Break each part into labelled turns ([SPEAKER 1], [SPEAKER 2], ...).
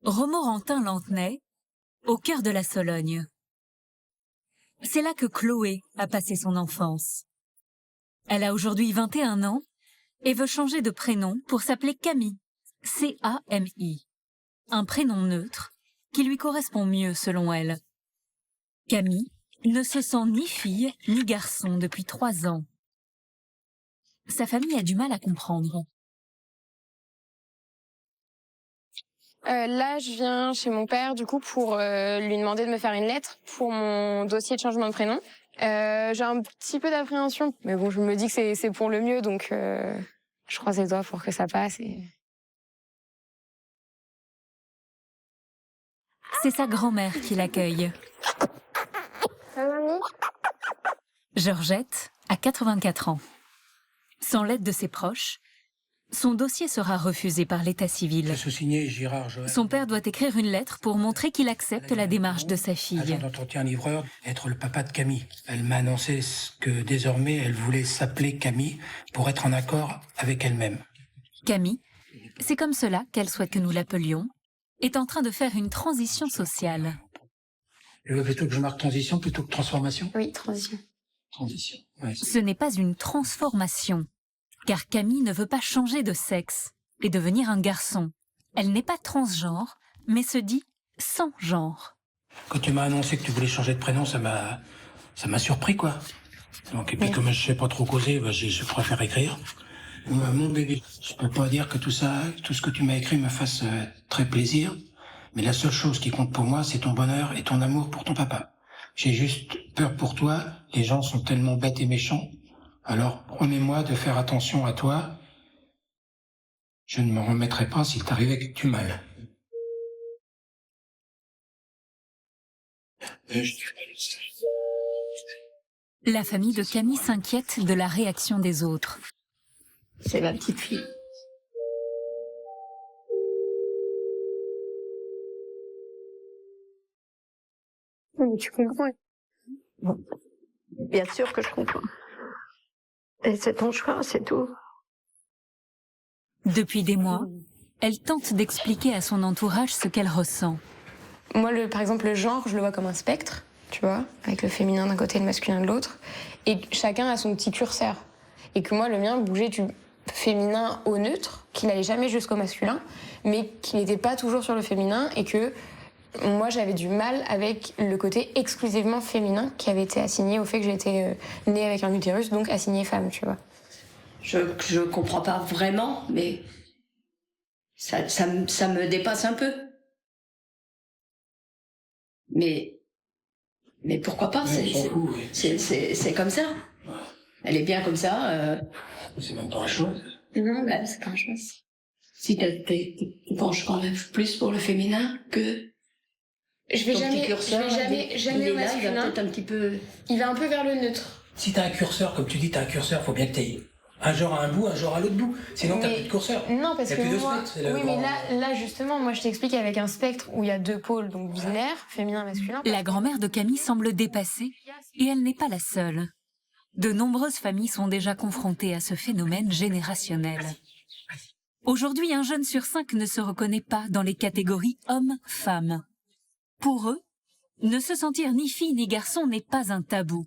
[SPEAKER 1] Romorantin-Lanthenay, au cœur de la Sologne. C'est là que Chloé a passé son enfance. Elle a aujourd'hui 21 ans et veut changer de prénom pour s'appeler Camille, C-A-M-I, un prénom neutre qui lui correspond mieux selon elle. Camille ne se sent ni fille ni garçon depuis 3 ans. Sa famille a du mal à comprendre.
[SPEAKER 2] Là, je viens chez mon père, du coup, pour lui demander de me faire une lettre pour mon dossier de changement de prénom. J'ai un petit peu d'appréhension, mais bon, je me dis que c'est pour le mieux, donc je croise les doigts pour que ça passe.
[SPEAKER 1] C'est sa grand-mère qui l'accueille.
[SPEAKER 2] Mamie ?
[SPEAKER 1] Georgette a 84 ans. Sans l'aide de ses proches, son dossier sera refusé par l'état civil.
[SPEAKER 3] Signé Girard Joël.
[SPEAKER 1] Son père doit écrire une lettre pour montrer qu'il accepte la démarche de sa fille.
[SPEAKER 3] Agent d'entretien livreur, être le papa de Camille. Elle m'a annoncé que désormais elle voulait s'appeler Camille pour être en accord avec elle-même.
[SPEAKER 1] Camille, c'est comme cela qu'elle souhaite que nous l'appelions, est en train de faire une transition sociale.
[SPEAKER 3] Tu veux plutôt que je marque transition plutôt que transformation?
[SPEAKER 2] Oui, transition.
[SPEAKER 3] Transition. Ouais,
[SPEAKER 1] Ce n'est pas une transformation, car Camille ne veut pas changer de sexe et devenir un garçon. Elle n'est pas transgenre, mais se dit sans genre.
[SPEAKER 3] Quand tu m'as annoncé que tu voulais changer de prénom, ça m'a surpris, quoi. Donc, et puis, comme je sais pas trop causer, je préfère écrire. Mon bébé, je peux pas dire que tout ce que tu m'as écrit me fasse très plaisir, mais la seule chose qui compte pour moi, c'est ton bonheur et ton amour pour ton papa. J'ai juste peur pour toi, les gens sont tellement bêtes et méchants. Alors, promets-moi de faire attention à toi. Je ne m'en remettrai pas s'il t'arrivait du mal.
[SPEAKER 1] La famille de Camille s'inquiète de la réaction des autres.
[SPEAKER 4] C'est ma petite fille.
[SPEAKER 2] Mais tu comprends.
[SPEAKER 4] Bon. Bien sûr que je comprends. Et c'est ton choix, c'est tout.
[SPEAKER 1] Depuis des mois, elle tente d'expliquer à son entourage ce qu'elle ressent.
[SPEAKER 2] Moi, par exemple, le genre, je le vois comme un spectre, tu vois, avec le féminin d'un côté et le masculin de l'autre. Et chacun a son petit curseur. Et que moi, le mien bougeait du féminin au neutre, qu'il allait jamais jusqu'au masculin, mais qu'il n'était pas toujours sur le féminin et que moi, j'avais du mal avec le côté exclusivement féminin qui avait été assigné au fait que j'étais née avec un utérus, donc assignée femme, tu vois.
[SPEAKER 4] Je comprends pas vraiment, mais ça me dépasse un peu. Mais pourquoi pas, c'est comme ça. Elle est bien comme ça.
[SPEAKER 3] C'est même pas un choix.
[SPEAKER 4] Non, bah, c'est pas un choix. Si tu penches quand même plus pour le féminin que
[SPEAKER 2] Je vais
[SPEAKER 4] ton petit curseur,
[SPEAKER 2] jamais au
[SPEAKER 4] il est là, il va
[SPEAKER 2] masculin.
[SPEAKER 4] peut-être un petit peu...
[SPEAKER 2] Il va un peu vers le neutre.
[SPEAKER 3] Si t'as un curseur, comme tu dis, t'as un curseur, faut bien que t'aies un genre à un bout, un genre à l'autre bout. Sinon, t'as plus de curseur.
[SPEAKER 2] Non, parce
[SPEAKER 3] y a
[SPEAKER 2] que
[SPEAKER 3] plus de
[SPEAKER 2] moi...
[SPEAKER 3] spectre, c'est le
[SPEAKER 2] Oui,
[SPEAKER 3] grand-
[SPEAKER 2] mais là, justement, moi, je t'explique avec un spectre où il y a 2 pôles, donc binaire, féminin, masculin.
[SPEAKER 1] La grand-mère de Camille semble dépassée et elle n'est pas la seule. De nombreuses familles sont déjà confrontées à ce phénomène générationnel. Aujourd'hui, 1 jeune sur 5 ne se reconnaît pas dans les catégories hommes-femmes. Pour eux, ne se sentir ni fille ni garçon n'est pas un tabou.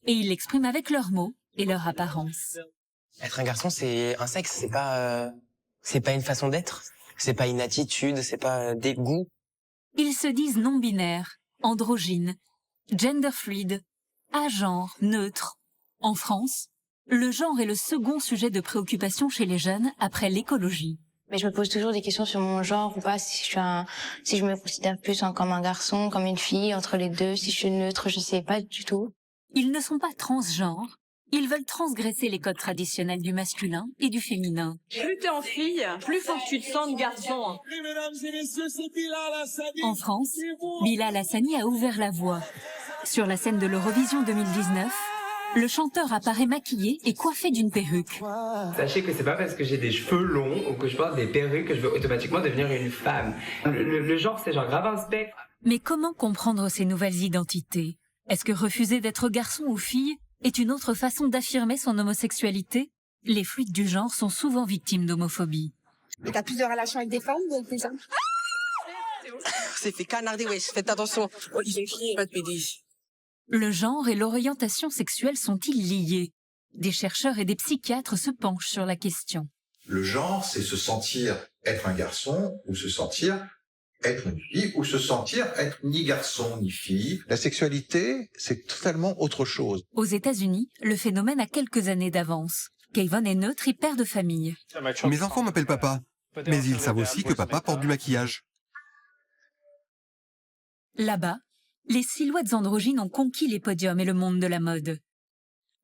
[SPEAKER 1] Et ils l'expriment avec leurs mots et leur apparence.
[SPEAKER 5] Être un garçon, c'est un sexe, c'est pas une façon d'être, c'est pas une attitude, c'est pas des goûts.
[SPEAKER 1] Ils se disent non-binaires, androgynes, gender-fluides, agenres, neutres. En France, le genre est le second sujet de préoccupation chez les jeunes après l'écologie.
[SPEAKER 6] Mais je me pose toujours des questions sur mon genre ou pas, si je me considère plus comme un garçon, comme une fille, entre les deux, si je suis neutre, je sais pas du tout.
[SPEAKER 1] Ils ne sont pas transgenres, ils veulent transgresser les codes traditionnels du masculin et du féminin.
[SPEAKER 7] Plus t'es en fille, plus faut que tu te sentes garçon.
[SPEAKER 1] En France, Bilal Hassani a ouvert la voie. Sur la scène de l'Eurovision 2019, le chanteur apparaît maquillé et coiffé d'une perruque.
[SPEAKER 8] Sachez que c'est pas parce que j'ai des cheveux longs ou que je porte des perruques que je vais automatiquement devenir une femme. Le genre, c'est genre grave un spectre.
[SPEAKER 1] Mais comment comprendre ces nouvelles identités? Est-ce que refuser d'être garçon ou fille est une autre façon d'affirmer son homosexualité? Les fluides du genre sont souvent victimes d'homophobie.
[SPEAKER 9] Et t'as plus de relations avec des femmes ou avec des hommes? s'est fait canarder, wesh. Faites attention. Oh, ils ont crié, pas de PD.
[SPEAKER 1] Le genre et l'orientation sexuelle sont-ils liés? Des chercheurs et des psychiatres se penchent sur la question.
[SPEAKER 10] Le genre, c'est se sentir être un garçon ou se sentir être une fille ou se sentir être ni garçon ni fille. La sexualité, c'est totalement autre chose.
[SPEAKER 1] Aux États-Unis, le phénomène a quelques années d'avance. Kayvon est neutre et père de famille.
[SPEAKER 11] Mes enfants m'appellent papa, mais ils savent aussi que papa porte du maquillage.
[SPEAKER 1] Là-bas, les silhouettes androgynes ont conquis les podiums et le monde de la mode.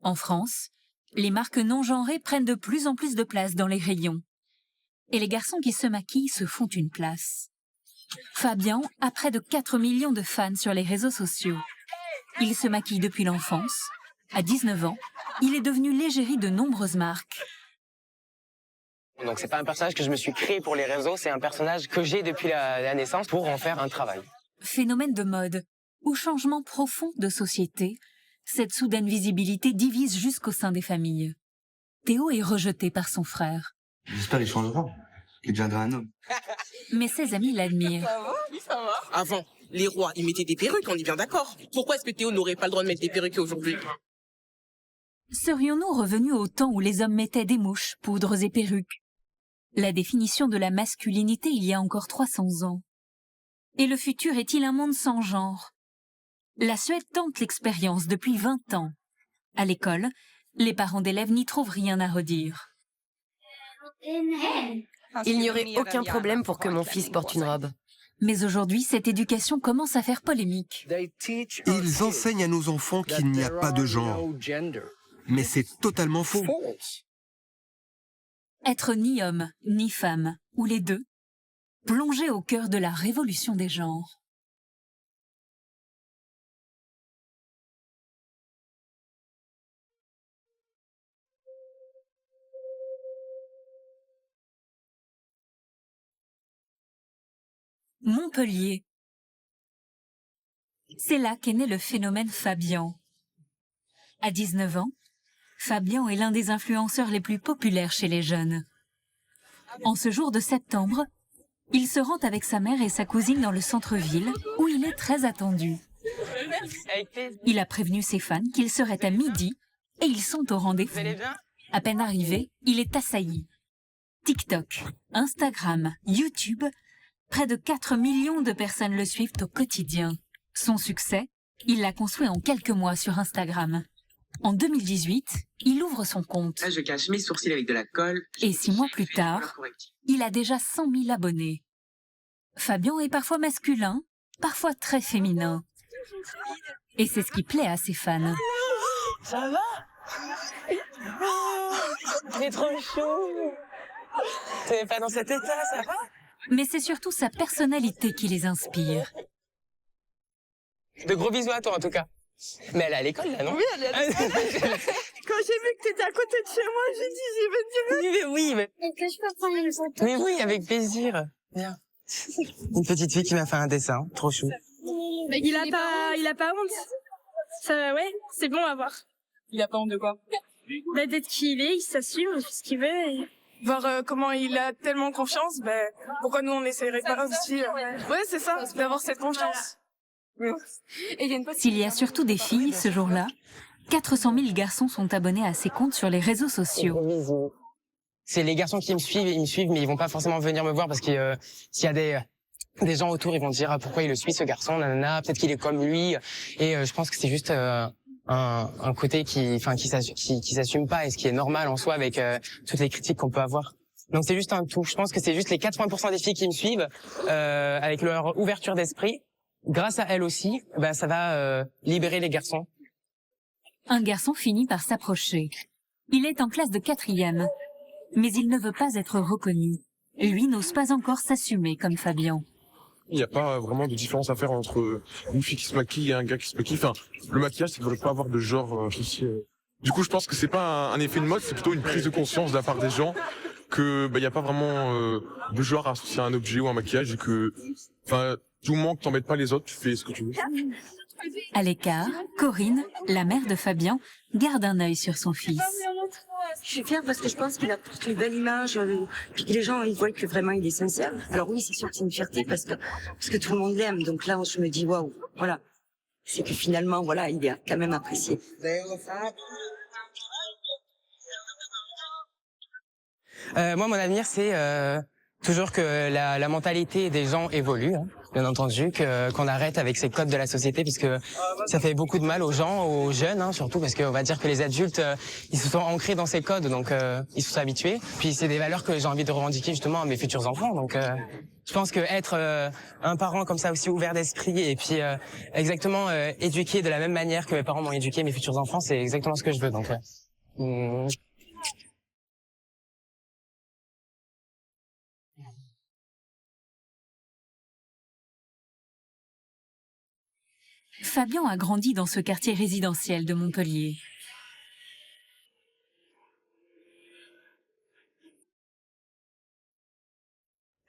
[SPEAKER 1] En France, les marques non genrées prennent de plus en plus de place dans les rayons. Et les garçons qui se maquillent se font une place. Fabien a près de 4 millions de fans sur les réseaux sociaux. Il se maquille depuis l'enfance. À 19 ans, il est devenu l'égérie de nombreuses marques.
[SPEAKER 5] Donc c'est pas un personnage que je me suis créé pour les réseaux, c'est un personnage que j'ai depuis la naissance pour en faire un travail.
[SPEAKER 1] Phénomène de mode ou changement profond de société, cette soudaine visibilité divise jusqu'au sein des familles. Théo est rejeté par son frère.
[SPEAKER 12] J'espère qu'il changera, qu'il deviendra un homme.
[SPEAKER 1] Mais ses amis l'admirent.
[SPEAKER 9] Ça va. Avant, les rois, ils mettaient des perruques, on est bien d'accord. Pourquoi est-ce que Théo n'aurait pas le droit de mettre des perruques aujourd'hui?
[SPEAKER 1] Serions-nous revenus au temps où les hommes mettaient des mouches, poudres et perruques? La définition de la masculinité il y a encore 300 ans. Et le futur est-il un monde sans genre? La Suède tente l'expérience depuis 20 ans. À l'école, les parents d'élèves n'y trouvent rien à redire.
[SPEAKER 13] Il n'y aurait aucun problème pour que mon fils porte une robe.
[SPEAKER 1] Mais aujourd'hui, cette éducation commence à faire polémique.
[SPEAKER 11] Ils enseignent à nos enfants qu'il n'y a pas de genre. Mais c'est totalement faux.
[SPEAKER 1] Être ni homme, ni femme, ou les deux, plongé au cœur de la révolution des genres. Montpellier. C'est là qu'est né le phénomène Fabien. À 19 ans, Fabien est l'un des influenceurs les plus populaires chez les jeunes. En ce jour de septembre, il se rend avec sa mère et sa cousine dans le centre-ville, où il est très attendu. Il a prévenu ses fans qu'il serait à midi, et ils sont au rendez-vous. À peine arrivé, il est assailli. TikTok, Instagram, YouTube, près de 4 millions de personnes le suivent au quotidien. Son succès, il l'a construit en quelques mois sur Instagram. En 2018, il ouvre son compte.
[SPEAKER 8] Là, je cache mes sourcils avec de la colle.
[SPEAKER 1] Et 6 mois plus tard, il a déjà 100 000 abonnés. Fabien est parfois masculin, parfois très féminin. Et c'est ce qui plaît à ses fans.
[SPEAKER 5] Ça va? C'est trop chaud. T'es pas dans cet état, ça va?
[SPEAKER 1] Mais c'est surtout sa personnalité qui les inspire.
[SPEAKER 5] De gros bisous à toi en tout cas. Mais elle est à l'école là, non?
[SPEAKER 7] Oui, elle est à l'école. Quand j'ai vu que t'étais à côté de chez moi, j'ai dit j'y vais direct.
[SPEAKER 5] Mais oui, mais...
[SPEAKER 6] Est-ce que je peux prendre une photo?
[SPEAKER 5] Mais oui, avec plaisir. Viens. Une petite fille qui m'a fait un dessin, trop chou.
[SPEAKER 7] Mais il a pas honte. Ça, ouais, c'est bon à voir. Il a pas honte de quoi? Bah, d'être qui il est, il s'assume, il fait ce qu'il veut. Et...
[SPEAKER 14] Voir comment il a tellement confiance, ben, pourquoi nous on essayerait pas aussi Ouais, c'est ça, d'avoir cette confiance.
[SPEAKER 1] S'il y a surtout des filles ce jour-là, 400 000 garçons sont abonnés à ses comptes sur les réseaux sociaux.
[SPEAKER 5] C'est les garçons qui me suivent, mais ils vont pas forcément venir me voir parce que s'il y a des gens autour, ils vont dire pourquoi il le suit ce garçon, nanana, peut-être qu'il est comme lui. Et je pense que c'est juste un côté qui s'assume pas, et ce qui est normal en soi avec toutes les critiques qu'on peut avoir. Donc c'est juste un tout. Je pense que c'est juste les 80% des filles qui me suivent avec leur ouverture d'esprit. Grâce à elles aussi, bah ça va libérer les garçons.
[SPEAKER 1] Un garçon finit par s'approcher. Il est en classe de 4e, mais il ne veut pas être reconnu. Lui n'ose pas encore s'assumer comme Fabien.
[SPEAKER 15] Il n'y a pas vraiment de différence à faire entre une fille qui se maquille et un gars qui se maquille. Enfin, le maquillage, ça ne devrait pas avoir de genre ici. Du coup, je pense que c'est pas un effet de mode, c'est plutôt une prise de conscience de la part des gens que il n'y a pas vraiment de genre associé à un objet ou un maquillage et que, enfin, du moment que t'embêtes pas les autres, tu fais ce que tu veux.
[SPEAKER 1] À l'écart, Corinne, la mère de Fabien, garde un œil sur son fils.
[SPEAKER 16] Je suis fière parce que je pense qu'il apporte une belle image, puis que les gens ils voient que vraiment il est sincère. Alors oui, c'est sûr que c'est une fierté parce que tout le monde l'aime. Donc là, je me dis waouh, voilà. C'est que finalement, voilà, il est quand même apprécié.
[SPEAKER 5] Moi, mon avenir, c'est toujours que la mentalité des gens évolue, hein, bien entendu, qu'on arrête avec ces codes de la société, puisque ça fait beaucoup de mal aux gens, aux jeunes, hein, surtout, parce qu'on va dire que les adultes, ils se sont ancrés dans ces codes, donc ils se sont habitués. Puis c'est des valeurs que j'ai envie de revendiquer justement à mes futurs enfants. Donc je pense que être un parent comme ça aussi ouvert d'esprit et puis exactement éduqué de la même manière que mes parents m'ont éduqué mes futurs enfants, c'est exactement ce que je veux. Donc
[SPEAKER 1] Fabien a grandi dans ce quartier résidentiel de Montpellier.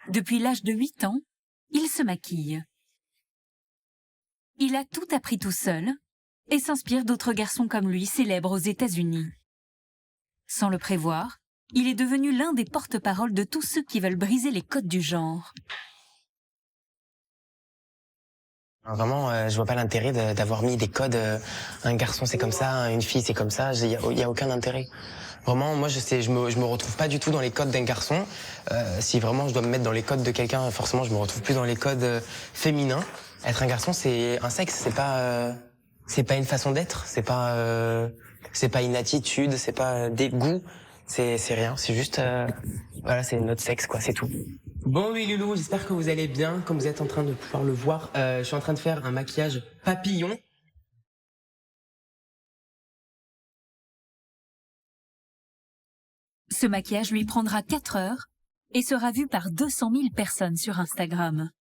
[SPEAKER 1] Depuis l'âge de 8 ans, il se maquille. Il a tout appris tout seul et s'inspire d'autres garçons comme lui célèbres aux États-Unis. Sans le prévoir, il est devenu l'un des porte-paroles de tous ceux qui veulent briser les codes du genre.
[SPEAKER 5] Vraiment, je vois pas l'intérêt d'avoir mis des codes. Un garçon c'est comme ça, une fille c'est comme ça. Il y a aucun intérêt. Vraiment, moi je me retrouve pas du tout dans les codes d'un garçon. Si vraiment je dois me mettre dans les codes de quelqu'un, forcément je me retrouve plus dans les codes féminins. Être un garçon, c'est un sexe, c'est pas une façon d'être, c'est pas une attitude, c'est pas des goûts, c'est rien. C'est juste, voilà, c'est notre sexe quoi, c'est tout. Bon oui Loulou, j'espère que vous allez bien. Comme vous êtes en train de pouvoir le voir, je suis en train de faire un maquillage papillon.
[SPEAKER 1] Ce maquillage lui prendra 4 heures et sera vu par 200 000 personnes sur Instagram.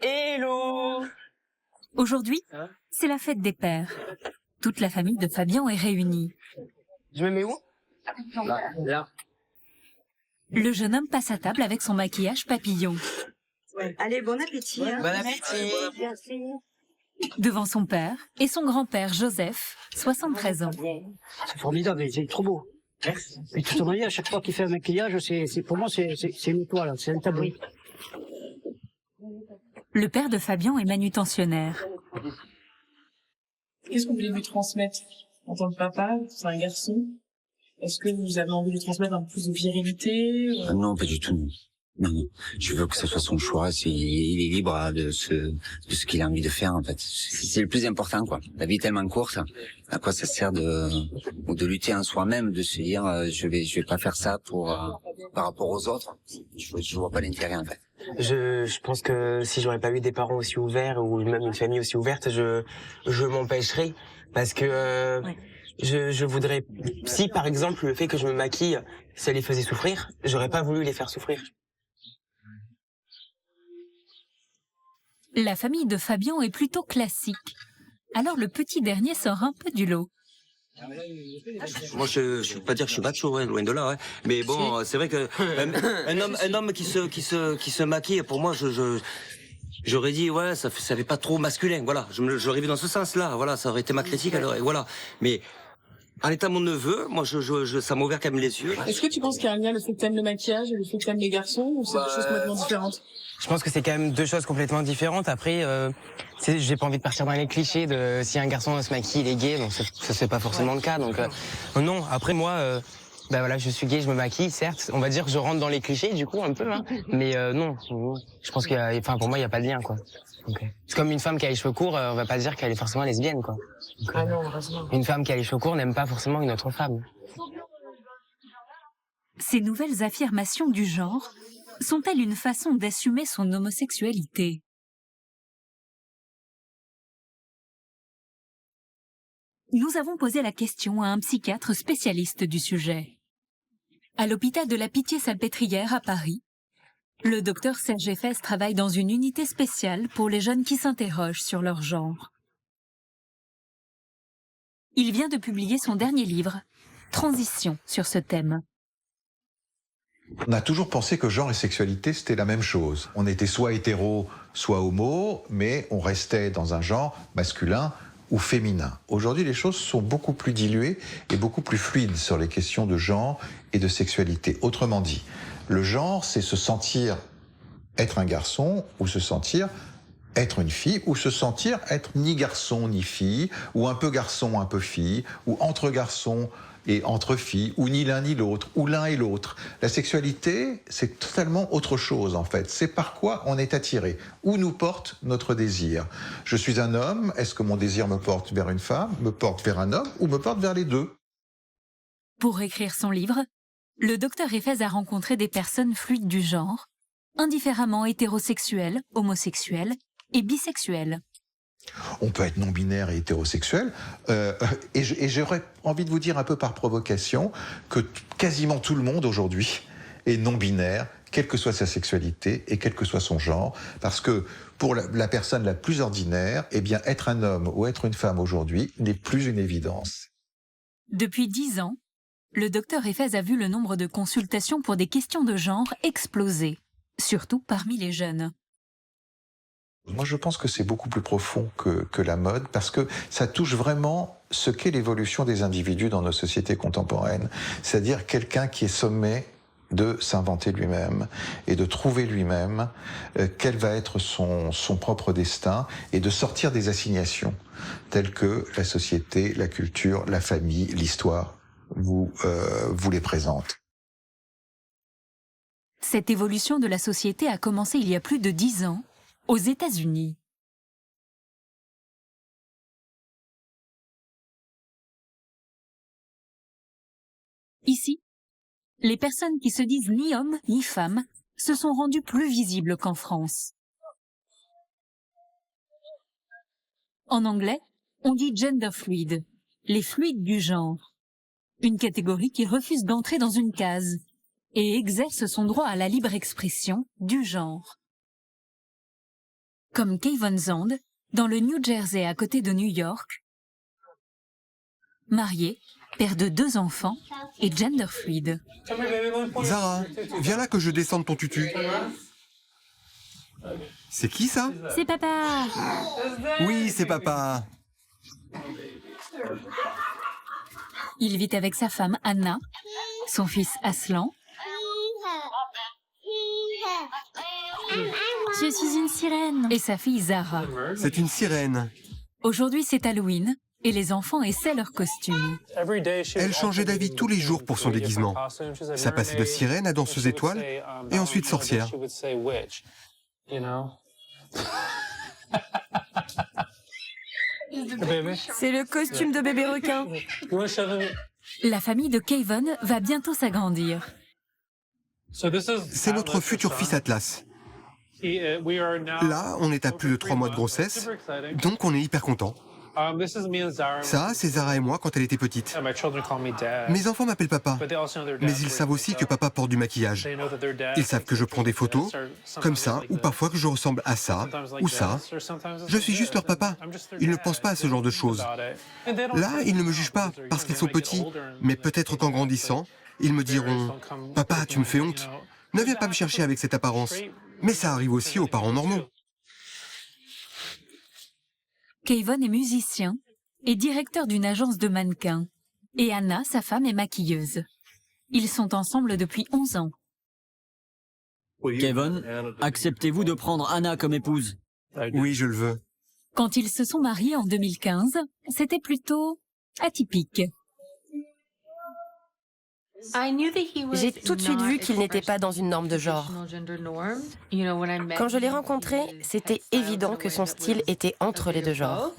[SPEAKER 5] Hello!
[SPEAKER 1] Aujourd'hui, c'est la fête des pères. Toute la famille de Fabien est réunie.
[SPEAKER 5] Je me mets où? Là.
[SPEAKER 1] Le jeune homme passe à table avec son maquillage papillon.
[SPEAKER 16] Allez, bon appétit. Hein.
[SPEAKER 5] Bon appétit.
[SPEAKER 16] Merci.
[SPEAKER 1] Devant son père et son grand-père Joseph, 73 ans.
[SPEAKER 17] C'est formidable, c'est trop beau. Merci. Et de toute manière, à chaque fois qu'il fait un maquillage, pour moi, c'est une étoile, c'est un tableau.
[SPEAKER 1] Le père de Fabien est manutentionnaire.
[SPEAKER 18] Qu'est-ce que vous voulez lui transmettre en tant que papa? C'est un garçon. Est-ce que vous avez envie de lui transmettre un peu plus de virilité?
[SPEAKER 19] Non, pas du tout. Non, non. Je veux que ce soit son choix. Il est libre de ce qu'il a envie de faire, en fait. C'est le plus important, quoi. La vie est tellement courte. À quoi ça sert de lutter en soi-même, de se dire, je vais pas faire ça par rapport aux autres. Je vois pas l'intérêt, en fait.
[SPEAKER 5] Je pense que si j'aurais pas eu des parents aussi ouverts ou même une famille aussi ouverte, je m'empêcherais parce que je voudrais, si par exemple le fait que je me maquille, ça les faisait souffrir, j'aurais pas voulu les faire souffrir.
[SPEAKER 1] La famille de Fabien est plutôt classique. Alors le petit dernier sort un peu du lot.
[SPEAKER 20] Moi, je veux pas dire que je suis macho, hein, loin de là. Hein. Mais bon, c'est vrai que un homme qui se maquille, pour moi, j'aurais dit ouais, ça fait pas trop masculin. Voilà, j'aurais vu dans ce sens-là. Voilà, ça aurait été ma critique. Alors, voilà. Mais en étant mon neveu, moi, ça m'a ouvert quand même les yeux.
[SPEAKER 18] Est-ce que tu penses qu'il y a un lien le fait que t'aimes le maquillage et le fait que t'aimes les garçons, ou c'est deux choses complètement différentes?
[SPEAKER 5] Je pense que c'est quand même deux choses complètement différentes. Après, j'ai pas envie de partir dans les clichés de si un garçon se maquille, il est gay. Donc ça c'est pas forcément le cas. Donc non. Après moi, bah voilà, je suis gay, je me maquille. Certes, on va dire que je rentre dans les clichés du coup un peu, hein. Mais non. Je pense qu'il y a, enfin pour moi il y a pas de lien quoi. C'est comme une femme qui a les cheveux courts, on va pas dire qu'elle est forcément lesbienne quoi. Donc,
[SPEAKER 18] non, heureusement.
[SPEAKER 5] Une femme qui a les cheveux courts n'aime pas forcément une autre femme.
[SPEAKER 1] Ces nouvelles affirmations du genre sont-elles une façon d'assumer son homosexualité? Nous avons posé la question à un psychiatre spécialiste du sujet. À l'hôpital de la Pitié-Salpêtrière à Paris, le docteur Serge Effès travaille dans une unité spéciale pour les jeunes qui s'interrogent sur leur genre. Il vient de publier son dernier livre, transition sur ce thème.
[SPEAKER 10] On a toujours pensé que genre et sexualité, c'était la même chose. On était soit hétéro, soit homo, mais on restait dans un genre masculin ou féminin. Aujourd'hui, les choses sont beaucoup plus diluées et beaucoup plus fluides sur les questions de genre et de sexualité. Autrement dit, le genre, c'est se sentir être un garçon ou se sentir être une fille, ou se sentir être ni garçon ni fille, ou un peu garçon, un peu fille, ou entre garçons et entre filles, ou ni l'un ni l'autre, ou l'un et l'autre. La sexualité, c'est totalement autre chose en fait. C'est par quoi on est attiré, où nous porte notre désir. Je suis un homme, est-ce que mon désir me porte vers une femme, me porte vers un homme, ou me porte vers les deux?
[SPEAKER 1] Pour écrire son livre, le docteur Eiffez a rencontré des personnes fluides du genre, indifféremment hétérosexuelles, homosexuelles et bisexuelles.
[SPEAKER 10] On peut être non-binaire et hétérosexuel, et j'aurais envie de vous dire un peu par provocation que quasiment tout le monde aujourd'hui est non-binaire, quelle que soit sa sexualité et quel que soit son genre, parce que pour la personne la plus ordinaire, eh bien être un homme ou être une femme aujourd'hui n'est plus une évidence.
[SPEAKER 1] Depuis 10 ans, le docteur Eiffez a vu le nombre de consultations pour des questions de genre exploser, surtout parmi les jeunes.
[SPEAKER 10] Moi, je pense que c'est beaucoup plus profond que la mode, parce que ça touche vraiment ce qu'est l'évolution des individus dans nos sociétés contemporaines. C'est-à-dire quelqu'un qui est sommé de s'inventer lui-même et de trouver lui-même quel va être son propre destin et de sortir des assignations telles que la société, la culture, la famille, l'histoire vous les présentent.
[SPEAKER 1] Cette évolution de la société a commencé il y a plus de 10 ans, aux États-Unis. Ici, les personnes qui se disent ni hommes ni femmes se sont rendues plus visibles qu'en France. En anglais, on dit gender fluid, les fluides du genre, une catégorie qui refuse d'entrer dans une case et exerce son droit à la libre expression du genre. Comme Kayvon Zand, dans le New Jersey à côté de New York, marié, père de 2 enfants et gender fluide.
[SPEAKER 11] Zara, viens là que je descende ton tutu. C'est qui ça?
[SPEAKER 1] C'est papa!
[SPEAKER 11] Oui, c'est papa.
[SPEAKER 1] Il vit avec sa femme Anna, son fils Aslan. Je suis une sirène. Et sa fille Zara.
[SPEAKER 11] C'est une sirène.
[SPEAKER 1] Aujourd'hui, c'est Halloween et les enfants essaient leurs costumes.
[SPEAKER 11] Elle changeait d'avis tous les jours pour son déguisement. Ça passait de sirène à danseuse étoile et ensuite sorcière.
[SPEAKER 13] C'est le costume de bébé requin.
[SPEAKER 1] La famille de Kayvon va bientôt s'agrandir.
[SPEAKER 11] C'est notre futur fils Atlas. Là, on est à plus de 3 mois de grossesse, donc on est hyper content. Ça, c'est Zara et moi quand elle était petite. Mes enfants m'appellent papa, mais ils savent aussi que papa porte du maquillage. Ils savent que je prends des photos, comme ça, ou parfois que je ressemble à ça, ou ça. Je suis juste leur papa. Ils ne pensent pas à ce genre de choses. Là, ils ne me jugent pas, parce qu'ils sont petits, mais peut-être qu'en grandissant, ils me diront « Papa, tu me fais honte. Ne viens pas me chercher avec cette apparence. » Mais ça arrive aussi aux parents normaux.
[SPEAKER 1] Kayvon est musicien et directeur d'une agence de mannequins. Et Anna, sa femme, est maquilleuse. Ils sont ensemble depuis 11 ans.
[SPEAKER 21] Kayvon, acceptez-vous de prendre Anna comme épouse?
[SPEAKER 11] Oui, je le veux.
[SPEAKER 1] Quand ils se sont mariés en 2015, c'était plutôt atypique.
[SPEAKER 13] J'ai tout de suite vu qu'il n'était pas dans une norme de genre. Quand je l'ai rencontré, c'était évident que son style était entre les deux genres.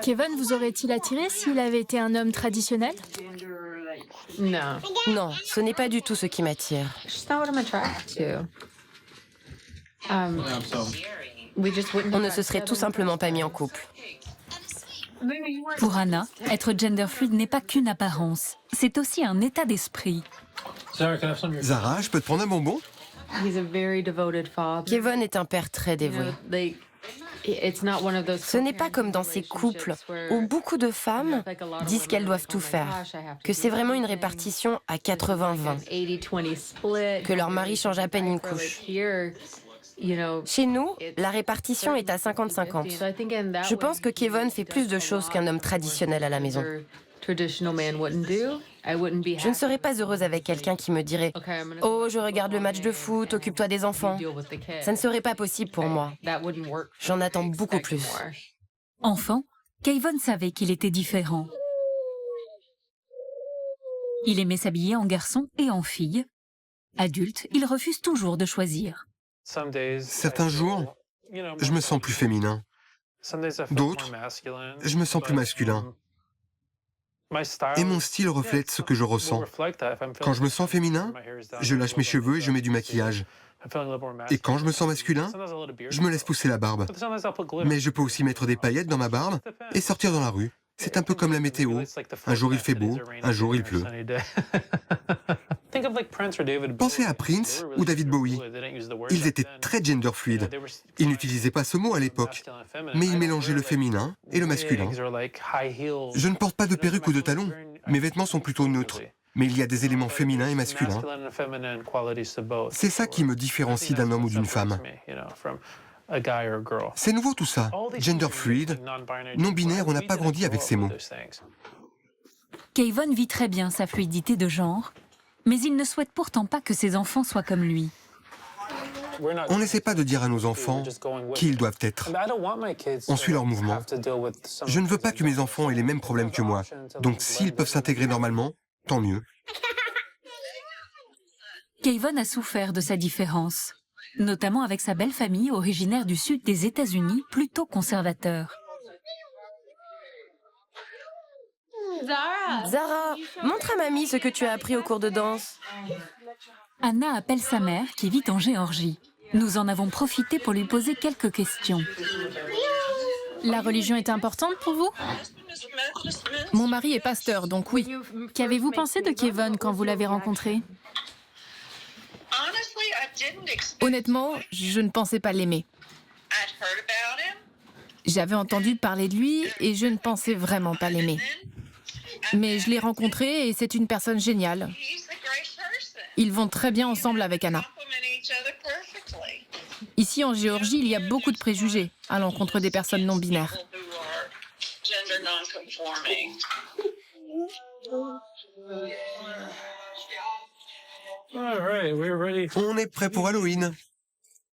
[SPEAKER 7] Kayvon vous aurait-il attiré s'il avait été un homme traditionnel?
[SPEAKER 13] Non, ce n'est pas du tout ce qui m'attire. On ne se serait tout simplement pas mis en couple.
[SPEAKER 1] Pour Anna, être gender fluide n'est pas qu'une apparence, c'est aussi un état d'esprit.
[SPEAKER 11] Zara, je peux te prendre un bonbon?
[SPEAKER 13] Kayvon est un père très dévoué. Ce n'est pas comme dans ces couples où beaucoup de femmes disent qu'elles doivent tout faire, que c'est vraiment une répartition à 80-20, que leur mari change à peine une couche. Chez nous, la répartition est à 50-50. Je pense que Kevin fait plus de choses qu'un homme traditionnel à la maison. Je ne serais pas heureuse avec quelqu'un qui me dirait « Oh, je regarde le match de foot, occupe-toi des enfants ». Ça ne serait pas possible pour moi. J'en attends beaucoup plus.
[SPEAKER 1] Enfant, Kevin savait qu'il était différent. Il aimait s'habiller en garçon et en fille. Adulte, il refuse toujours de choisir.
[SPEAKER 11] Certains jours, je me sens plus féminin. D'autres, je me sens plus masculin. Et mon style reflète ce que je ressens. Quand je me sens féminin, je lâche mes cheveux et je mets du maquillage. Et quand je me sens masculin, je me laisse pousser la barbe. Mais je peux aussi mettre des paillettes dans ma barbe et sortir dans la rue. C'est un peu comme la météo. Un jour il fait beau, un jour il pleut. Pensez à Prince ou David Bowie. Ils étaient très gender-fluides. Ils n'utilisaient pas ce mot à l'époque, mais ils mélangeaient le féminin et le masculin. Je ne porte pas de perruque ou de talons. Mes vêtements sont plutôt neutres. Mais il y a des éléments féminins et masculins. C'est ça qui me différencie d'un homme ou d'une femme. C'est nouveau tout ça. Gender-fluide, non-binaire, on n'a pas grandi avec ces mots.
[SPEAKER 1] Kevin vit très bien sa fluidité de genre, mais il ne souhaite pourtant pas que ses enfants soient comme lui.
[SPEAKER 11] On n'essaie pas de dire à nos enfants qui ils doivent être. On suit leurs mouvements. Je ne veux pas que mes enfants aient les mêmes problèmes que moi. Donc s'ils peuvent s'intégrer normalement, tant mieux.
[SPEAKER 1] Kevin a souffert de sa différence, notamment avec sa belle famille originaire du sud des États-Unis, plutôt conservateur.
[SPEAKER 13] Zara, montre à mamie ce que tu as appris au cours de danse.
[SPEAKER 1] Anna appelle sa mère qui vit en Géorgie. Nous en avons profité pour lui poser quelques questions.
[SPEAKER 4] La religion est importante pour vous? Mon mari est pasteur, donc oui. Qu'avez-vous pensé de Kevin quand vous l'avez rencontré? Honnêtement, je ne pensais pas l'aimer. J'avais entendu parler de lui et je ne pensais vraiment pas l'aimer. Mais je l'ai rencontré et c'est une personne géniale. Ils vont très bien ensemble avec Anna. Ici en Géorgie, il y a beaucoup de préjugés à l'encontre des personnes non binaires.
[SPEAKER 11] On est prêt pour Halloween.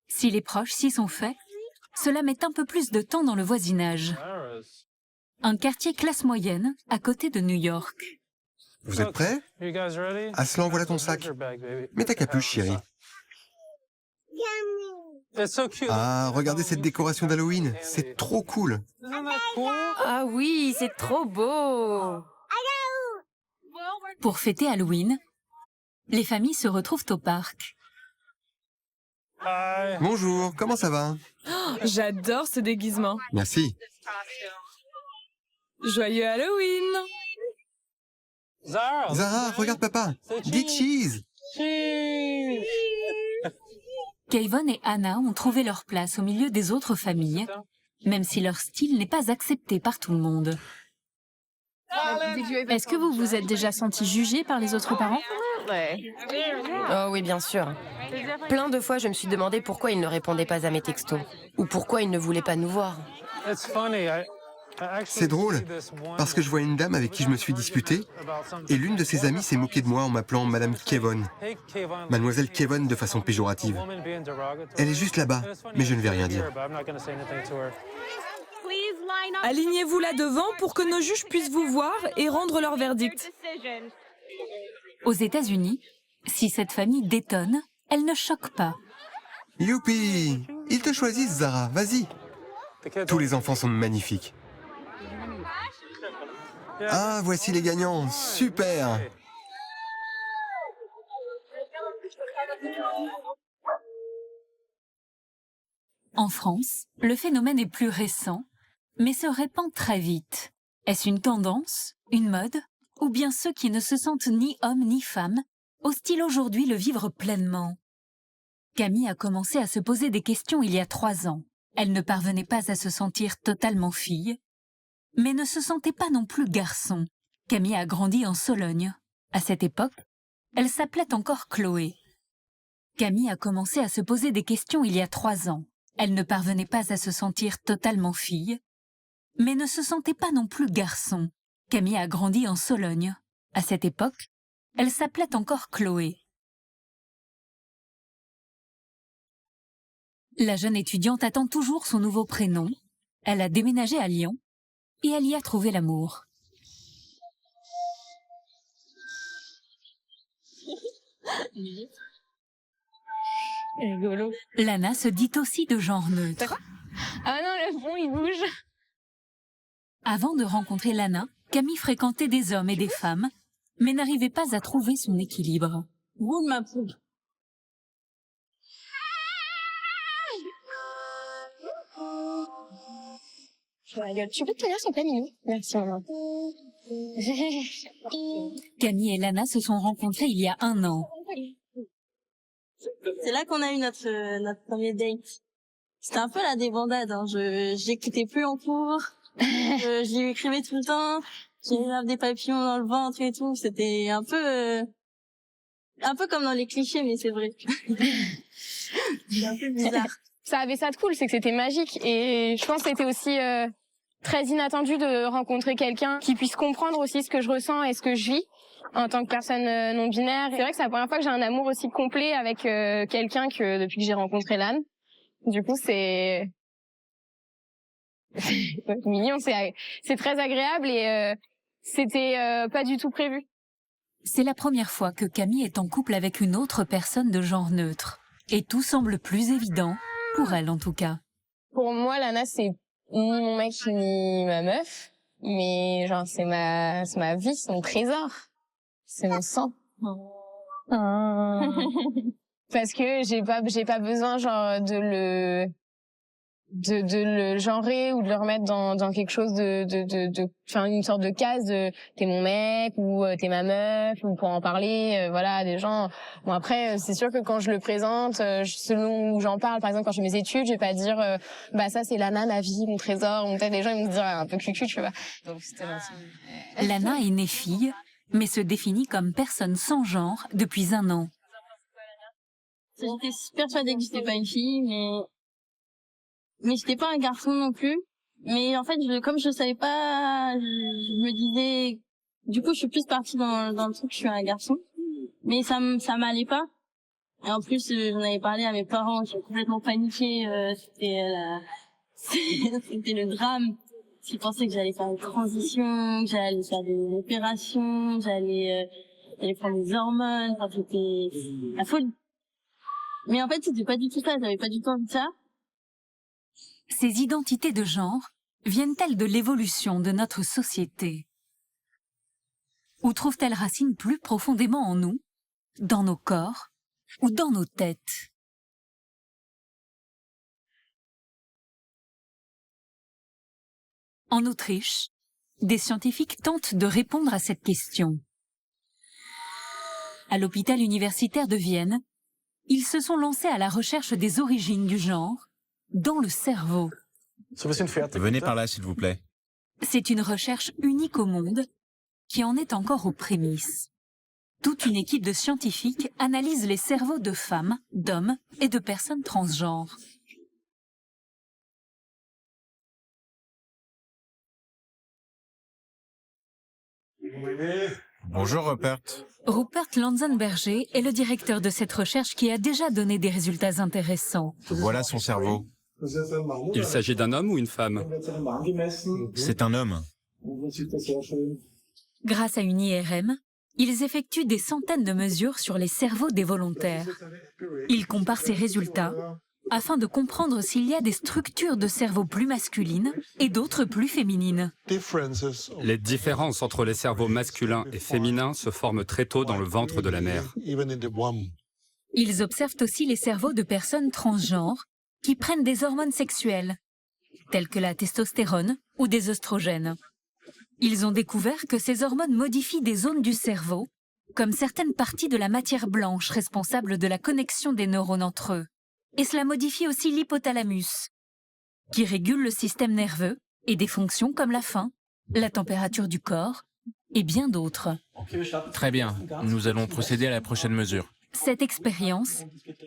[SPEAKER 1] Si les proches s'y sont faits, cela met un peu plus de temps dans le voisinage. Un quartier classe moyenne, à côté de New York.
[SPEAKER 11] Vous êtes prêts? Aslan, voilà ton sac. Mets ta capuche, chérie. Ah, regardez cette décoration d'Halloween. C'est trop cool.
[SPEAKER 13] Ah oui, c'est trop beau.
[SPEAKER 1] Pour fêter Halloween, les familles se retrouvent au parc.
[SPEAKER 11] Bonjour, comment ça va?
[SPEAKER 14] J'adore ce déguisement.
[SPEAKER 11] Merci.
[SPEAKER 14] Joyeux Halloween!
[SPEAKER 11] Zara, regarde papa. Dis cheese.
[SPEAKER 1] Kevin et Anna ont trouvé leur place au milieu des autres familles, même si leur style n'est pas accepté par tout le monde.
[SPEAKER 4] Est-ce que vous vous êtes déjà senti jugé par les autres parents?
[SPEAKER 13] Oh oui, bien sûr. Plein de fois, je me suis demandé pourquoi ils ne répondaient pas à mes textos, ou pourquoi ils ne voulaient pas nous voir.
[SPEAKER 11] C'est drôle, parce que je vois une dame avec qui je me suis disputé, et l'une de ses amies s'est moquée de moi en m'appelant Madame Kevin. Mademoiselle Kevin de façon péjorative. Elle est juste là-bas, mais je ne vais rien dire.
[SPEAKER 14] Alignez-vous là devant pour que nos juges puissent vous voir et rendre leur verdict.
[SPEAKER 1] Aux États-Unis, si cette famille détonne, elle ne choque pas.
[SPEAKER 11] Youpi! Ils te choisissent, Zara, vas-y. Tous les enfants sont magnifiques. Ah, voici les gagnants, super!
[SPEAKER 1] En France, le phénomène est plus récent, mais se répand très vite. Est-ce une tendance, une mode, ou bien ceux qui ne se sentent ni hommes ni femmes osent-ils aujourd'hui le vivre pleinement? Camille a commencé à se poser des questions il y a 3 ans. Elle ne parvenait pas à se sentir totalement fille, mais ne se sentait pas non plus garçon. Camille a grandi en Sologne. À cette époque, elle s'appelait encore Chloé. Camille a commencé à se poser des questions il y a 3 ans. Elle ne parvenait pas à se sentir totalement fille, mais ne se sentait pas non plus garçon. Camille a grandi en Sologne. À cette époque, elle s'appelait encore Chloé. La jeune étudiante attend toujours son nouveau prénom. Elle a déménagé à Lyon et elle y a trouvé l'amour.
[SPEAKER 2] Rigolo.
[SPEAKER 1] Lana se dit aussi de genre neutre.
[SPEAKER 2] Ah non, le fond, il bouge.
[SPEAKER 1] Avant de rencontrer Lana, Camille fréquentait des hommes et des femmes, mais n'arrivait pas à trouver son équilibre.
[SPEAKER 18] Roule ma poule.
[SPEAKER 2] Je rigole. Tu peux te tenir son minou? Merci, maman.
[SPEAKER 1] Camille et Lana se sont rencontrés il y a 1 an.
[SPEAKER 18] C'est là qu'on a eu notre premier date. C'était un peu la débandade, hein. J'écoutais plus en cours. Je lui écrivais tout le temps. J'avais des papillons dans le ventre et tout. C'était un peu comme dans les clichés, mais c'est vrai. C'est un peu bizarre.
[SPEAKER 2] Ça avait ça de cool, c'est que c'était magique. Et je pense que c'était aussi très inattendu de rencontrer quelqu'un qui puisse comprendre aussi ce que je ressens et ce que je vis en tant que personne non binaire. C'est vrai que c'est la première fois que j'ai un amour aussi complet avec quelqu'un que depuis que j'ai rencontré Lan. Du coup, c'est mignon, c'est très agréable et c'était pas du tout prévu.
[SPEAKER 1] C'est la première fois que Camille est en couple avec une autre personne de genre neutre. Et tout semble plus évident, pour elle en tout cas.
[SPEAKER 2] Pour moi, Lana, c'est ni mon mec ni ma meuf, mais genre c'est ma vie, c'est mon trésor. C'est mon sang. Parce que j'ai pas besoin genre de le genrer ou de le remettre dans quelque chose enfin une sorte de case de t'es mon mec ou t'es ma meuf ou pour en parler voilà des gens. Bon après c'est sûr que quand je le présente selon où j'en parle, par exemple quand je fais mes études, je vais pas dire bah ça c'est Lana, ma vie, mon trésor, ou peut-être les gens ils vont me dire un peu cucu, tu vois. Donc c'était
[SPEAKER 1] Lana est née fille mais se définit comme personne sans genre depuis 1 an.
[SPEAKER 18] J'étais persuadée que j'étais pas une fille, mais j'étais pas un garçon non plus. Mais en fait, comme je savais pas, je me disais, du coup, je suis plus partie dans le truc que je suis un garçon. Mais ça m'allait pas. Et en plus, j'en avais parlé à mes parents qui ont complètement paniqué. C'était le drame. Ils pensaient que j'allais faire une transition, que j'allais faire des opérations, j'allais prendre des hormones. Enfin, c'était la folie. Mais en fait, c'était pas du tout ça. J'avais pas du tout envie de ça.
[SPEAKER 1] Ces identités de genre viennent-elles de l'évolution de notre société? Ou trouvent-elles racine plus profondément en nous, dans nos corps ou dans nos têtes? En Autriche, des scientifiques tentent de répondre à cette question. À l'hôpital universitaire de Vienne, ils se sont lancés à la recherche des origines du genre dans le cerveau.
[SPEAKER 3] Venez par là, s'il vous plaît.
[SPEAKER 1] C'est une recherche unique au monde qui en est encore aux prémices. Toute une équipe de scientifiques analyse les cerveaux de femmes, d'hommes et de personnes transgenres.
[SPEAKER 3] Bonjour Rupert.
[SPEAKER 1] Rupert Lanzenberger est le directeur de cette recherche qui a déjà donné des résultats intéressants.
[SPEAKER 3] Voilà son cerveau.
[SPEAKER 22] Il s'agit d'un homme ou une femme?
[SPEAKER 3] C'est un homme.
[SPEAKER 1] Grâce à une IRM, ils effectuent des centaines de mesures sur les cerveaux des volontaires. Ils comparent ces résultats afin de comprendre s'il y a des structures de cerveau plus masculines et d'autres plus féminines.
[SPEAKER 22] Les différences entre les cerveaux masculins et féminins se forment très tôt dans le ventre de la mère.
[SPEAKER 1] Ils observent aussi les cerveaux de personnes transgenres qui prennent des hormones sexuelles, telles que la testostérone ou des œstrogènes. Ils ont découvert que ces hormones modifient des zones du cerveau, comme certaines parties de la matière blanche responsable de la connexion des neurones entre eux. Et cela modifie aussi l'hypothalamus, qui régule le système nerveux et des fonctions comme la faim, la température du corps et bien d'autres.
[SPEAKER 3] Très bien, nous allons procéder à la prochaine mesure.
[SPEAKER 1] Cette expérience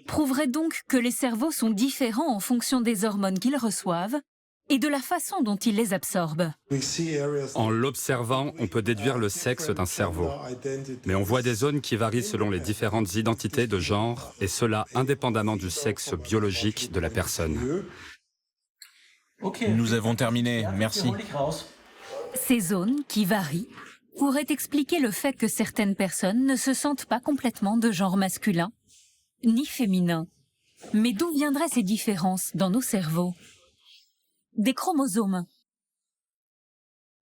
[SPEAKER 1] prouverait donc que les cerveaux sont différents en fonction des hormones qu'ils reçoivent et de la façon dont ils les absorbent.
[SPEAKER 22] En l'observant, on peut déduire le sexe d'un cerveau. Mais on voit des zones qui varient selon les différentes identités de genre, et cela indépendamment du sexe biologique de la personne.
[SPEAKER 3] Nous avons terminé, merci.
[SPEAKER 1] Ces zones, qui varient, pourraient expliquer le fait que certaines personnes ne se sentent pas complètement de genre masculin, ni féminin. Mais d'où viendraient ces différences dans nos cerveaux ? Des chromosomes.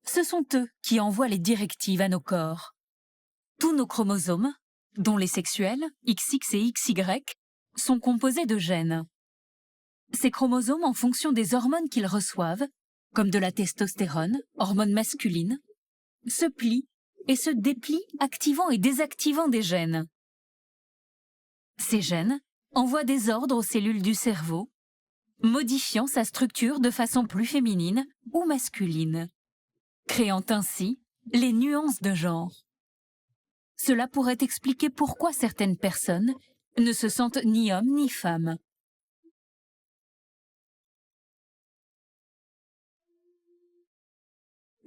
[SPEAKER 1] Ce sont eux qui envoient les directives à nos corps. Tous nos chromosomes, dont les sexuels, XX et XY, sont composés de gènes. Ces chromosomes, en fonction des hormones qu'ils reçoivent, comme de la testostérone, hormone masculine, se plient et se déplient, activant et désactivant des gènes. Ces gènes envoient des ordres aux cellules du cerveau, modifiant sa structure de façon plus féminine ou masculine, créant ainsi les nuances de genre. Cela pourrait expliquer pourquoi certaines personnes ne se sentent ni hommes ni femmes.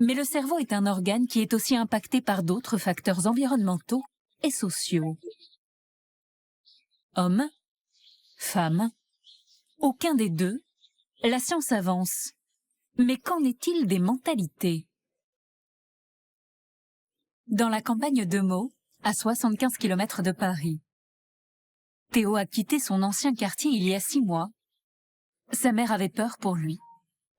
[SPEAKER 1] Mais le cerveau est un organe qui est aussi impacté par d'autres facteurs environnementaux et sociaux. Hommes, femmes, aucun des deux, la science avance. Mais qu'en est-il des mentalités ? Dans la campagne de Meaux, à 75 km de Paris, Théo a quitté son ancien quartier il y a 6 mois. Sa mère avait peur pour lui,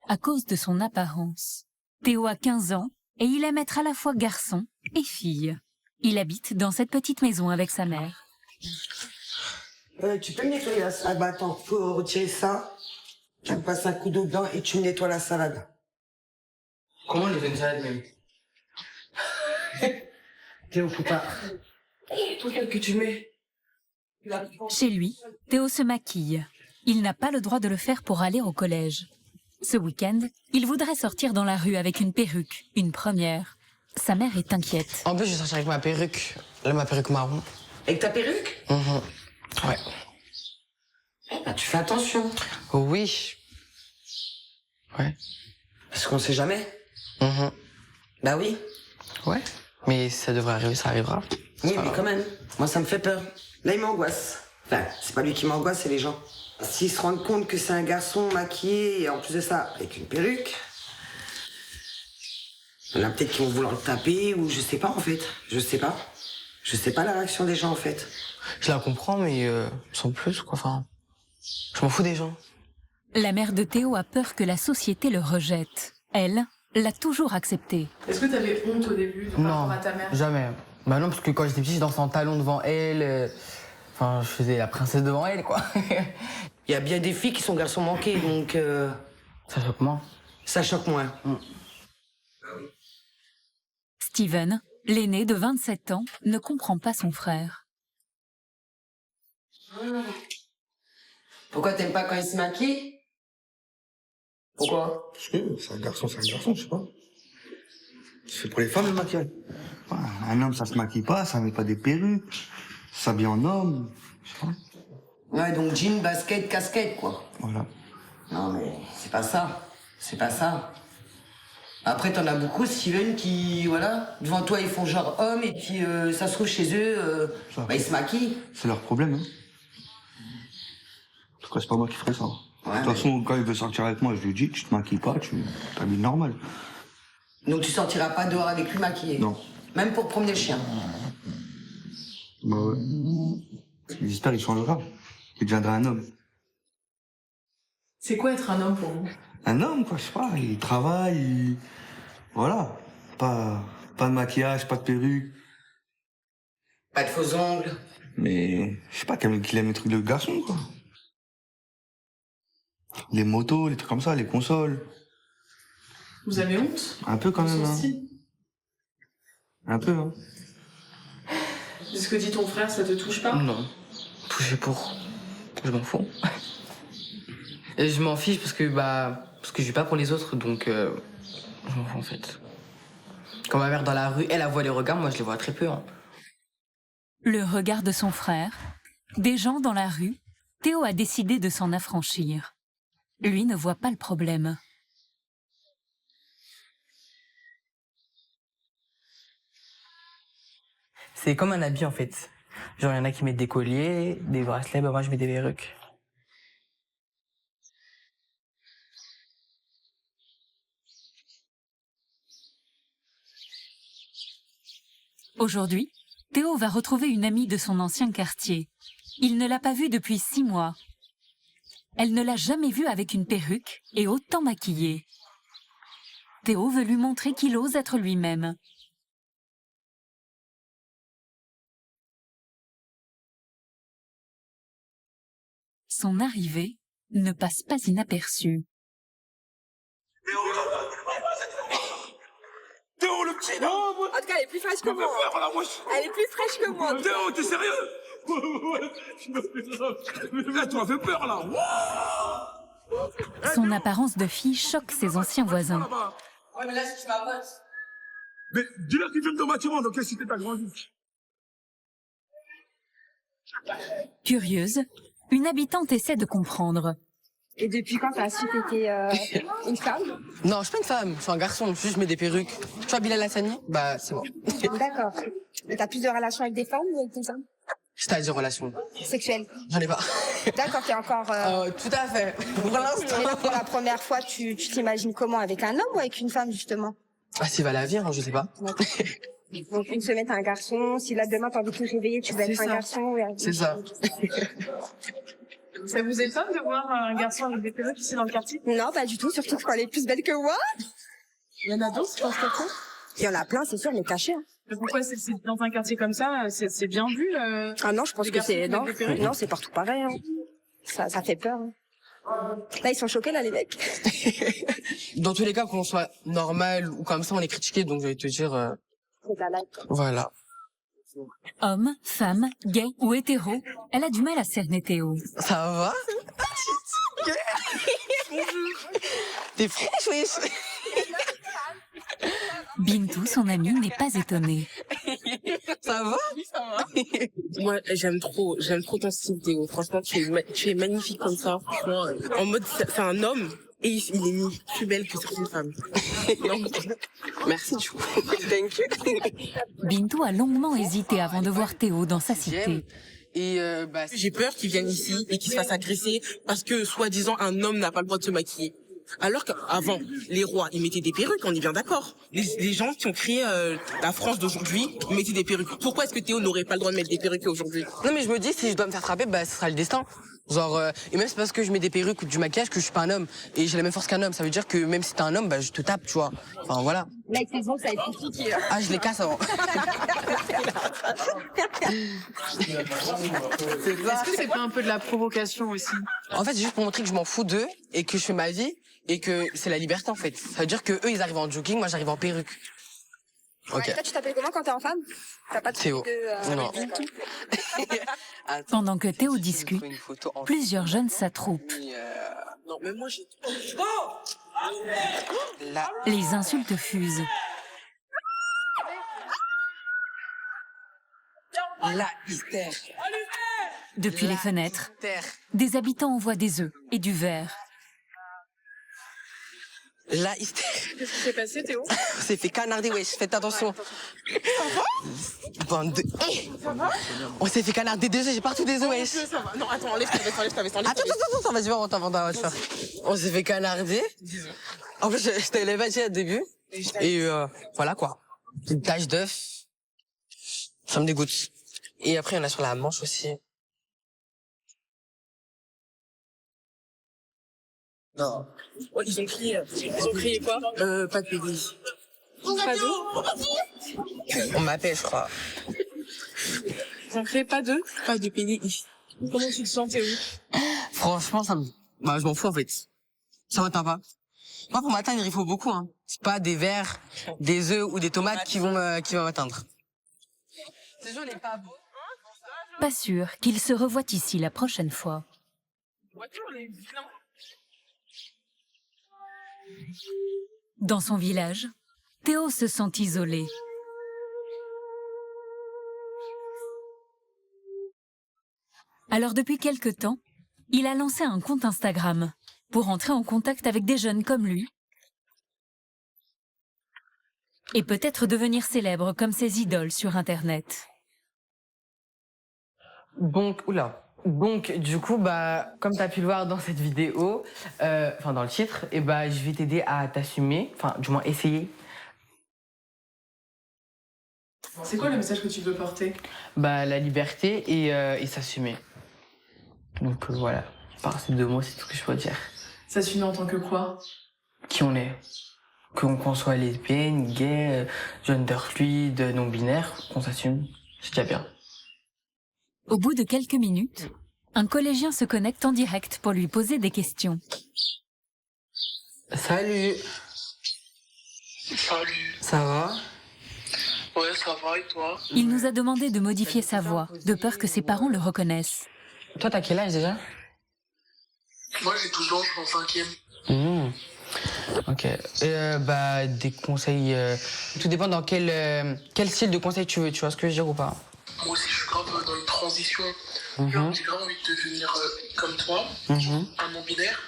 [SPEAKER 1] à cause de son apparence. Théo a 15 ans et il aime être à la fois garçon et fille. Il habite dans cette petite maison avec sa mère.
[SPEAKER 9] Tu peux me nettoyer la salade? Bah attends, faut retirer ça. Tu me passes un coup d'eau dedans et tu me nettoies la salade.
[SPEAKER 5] Comment on fait une salade même?
[SPEAKER 9] Théo, faut pas... Toi, que tu mets.
[SPEAKER 1] Chez lui, Théo se maquille. Il n'a pas le droit de le faire pour aller au collège. Ce week-end, il voudrait sortir dans la rue avec une perruque, une première. Sa mère est inquiète.
[SPEAKER 5] En plus, je vais sortir avec ma perruque. Là, ma perruque marron.
[SPEAKER 9] Avec ta perruque?
[SPEAKER 5] Ouais.
[SPEAKER 9] Bah, tu fais attention.
[SPEAKER 5] Oui. Ouais.
[SPEAKER 9] Parce qu'on sait jamais. Bah oui.
[SPEAKER 5] Ouais. Mais ça devrait arriver, ça arrivera.
[SPEAKER 9] Oui, mais quand même. Moi, ça me fait peur. Là, il m'angoisse. Enfin, c'est pas lui qui m'angoisse, c'est les gens. S'ils se rendent compte que c'est un garçon maquillé et en plus de ça, avec une perruque, il y en a peut-être qui vont vouloir le taper ou je sais pas en fait. Je sais pas. Je sais pas la réaction des gens en fait.
[SPEAKER 5] Je la comprends, mais sans plus, quoi. Enfin, je m'en fous des gens.
[SPEAKER 1] La mère de Théo a peur que la société le rejette. Elle l'a toujours accepté.
[SPEAKER 14] Est-ce que t'avais honte au début par rapport à ta mère?
[SPEAKER 5] Jamais. Bah non, parce que quand j'étais petit, je dansais en talons devant elle. Enfin, je faisais la princesse devant elle, quoi.
[SPEAKER 9] Il y a bien des filles qui sont garçons manqués, donc...
[SPEAKER 5] Ça choque moins.
[SPEAKER 9] Ça choque moins.
[SPEAKER 1] Steven, l'aîné de 27 ans, ne comprend pas son frère.
[SPEAKER 9] Pourquoi t'aimes pas quand il se maquille? Pourquoi?
[SPEAKER 12] Parce que c'est un garçon, je sais pas. C'est pour les femmes le maquillage. Un homme, ça se maquille pas, ça met pas des perruques, ça s'habille en homme, je sais pas.
[SPEAKER 9] Ouais, donc jean, basket, casquette, quoi.
[SPEAKER 12] Voilà.
[SPEAKER 9] Non, mais c'est pas ça. C'est pas ça. Après, t'en as beaucoup, Steven, qui, voilà, devant toi, ils font genre homme, et puis ça se trouve chez eux, bah, ils se maquillent.
[SPEAKER 12] C'est leur problème, hein. En tout cas, c'est pas moi qui ferais ça.
[SPEAKER 9] Ouais,
[SPEAKER 12] de toute façon, quand il veut sortir avec moi, je lui dis, tu te maquilles pas, tu t'habilles normal.
[SPEAKER 9] Donc tu sortiras pas dehors avec lui maquillé?
[SPEAKER 12] Non.
[SPEAKER 9] Même pour promener le chien?
[SPEAKER 12] Bah ouais. J'espère qu'il changera. Il deviendra un homme.
[SPEAKER 14] C'est quoi être un homme pour vous?
[SPEAKER 12] Un homme, quoi, je sais pas, il travaille, voilà. Pas de maquillage, pas de perruque.
[SPEAKER 9] Pas de faux ongles.
[SPEAKER 12] Mais, je sais pas, qu'il aime les trucs de garçon, quoi. Les motos, les trucs comme ça, les consoles.
[SPEAKER 14] Vous avez honte?
[SPEAKER 12] Un peu quand même, hein. Un peu, hein.
[SPEAKER 14] Ce que dit ton frère, ça te touche pas?
[SPEAKER 5] Non. Touché pour... Je m'en fous. Je m'en fiche parce que je vis pas pour les autres, donc je m'en fous en fait. Quand ma mère dans la rue, elle voit les regards, moi je les vois très peu. Hein.
[SPEAKER 1] Le regard de son frère, des gens dans la rue, Théo a décidé de s'en affranchir. Lui ne voit pas le problème.
[SPEAKER 5] C'est comme un habit en fait. Genre il y en a qui mettent des colliers, des bracelets, moi je mets des perruques.
[SPEAKER 1] Aujourd'hui, Théo va retrouver une amie de son ancien quartier. Il ne l'a pas vue depuis 6 mois. Elle ne l'a jamais vue avec une perruque et autant maquillée. Théo veut lui montrer qu'il ose être lui-même. Son arrivée ne passe pas inaperçue.
[SPEAKER 6] Théo, le petit, là! En tout cas, elle est plus fraîche que moi. Elle est plus fraîche que moi.
[SPEAKER 15] Théo, t'es sérieux? Là, tu m'as fait peur, là!
[SPEAKER 1] Son apparence de fille choque ses anciens voisins.
[SPEAKER 5] Ouais, mais là, c'est ma pote.
[SPEAKER 15] Mais dis-leur qu'ils viennent de bâtiment, donc quelle cité t'as grandi?
[SPEAKER 1] Curieuse, une habitante essaie de comprendre.
[SPEAKER 6] Et depuis quand t'as su que t'étais une femme?
[SPEAKER 5] Non, je suis pas une femme, je suis un garçon, juste je mets des perruques. Tu vois Bilal Hassani? Bah, c'est moi.
[SPEAKER 6] D'accord. Et t'as plus de relations avec des femmes ou avec des hommes?
[SPEAKER 5] C'est-à-dire relation?
[SPEAKER 6] Sexuelles?
[SPEAKER 5] J'en ai pas.
[SPEAKER 6] D'accord, t'es encore...
[SPEAKER 5] Tout à fait. Pour l'instant.
[SPEAKER 6] Et là, pour la première fois, tu t'imagines comment? Avec un homme ou avec une femme, justement?
[SPEAKER 5] Ah, s'il va la vie, hein, je sais pas.
[SPEAKER 6] Donc, une semaine, t'es un garçon. Si là, demain, t'as envie de te réveiller, tu vas être un garçon.
[SPEAKER 5] C'est ça.
[SPEAKER 14] Ça vous étonne de voir un garçon avec des perruques ici dans le quartier?
[SPEAKER 6] Non, pas du tout, surtout quand elle est plus belle que moi.
[SPEAKER 14] Il y en a d'autres, je pense, comme ça?
[SPEAKER 6] Il y en a plein, c'est sûr, mais cachés. Hein.
[SPEAKER 14] Mais pourquoi c'est dans un quartier comme ça, c'est bien vu
[SPEAKER 6] Ah non, je pense que c'est... Non, c'est partout pareil. Hein. Ça fait peur. Hein. Là, ils sont choqués, là, les mecs.
[SPEAKER 5] Dans tous les cas, qu'on soit normal ou comme ça, on est critiqué, donc je vais te dire... Voilà.
[SPEAKER 1] Homme, femme, gay ou hétéro, elle a du mal à cerner Théo.
[SPEAKER 5] Ça va? T'es fraîche, wesh?
[SPEAKER 1] Bintou, son amie, n'est pas étonnée.
[SPEAKER 5] Ça va?
[SPEAKER 14] Oui, ça va.
[SPEAKER 8] Moi, j'aime trop ton style, Théo. Franchement, tu es magnifique comme ça. Franchement, en mode, c'est un homme. Et il est mis plus belle que certaines femmes.
[SPEAKER 5] Merci, du coup. Thank you.
[SPEAKER 1] Bintou a longuement hésité avant de voir Théo dans sa cité.
[SPEAKER 8] Et j'ai peur qu'il vienne ici et qu'il se fasse agresser parce que, soi-disant, un homme n'a pas le droit de se maquiller. Alors qu'avant, les rois, ils mettaient des perruques, on est bien d'accord. Les gens qui ont créé la France d'aujourd'hui mettaient des perruques. Pourquoi est-ce que Théo n'aurait pas le droit de mettre des perruques aujourd'hui?
[SPEAKER 5] Non, mais je me dis, si je dois me faire frapper, ce sera le destin. Genre, et même c'est parce que je mets des perruques ou du maquillage que je suis pas un homme. Et j'ai la même force qu'un homme. Ça veut dire que même si t'es un homme, je te tape, tu vois. Enfin, voilà.
[SPEAKER 6] Mec, c'est bon, ça va être compliqué.
[SPEAKER 5] Ah, je les casse avant.
[SPEAKER 14] Est-ce que c'est pas un peu de la provocation aussi?
[SPEAKER 5] En fait, c'est juste pour montrer que je m'en fous d'eux et que je fais ma vie et que c'est la liberté, en fait. Ça veut dire que eux, ils arrivent en jogging, moi, j'arrive en perruque.
[SPEAKER 6] Ok. Toi, tu t'appelles comment quand t'es en femme? T'as pas de
[SPEAKER 5] Théo. Non.
[SPEAKER 1] Pendant que Théo discute, plusieurs jeunes s'attroupent.
[SPEAKER 8] Non, mais moi, j'ai...
[SPEAKER 1] Les insultes fusent.
[SPEAKER 5] La hystère.
[SPEAKER 1] Depuis les fenêtres, des habitants envoient des œufs et du verre.
[SPEAKER 5] La hystère.
[SPEAKER 14] Qu'est-ce qui s'est passé, Théo?
[SPEAKER 5] On s'est fait canarder, wesh, faites attention. Bande de... On s'est fait canarder des œufs, j'ai partout des œufs, wesh.
[SPEAKER 8] Non, attends, enlève ta veste.
[SPEAKER 5] Attends, vas-y, on va te faire. On s'est fait canarder. En plus, j'étais élevé au début. Et voilà, quoi. Une tache d'œuf. Ça me dégoûte. Et après, il y en a sur la manche aussi. Non.
[SPEAKER 8] Ouais, ils ont crié quoi? Pas de PD.
[SPEAKER 14] Pas d'eau?
[SPEAKER 5] On m'appelle, je crois.
[SPEAKER 8] Ils ont crié pas de PD ici. Comment tu te sens, Théo?
[SPEAKER 5] Franchement, je m'en fous, en fait. Ça m'atteint pas. Moi, pour m'atteindre, il faut beaucoup, hein. C'est pas des verres, des œufs ou des tomates qui vont m'atteindre. C'est joli, pas beau.
[SPEAKER 1] Pas sûr qu'il se revoit ici la prochaine fois. Dans son village, Théo se sent isolé. Alors depuis quelque temps, il a lancé un compte Instagram pour entrer en contact avec des jeunes comme lui et peut-être devenir célèbre comme ses idoles sur Internet.
[SPEAKER 16] Donc, du coup, comme tu as pu le voir dans cette vidéo, dans le titre, je vais t'aider à t'assumer, enfin, du moins essayer.
[SPEAKER 14] C'est quoi le message que tu veux porter?
[SPEAKER 16] La liberté et s'assumer. Donc voilà, par ces 2 mots, c'est tout ce que je peux dire.
[SPEAKER 14] S'assumer en tant que quoi?
[SPEAKER 16] Qui on est. Qu'on soit lesbienne, gay, gender fluide, non-binaire, qu'on s'assume, c'est déjà bien.
[SPEAKER 1] Au bout de quelques minutes, un collégien se connecte en direct pour lui poser des questions.
[SPEAKER 16] Salut.
[SPEAKER 8] Salut.
[SPEAKER 16] Ça va?
[SPEAKER 8] Ouais, ça va et toi?
[SPEAKER 1] Il nous a demandé de modifier sa voix, de peur que ses parents le reconnaissent.
[SPEAKER 16] Toi, t'as quel âge déjà?
[SPEAKER 8] Moi, j'ai 12 ans, je suis en 5e.
[SPEAKER 16] Ok. Des conseils... Tout dépend dans quel style de conseil tu veux, tu vois ce que je veux dire ou pas?
[SPEAKER 8] Moi aussi, je suis grave dans une transition. Là, j'ai grave envie de devenir comme toi, un non-binaire.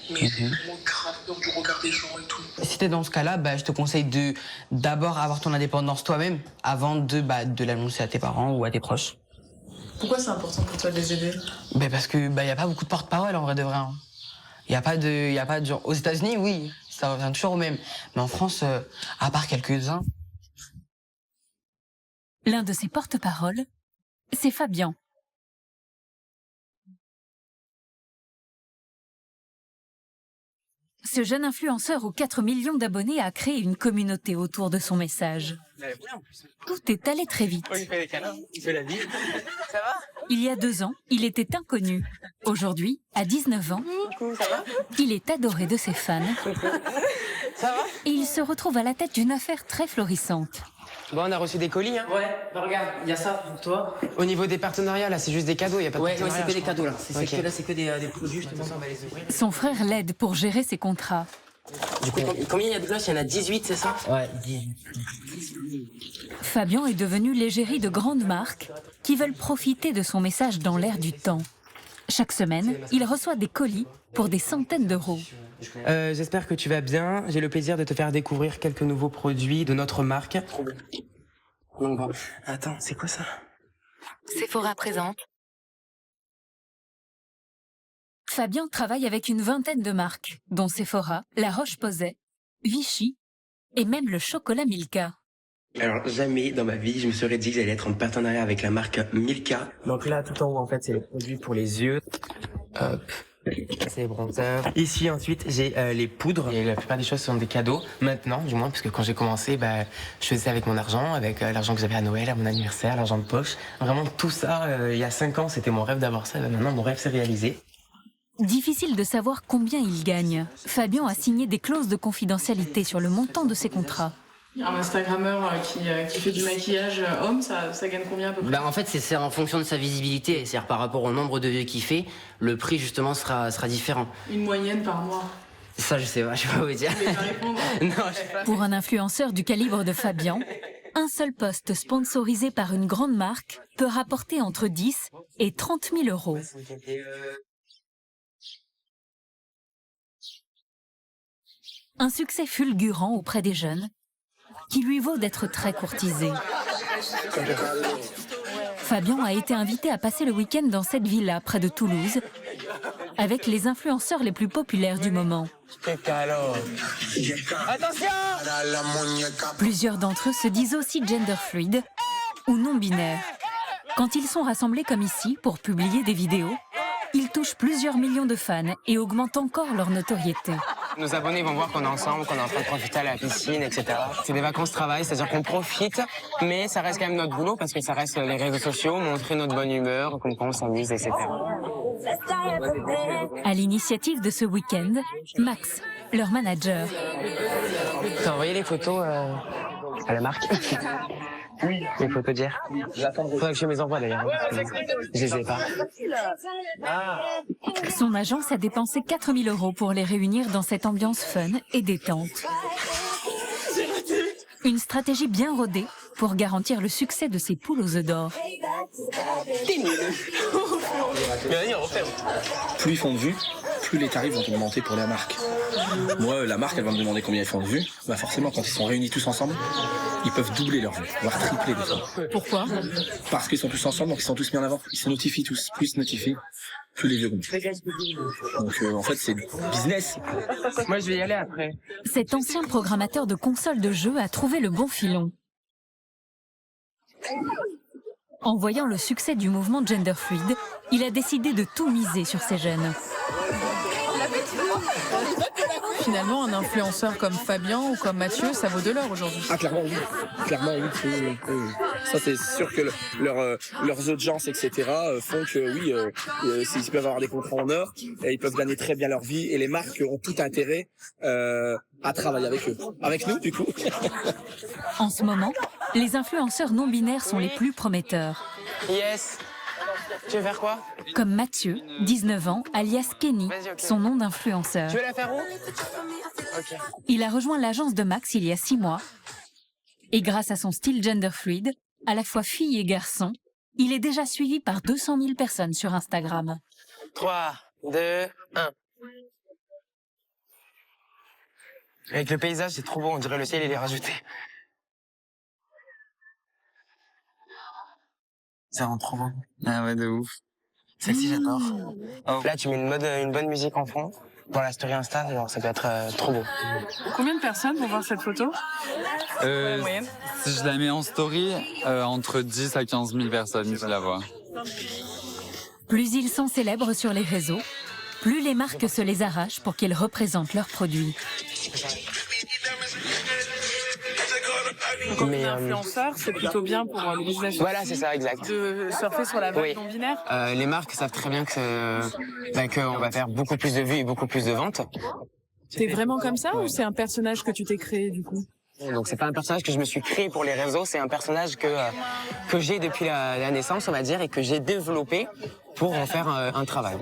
[SPEAKER 8] Mais j'ai vraiment grave peur du regard des gens et tout.
[SPEAKER 16] Si t'es dans ce cas-là, je te conseille de d'abord avoir ton indépendance toi-même avant de l'annoncer à tes parents ou à tes proches.
[SPEAKER 14] Pourquoi c'est important pour toi de les aider?
[SPEAKER 16] Parce que y a pas beaucoup de porte-parole en vrai de vrai. Hein. Y a pas de genre aux États-Unis, oui, ça revient toujours au même. Mais en France, à part quelques-uns.
[SPEAKER 1] L'un de ses porte-paroles, c'est Fabien. Ce jeune influenceur aux 4 millions d'abonnés a créé une communauté autour de son message. Tout est allé très vite. Il y a 2 ans, il était inconnu. Aujourd'hui, à 19 ans, il est adoré de ses fans. Et il se retrouve à la tête d'une affaire très florissante.
[SPEAKER 5] Bon, on a reçu des colis, hein?
[SPEAKER 16] Ouais, regarde, il y a ça pour toi.
[SPEAKER 5] Au niveau des partenariats, là, c'est juste des cadeaux, il y a pas de partenariat.
[SPEAKER 16] Ouais, c'est que des cadeaux, là. C'est que des produits, justement.
[SPEAKER 1] Son frère l'aide pour gérer ses contrats.
[SPEAKER 5] Du coup, combien il y a de gosses? Il y en a 18, c'est ça?
[SPEAKER 16] Ouais, 18.
[SPEAKER 1] Fabien est devenu l'égérie de grandes marques qui veulent profiter de son message dans l'air du temps. Chaque semaine, il reçoit des colis pour des centaines d'euros.
[SPEAKER 5] J'espère que tu vas bien. J'ai le plaisir de te faire découvrir quelques nouveaux produits de notre marque. Donc bon, attends, c'est quoi ça?
[SPEAKER 1] Sephora présente. Fabien travaille avec une vingtaine de marques, dont Sephora, La Roche-Posay, Vichy et même le chocolat Milka.
[SPEAKER 5] Alors jamais dans ma vie je me serais dit que j'allais être en partenariat avec la marque Milka. Donc là tout en haut en fait c'est les produits pour les yeux. Hop. C'est les bronzers. Ici ensuite j'ai les poudres. Et la plupart des choses sont des cadeaux. Maintenant du moins parce que quand j'ai commencé je faisais ça avec mon argent, avec l'argent que j'avais à Noël, à mon anniversaire, l'argent de poche. Vraiment tout ça il y a 5 ans c'était mon rêve d'avoir ça. Maintenant mon rêve s'est réalisé.
[SPEAKER 1] Difficile de savoir combien il gagne. Fabien a signé des clauses de confidentialité sur le montant de ses contrats.
[SPEAKER 14] Un Instagrammeur qui fait du maquillage homme, ça gagne combien à peu près?
[SPEAKER 17] En fait, c'est en fonction de sa visibilité. C'est-à-dire par rapport au nombre de vues qu'il fait, le prix justement sera différent.
[SPEAKER 14] Une moyenne par mois?
[SPEAKER 17] Ça, je sais pas vous dire.
[SPEAKER 14] Tu vas pas répondre.
[SPEAKER 17] Non, je sais pas.
[SPEAKER 1] Pour un influenceur du calibre de Fabien, un seul post sponsorisé par une grande marque peut rapporter entre 10 et 30 000 euros. Un succès fulgurant auprès des jeunes, qui lui vaut d'être très courtisé. Fabien a été invité à passer le week-end dans cette villa près de Toulouse, avec les influenceurs les plus populaires du moment.
[SPEAKER 5] Attention!
[SPEAKER 1] Plusieurs d'entre eux se disent aussi gender fluide ou non-binaires. Quand ils sont rassemblés comme ici pour publier des vidéos, ils touchent plusieurs millions de fans et augmentent encore leur notoriété.
[SPEAKER 5] Nos abonnés vont voir qu'on est ensemble, qu'on est en train de profiter à la piscine, etc. C'est des vacances-travail, c'est-à-dire qu'on profite, mais ça reste quand même notre boulot parce que ça reste les réseaux sociaux, montrer notre bonne humeur, comme quand on s'amuse, etc.
[SPEAKER 1] À l'initiative de ce week-end, Max, leur manager.
[SPEAKER 5] T'as envoyé les photos à la marque? Il faut te dire. Faudrait que je les envoie d'ailleurs. Je les ai pas.
[SPEAKER 1] Son agence a dépensé 4 000 € pour les réunir dans cette ambiance fun et détente. Une stratégie bien rodée pour garantir le succès de ses poules aux œufs d'or.
[SPEAKER 19] Plus ils font de vues, plus les tarifs vont augmenter pour la marque. Moi, la marque, elle va me demander combien ils font de vues. Bah forcément, quand ils sont réunis tous ensemble, ils peuvent doubler leurs vues, voire tripler des fois.
[SPEAKER 4] Pourquoi?
[SPEAKER 19] Parce qu'ils sont tous ensemble, donc ils sont tous mis en avant. Ils se notifient tous. Plus ils se notifient, plus les vues augmentent. Donc en fait, c'est business.
[SPEAKER 5] Moi, je vais y aller après.
[SPEAKER 1] Cet ancien programmateur de consoles de jeux a trouvé le bon filon. En voyant le succès du mouvement Gender Fluid, il a décidé de tout miser sur ces jeunes.
[SPEAKER 4] Finalement, un influenceur comme Fabien ou comme Mathieu, ça vaut de l'or aujourd'hui.
[SPEAKER 19] Ah, clairement, oui. Clairement, oui. Ça, c'est sûr que leurs audiences, etc., font que, oui, ils peuvent avoir des contrats en or, et ils peuvent gagner très bien leur vie, et les marques ont tout intérêt à travailler avec eux. Avec nous, du coup.
[SPEAKER 1] En ce moment, les influenceurs non-binaires sont les plus prometteurs.
[SPEAKER 5] Yes. Tu veux faire quoi?
[SPEAKER 1] Comme Mathieu, 19 ans, alias Kenny, son nom d'influenceur.
[SPEAKER 5] Tu veux la faire où? Ok.
[SPEAKER 1] Il a rejoint l'agence de Max il y a 6 mois. Et grâce à son style gender fluid, à la fois fille et garçon, il est déjà suivi par 200 000 personnes sur Instagram.
[SPEAKER 5] 3, 2, 1. Avec le paysage, c'est trop beau, on dirait le ciel, il est rajouté. Ça rend trop beau.
[SPEAKER 19] Ah ouais, de ouf.
[SPEAKER 5] Celle-ci, j'adore. Oh. Là, tu mets une bonne musique en fond. Pour la story Insta, genre, ça peut être trop beau.
[SPEAKER 14] Combien de personnes vont voir cette photo?
[SPEAKER 19] Si je la mets en story, entre 10 à 15 000 personnes qui la voient.
[SPEAKER 1] Plus ils sont célèbres sur les réseaux, plus les marques se les arrachent pour qu'ils représentent leurs produits.
[SPEAKER 14] Quand on est influenceur, c'est plutôt bien pour le business.
[SPEAKER 5] Voilà, c'est ça, exact.
[SPEAKER 14] De surfer sur la vague non-binaire.
[SPEAKER 5] Les marques savent très bien qu'on va faire beaucoup plus de vues et beaucoup plus de ventes.
[SPEAKER 14] T'es vraiment comme ça ou c'est un personnage que tu t'es créé du coup?
[SPEAKER 5] Donc c'est pas un personnage que je me suis créé pour les réseaux, c'est un personnage que j'ai depuis la naissance, on va dire, et que j'ai développé pour en faire un travail.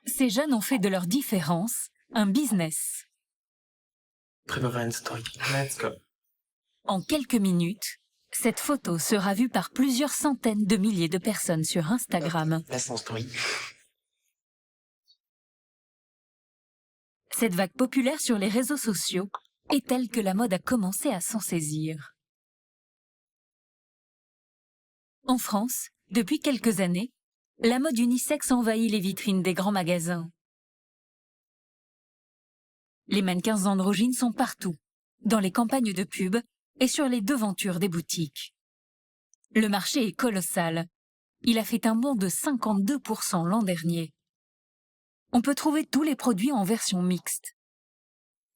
[SPEAKER 1] Ces jeunes ont fait de leur différence un business.
[SPEAKER 5] Préparer une story. Let's go.
[SPEAKER 1] En quelques minutes, cette photo sera vue par plusieurs centaines de milliers de personnes sur Instagram.
[SPEAKER 5] Laisse en story.
[SPEAKER 1] Cette vague populaire sur les réseaux sociaux est telle que la mode a commencé à s'en saisir. En France, depuis quelques années, la mode unisexe envahit les vitrines des grands magasins. Les mannequins androgynes sont partout, dans les campagnes de pub et sur les devantures des boutiques. Le marché est colossal. Il a fait un bond de 52% l'an dernier. On peut trouver tous les produits en version mixte.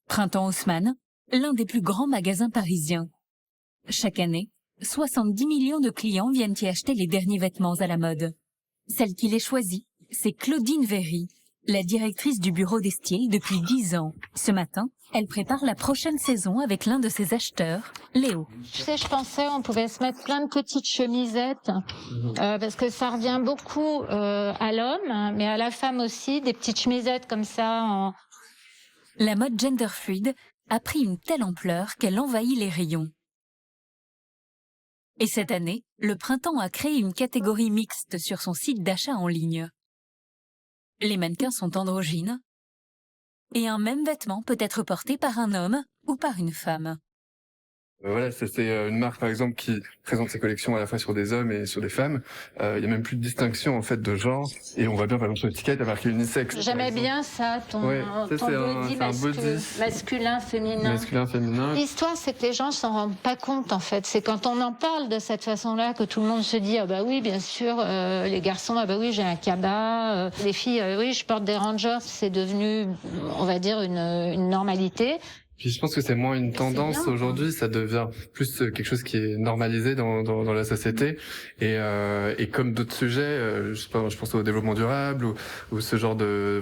[SPEAKER 1] Printemps Haussmann, l'un des plus grands magasins parisiens. Chaque année, 70 millions de clients viennent y acheter les derniers vêtements à la mode. Celle qui les choisit, c'est Claudine Véry, la directrice du bureau des styles depuis 10 ans. Ce matin, elle prépare la prochaine saison avec l'un de ses acheteurs, Léo.
[SPEAKER 20] Tu sais, je pensais on pouvait se mettre plein de petites chemisettes, parce que ça revient beaucoup à l'homme, mais à la femme aussi, des petites chemisettes comme ça.
[SPEAKER 1] La mode gender fluid a pris une telle ampleur qu'elle envahit les rayons. Et cette année, le Printemps a créé une catégorie mixte sur son site d'achat en ligne. Les mannequins sont androgynes et un même vêtement peut être porté par un homme ou par une femme.
[SPEAKER 15] Voilà, c'est une marque par exemple qui présente ses collections à la fois sur des hommes et sur des femmes. Il y a même plus de distinction en fait de genre et on voit bien par exemple sur l'étiquette il y a marqué unisexe.
[SPEAKER 20] J'aimais bien ça, ton body masculin, féminin.
[SPEAKER 15] Masculin, féminin.
[SPEAKER 20] L'histoire, c'est que les gens s'en rendent pas compte en fait. C'est quand on en parle de cette façon-là que tout le monde se dit ah bah oui bien sûr les garçons ah bah oui j'ai un cabas, les filles oui je porte des Rangers. C'est devenu on va dire une normalité.
[SPEAKER 10] Puis je pense que c'est moins une tendance aujourd'hui, ça devient plus quelque chose qui est normalisé dans la société. Et comme d'autres sujets, je sais pas, je pense au développement durable ou ce genre de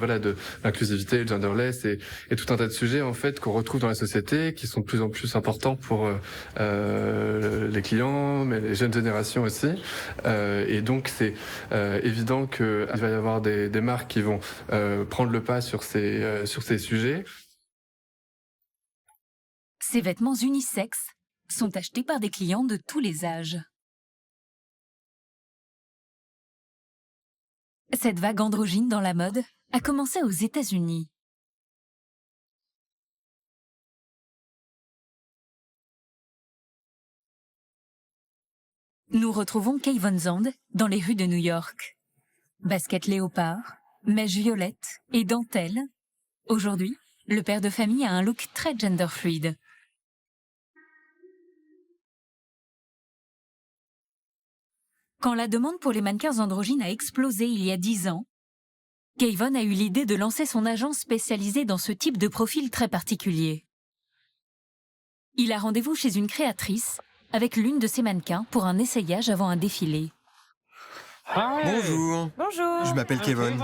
[SPEAKER 10] l'inclusivité, le genderless et tout un tas de sujets en fait qu'on retrouve dans la société, qui sont de plus en plus importants pour les clients, mais les jeunes générations aussi. Et donc c'est évident qu'il va y avoir des marques qui vont prendre le pas sur ces sujets.
[SPEAKER 1] Ces vêtements unisexes sont achetés par des clients de tous les âges. Cette vague androgyne dans la mode a commencé aux États-Unis. Nous retrouvons Kay Von Zandt dans les rues de New York. Basket léopard, mèche violette et dentelle. Aujourd'hui, le père de famille a un look très gender-fluide. Quand la demande pour les mannequins androgynes a explosé il y a 10 ans, Kay Von a eu l'idée de lancer son agence spécialisée dans ce type de profil très particulier. Il a rendez-vous chez une créatrice avec l'une de ses mannequins pour un essayage avant un défilé.
[SPEAKER 11] Bonjour.
[SPEAKER 20] Bonjour.
[SPEAKER 11] Je m'appelle Kevin.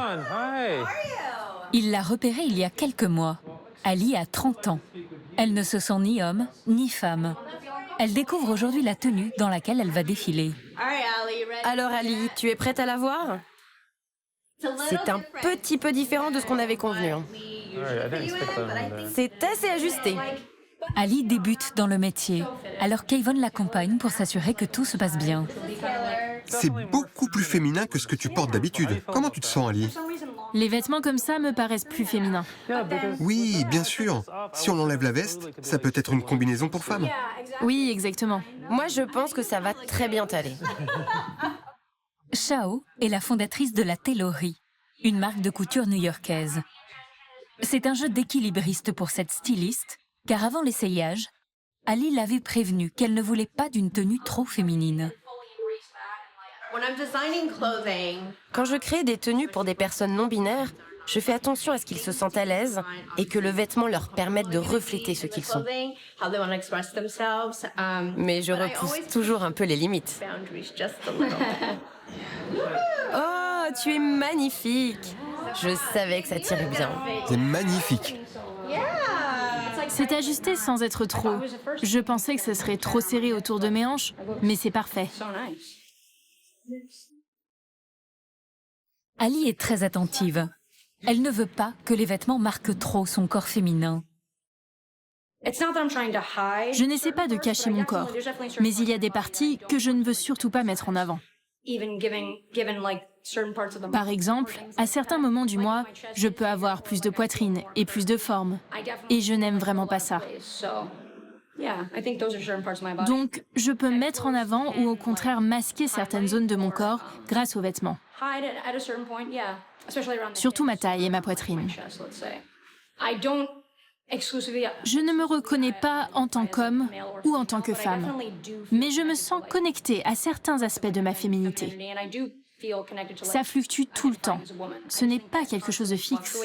[SPEAKER 1] Il l'a repérée il y a quelques mois. Ali a 30 ans. Elle ne se sent ni homme ni femme. Elle découvre aujourd'hui la tenue dans laquelle elle va défiler.
[SPEAKER 13] Alors Ali, tu es prête à la voir? C'est un petit peu différent de ce qu'on avait convenu. C'est assez ajusté.
[SPEAKER 1] Ali débute dans le métier, alors Kayvon l'accompagne pour s'assurer que tout se passe bien.
[SPEAKER 11] C'est beaucoup plus féminin que ce que tu portes d'habitude. Comment tu te sens, Ali?
[SPEAKER 4] Les vêtements comme ça me paraissent plus féminins.
[SPEAKER 11] Oui, bien sûr. Si on enlève la veste, ça peut être une combinaison pour femme.
[SPEAKER 4] Oui, exactement.
[SPEAKER 13] Moi, je pense que ça va très bien t'aller.
[SPEAKER 1] Shao est la fondatrice de la Tailorerie, une marque de couture new-yorkaise. C'est un jeu d'équilibriste pour cette styliste, car avant l'essayage, Ali l'avait prévenue qu'elle ne voulait pas d'une tenue trop féminine.
[SPEAKER 13] Quand je crée des tenues pour des personnes non-binaires, je fais attention à ce qu'ils se sentent à l'aise et que le vêtement leur permette de refléter ce qu'ils sont. Mais je repousse toujours un peu les limites. Oh, tu es magnifique! Je savais que ça tirait bien.
[SPEAKER 11] C'est magnifique.
[SPEAKER 4] C'est ajusté sans être trop. Je pensais que ce serait trop serré autour de mes hanches, mais c'est parfait.
[SPEAKER 1] Ali est très attentive. Elle ne veut pas que les vêtements marquent trop son corps féminin.
[SPEAKER 4] Je n'essaie pas de cacher mon corps, mais il y a des parties que je ne veux surtout pas mettre en avant. Par exemple, à certains moments du mois, je peux avoir plus de poitrine et plus de forme, et je n'aime vraiment pas ça. Donc, je peux mettre en avant ou au contraire masquer certaines zones de mon corps grâce aux vêtements. Surtout ma taille et ma poitrine. Je ne me reconnais pas en tant qu'homme ou en tant que femme, mais je me sens connectée à certains aspects de ma féminité. Ça fluctue tout le temps. Ce n'est pas quelque chose de fixe.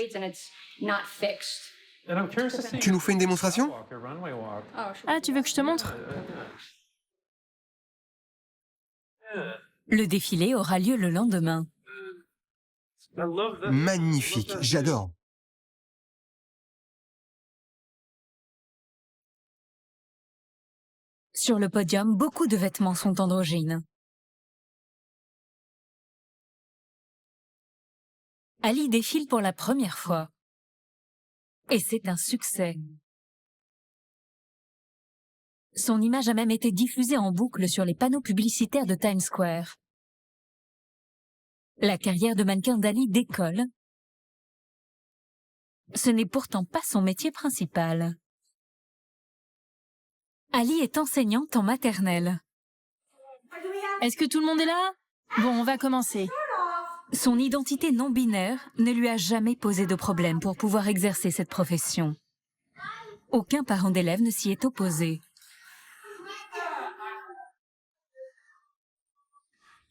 [SPEAKER 11] Tu nous fais une démonstration?
[SPEAKER 4] Ah, tu veux que je te montre?
[SPEAKER 1] Le défilé aura lieu le lendemain.
[SPEAKER 11] Magnifique, j'adore.
[SPEAKER 1] Sur le podium, beaucoup de vêtements sont androgynes. Ali défile pour la première fois. Et c'est un succès. Son image a même été diffusée en boucle sur les panneaux publicitaires de Times Square. La carrière de mannequin d'Ali décolle. Ce n'est pourtant pas son métier principal. Ali est enseignante en maternelle.
[SPEAKER 4] Est-ce que tout le monde est là? Bon, on va commencer.
[SPEAKER 1] Son identité non-binaire ne lui a jamais posé de problème pour pouvoir exercer cette profession. Aucun parent d'élève ne s'y est opposé.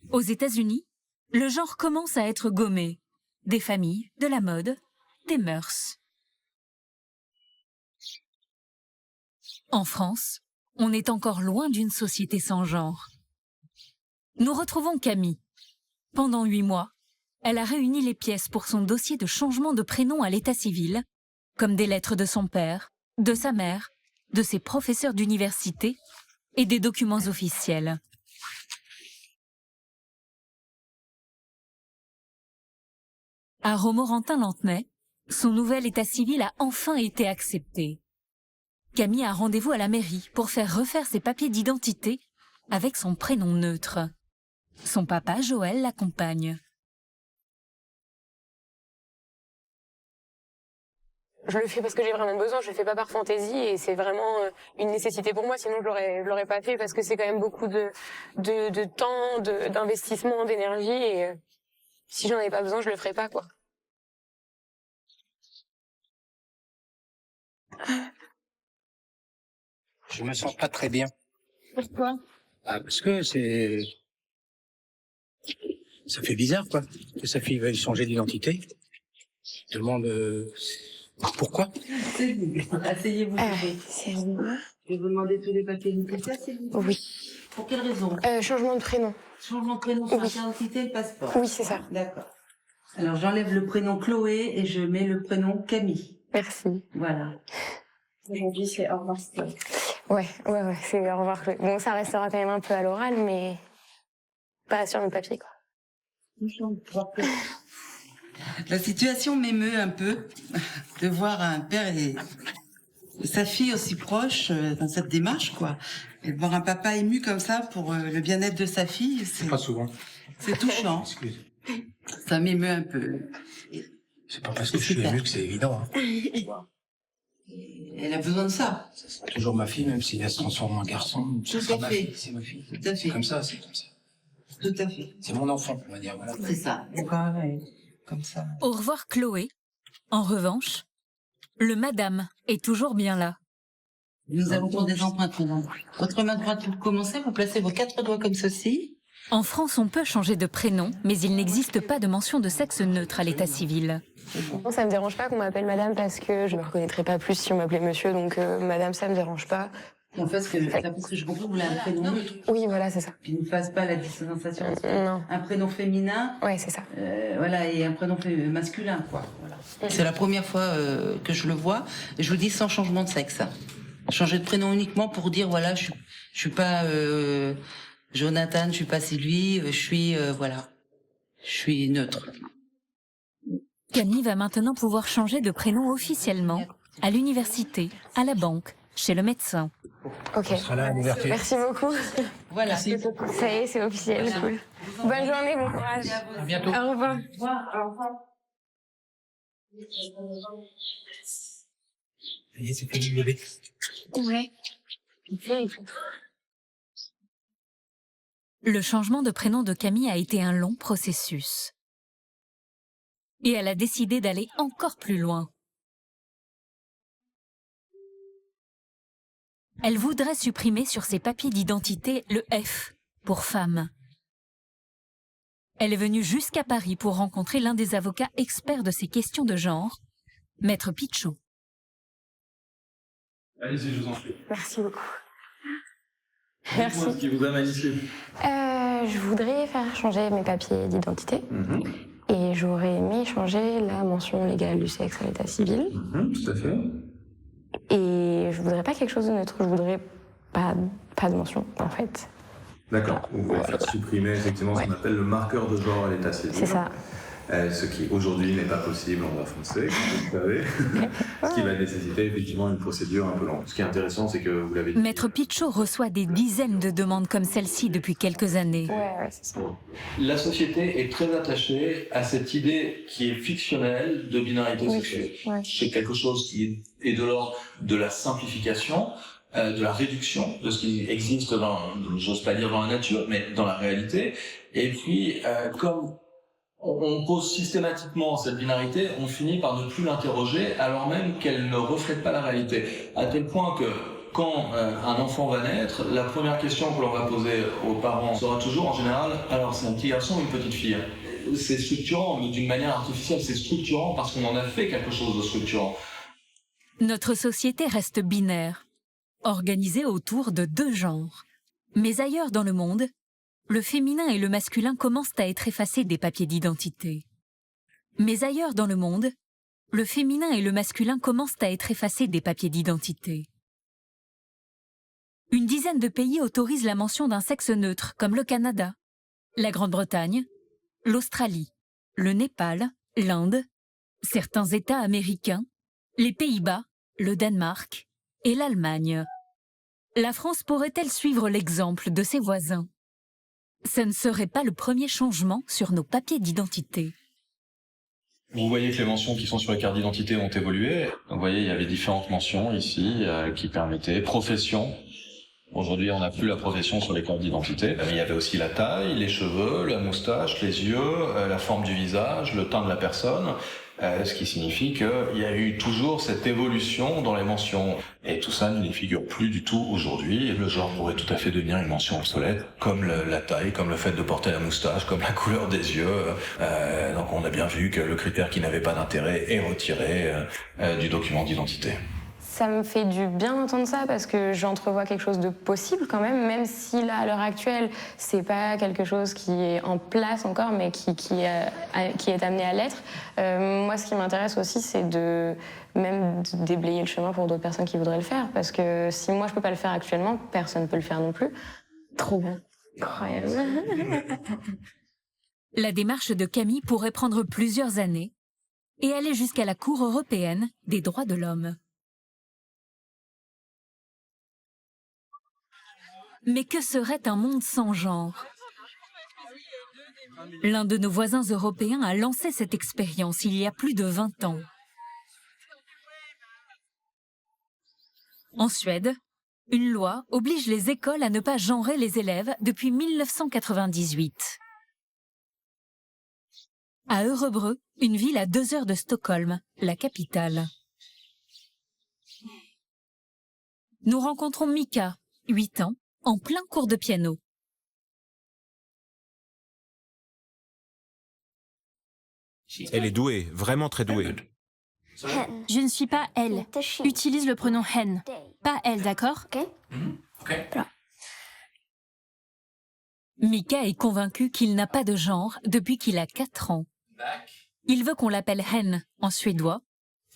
[SPEAKER 1] Aux États-Unis, le genre commence à être gommé. Des familles, de la mode, des mœurs. En France, on est encore loin d'une société sans genre. Nous retrouvons Camille. Pendant 8 mois, elle a réuni les pièces pour son dossier de changement de prénom à l'état civil, comme des lettres de son père, de sa mère, de ses professeurs d'université et des documents officiels. À Romorantin-Lanthenay, son nouvel état civil a enfin été accepté. Camille a rendez-vous à la mairie pour faire refaire ses papiers d'identité avec son prénom neutre. Son papa, Joël, l'accompagne.
[SPEAKER 2] Je le fais parce que j'ai vraiment besoin, je le fais pas par fantaisie et c'est vraiment une nécessité pour moi, sinon je l'aurais pas fait parce que c'est quand même beaucoup de temps, d'investissement, d'énergie et si j'en avais pas besoin, je le ferais pas, quoi.
[SPEAKER 7] Je me sens pas très bien.
[SPEAKER 18] Pourquoi?
[SPEAKER 7] Parce que ça fait bizarre, quoi, que sa fille veuille changer d'identité. Je demande pourquoi.
[SPEAKER 21] Asseyez-vous. Je vais vous demander tous les papiers nécessaires, s'il vous plaît.
[SPEAKER 2] Oui.
[SPEAKER 21] Pour quelle raison?
[SPEAKER 2] Changement de prénom.
[SPEAKER 21] Changement de prénom sur la carte d'identité et le passeport.
[SPEAKER 2] Oui, c'est ça.
[SPEAKER 21] D'accord. Alors j'enlève le prénom Chloé et je mets le prénom Camille.
[SPEAKER 2] Merci.
[SPEAKER 21] Voilà.
[SPEAKER 2] Aujourd'hui, c'est au revoir. Ouais, c'est au revoir. Bon, ça restera quand même un peu à l'oral, mais pas sur le papier, quoi.
[SPEAKER 21] La situation m'émeut un peu de voir un père et sa fille aussi proches dans cette démarche, quoi. Et de voir un papa ému comme ça pour le bien-être de sa fille, c'est
[SPEAKER 7] Pas souvent.
[SPEAKER 21] C'est touchant.
[SPEAKER 7] Excuse.
[SPEAKER 21] Ça m'émeut un peu.
[SPEAKER 7] C'est pas parce que je suis ému que c'est évident.
[SPEAKER 21] Elle a besoin de ça.
[SPEAKER 7] Ça sera toujours ma fille, même si elle se transforme en garçon.
[SPEAKER 21] Tout à fait.
[SPEAKER 7] C'est ma fille.
[SPEAKER 21] Tout à fait.
[SPEAKER 7] C'est comme ça, c'est comme ça.
[SPEAKER 21] Tout à fait.
[SPEAKER 7] C'est mon enfant, on va dire. Voilà.
[SPEAKER 21] C'est ça. Comme ça.
[SPEAKER 1] Au revoir Chloé. En revanche, le madame est toujours bien là.
[SPEAKER 21] Nous allons prendre des empreintes maintenant. Votre main droite, vous commencez, vous placez vos 4 doigts comme ceci.
[SPEAKER 1] En France, on peut changer de prénom, mais il n'existe pas de mention de sexe neutre à l'état civil.
[SPEAKER 2] Ça me dérange pas qu'on m'appelle madame parce que je me reconnaîtrais pas plus si on m'appelait monsieur, donc madame, ça me dérange pas.
[SPEAKER 21] En fait, parce que je comprends, vous voulez un prénom neutre.
[SPEAKER 2] Oui, voilà, c'est ça.
[SPEAKER 21] Qui ne fasse pas la distanciation.
[SPEAKER 2] Non.
[SPEAKER 21] Un prénom féminin.
[SPEAKER 2] Ouais, c'est ça.
[SPEAKER 21] Voilà, et un prénom masculin, quoi. Voilà. C'est la première fois que je le vois, et je vous dis sans changement de sexe. Changer de prénom uniquement pour dire, voilà, je suis pas Jonathan, je suis pas Sylvie, je suis, voilà, je suis neutre.
[SPEAKER 1] Camille va maintenant pouvoir changer de prénom officiellement, à l'université, à la banque, chez le médecin.
[SPEAKER 2] Ok. Merci beaucoup.
[SPEAKER 21] Voilà.
[SPEAKER 2] Ça y est, c'est officiel. Voilà. Cool. Bonne journée, bon courage.
[SPEAKER 7] À bientôt.
[SPEAKER 2] Au revoir.
[SPEAKER 21] Au revoir.
[SPEAKER 7] Ça y est, c'est fini le bébé.
[SPEAKER 2] Ouais.
[SPEAKER 1] Le changement de prénom de Camille a été un long processus. Et elle a décidé d'aller encore plus loin. Elle voudrait supprimer sur ses papiers d'identité le F pour femme. Elle est venue jusqu'à Paris pour rencontrer l'un des avocats experts de ces questions de genre, Maître Pichot.
[SPEAKER 23] Allez-y, je vous en prie.
[SPEAKER 2] Merci beaucoup.
[SPEAKER 23] Merci. Dites-moi ce qui vous a magnifié.
[SPEAKER 2] Je voudrais faire changer mes papiers d'identité. Et j'aurais aimé changer la mention légale du sexe à l'état civil.
[SPEAKER 23] Tout à fait.
[SPEAKER 2] Et je voudrais pas quelque chose de neutre, je voudrais pas de mention, en fait.
[SPEAKER 23] D'accord. Vous voulez faire supprimer effectivement ce qu'on appelle le marqueur de genre à l'état civil.
[SPEAKER 2] C'est ça.
[SPEAKER 23] Ce qui aujourd'hui n'est pas possible en droit français, comme vous le savez. Ce qui va nécessiter effectivement une procédure un peu longue. Ce qui est intéressant, c'est que vous l'avez dit.
[SPEAKER 1] Maître Pichot reçoit des dizaines de demandes comme celle-ci depuis quelques années.
[SPEAKER 2] Ouais, c'est ça.
[SPEAKER 23] La société est très attachée à cette idée qui est fictionnelle de binarité sexuelle.
[SPEAKER 2] Ouais.
[SPEAKER 23] C'est quelque chose qui est de l'ordre de la simplification, de la réduction de ce qui existe j'ose pas dire dans la nature, mais dans la réalité. Et puis, comme on pose systématiquement cette binarité, on finit par ne plus l'interroger alors même qu'elle ne reflète pas la réalité. À tel point que quand un enfant va naître, la première question que l'on va poser aux parents sera toujours en général, alors c'est un petit garçon ou une petite fille? C'est structurant, mais d'une manière artificielle, c'est structurant parce qu'on en a fait quelque chose de structurant.
[SPEAKER 1] Notre société reste binaire. organisée autour de 2 genres. Mais ailleurs dans le monde, le féminin et le masculin commencent à être effacés des papiers d'identité. Mais ailleurs dans le monde, le féminin et le masculin commencent à être effacés des papiers d'identité. Une dizaine de pays autorisent la mention d'un sexe neutre, comme le Canada, la Grande-Bretagne, l'Australie, le Népal, l'Inde, certains États américains, les Pays-Bas, le Danemark et l'Allemagne. La France pourrait-elle suivre l'exemple de ses voisins? Ce ne serait pas le premier changement sur nos papiers d'identité.
[SPEAKER 23] Vous voyez que les mentions qui sont sur les cartes d'identité ont évolué. Donc, vous voyez, il y avait différentes mentions ici qui permettaient profession. Aujourd'hui, on n'a plus la profession sur les cartes d'identité. Mais il y avait aussi la taille, les cheveux, la moustache, les yeux, la forme du visage, le teint de la personne. Ce qui signifie qu'il y a eu toujours cette évolution dans les mentions. Et tout ça ne figure plus du tout aujourd'hui. Et le genre pourrait tout à fait devenir une mention obsolète, comme la taille, comme le fait de porter la moustache, comme la couleur des yeux. Donc on a bien vu que le critère qui n'avait pas d'intérêt est retiré du document d'identité.
[SPEAKER 2] Ça me fait du bien d'entendre ça parce que j'entrevois quelque chose de possible quand même si là, à l'heure actuelle, c'est pas quelque chose qui est en place encore, mais qui est amené à l'être. Moi, ce qui m'intéresse aussi, c'est de déblayer le chemin pour d'autres personnes qui voudraient le faire. Parce que si moi, je peux pas le faire actuellement, personne ne peut le faire non plus. Trop bien. Incroyable.
[SPEAKER 1] La démarche de Camille pourrait prendre plusieurs années et aller jusqu'à la Cour européenne des droits de l'homme. Mais que serait un monde sans genre? L'un de nos voisins européens a lancé cette expérience il y a plus de 20 ans. En Suède, une loi oblige les écoles à ne pas genrer les élèves depuis 1998. À Örebro, une ville à 2 heures de Stockholm, la capitale. Nous rencontrons Mika, 8 ans, en plein cours de piano.
[SPEAKER 3] Elle est douée, vraiment très douée.
[SPEAKER 4] Je ne suis pas elle. Utilise le pronom hen. Pas elle, d'accord?
[SPEAKER 1] Mika est convaincu qu'il n'a pas de genre depuis qu'il a 4 ans. Il veut qu'on l'appelle hen en suédois.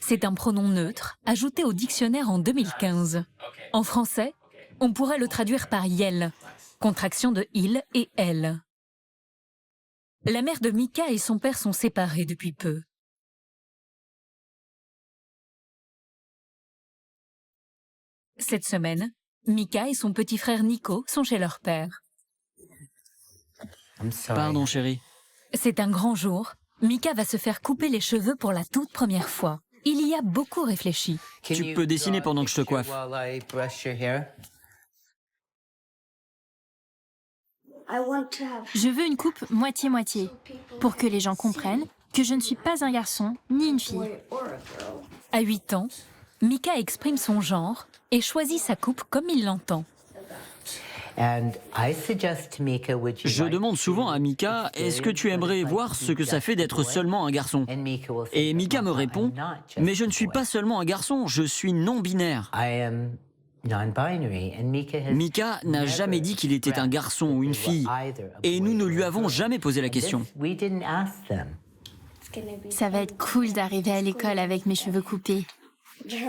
[SPEAKER 1] C'est un pronom neutre, ajouté au dictionnaire en 2015. En français, on pourrait le traduire par Yel, contraction de il et elle. La mère de Mika et son père sont séparés depuis peu. Cette semaine, Mika et son petit frère Nico sont chez leur père.
[SPEAKER 9] Pardon, chérie.
[SPEAKER 1] C'est un grand jour. Mika va se faire couper les cheveux pour la toute première fois. Il y a beaucoup réfléchi.
[SPEAKER 9] Tu peux dessiner pendant que je te coiffe.
[SPEAKER 4] Je veux une coupe moitié-moitié, pour que les gens comprennent que je ne suis pas un garçon ni une fille.
[SPEAKER 1] À 8 ans, Mika exprime son genre et choisit sa coupe comme il l'entend.
[SPEAKER 9] Je demande souvent à Mika, est-ce que tu aimerais voir ce que ça fait d'être seulement un garçon? Et Mika me répond, mais je ne suis pas seulement un garçon, je suis non-binaire. Mika n'a jamais dit qu'il était un garçon ou une fille, et nous ne lui avons jamais posé la question.
[SPEAKER 4] Ça va être cool d'arriver à l'école avec mes cheveux coupés.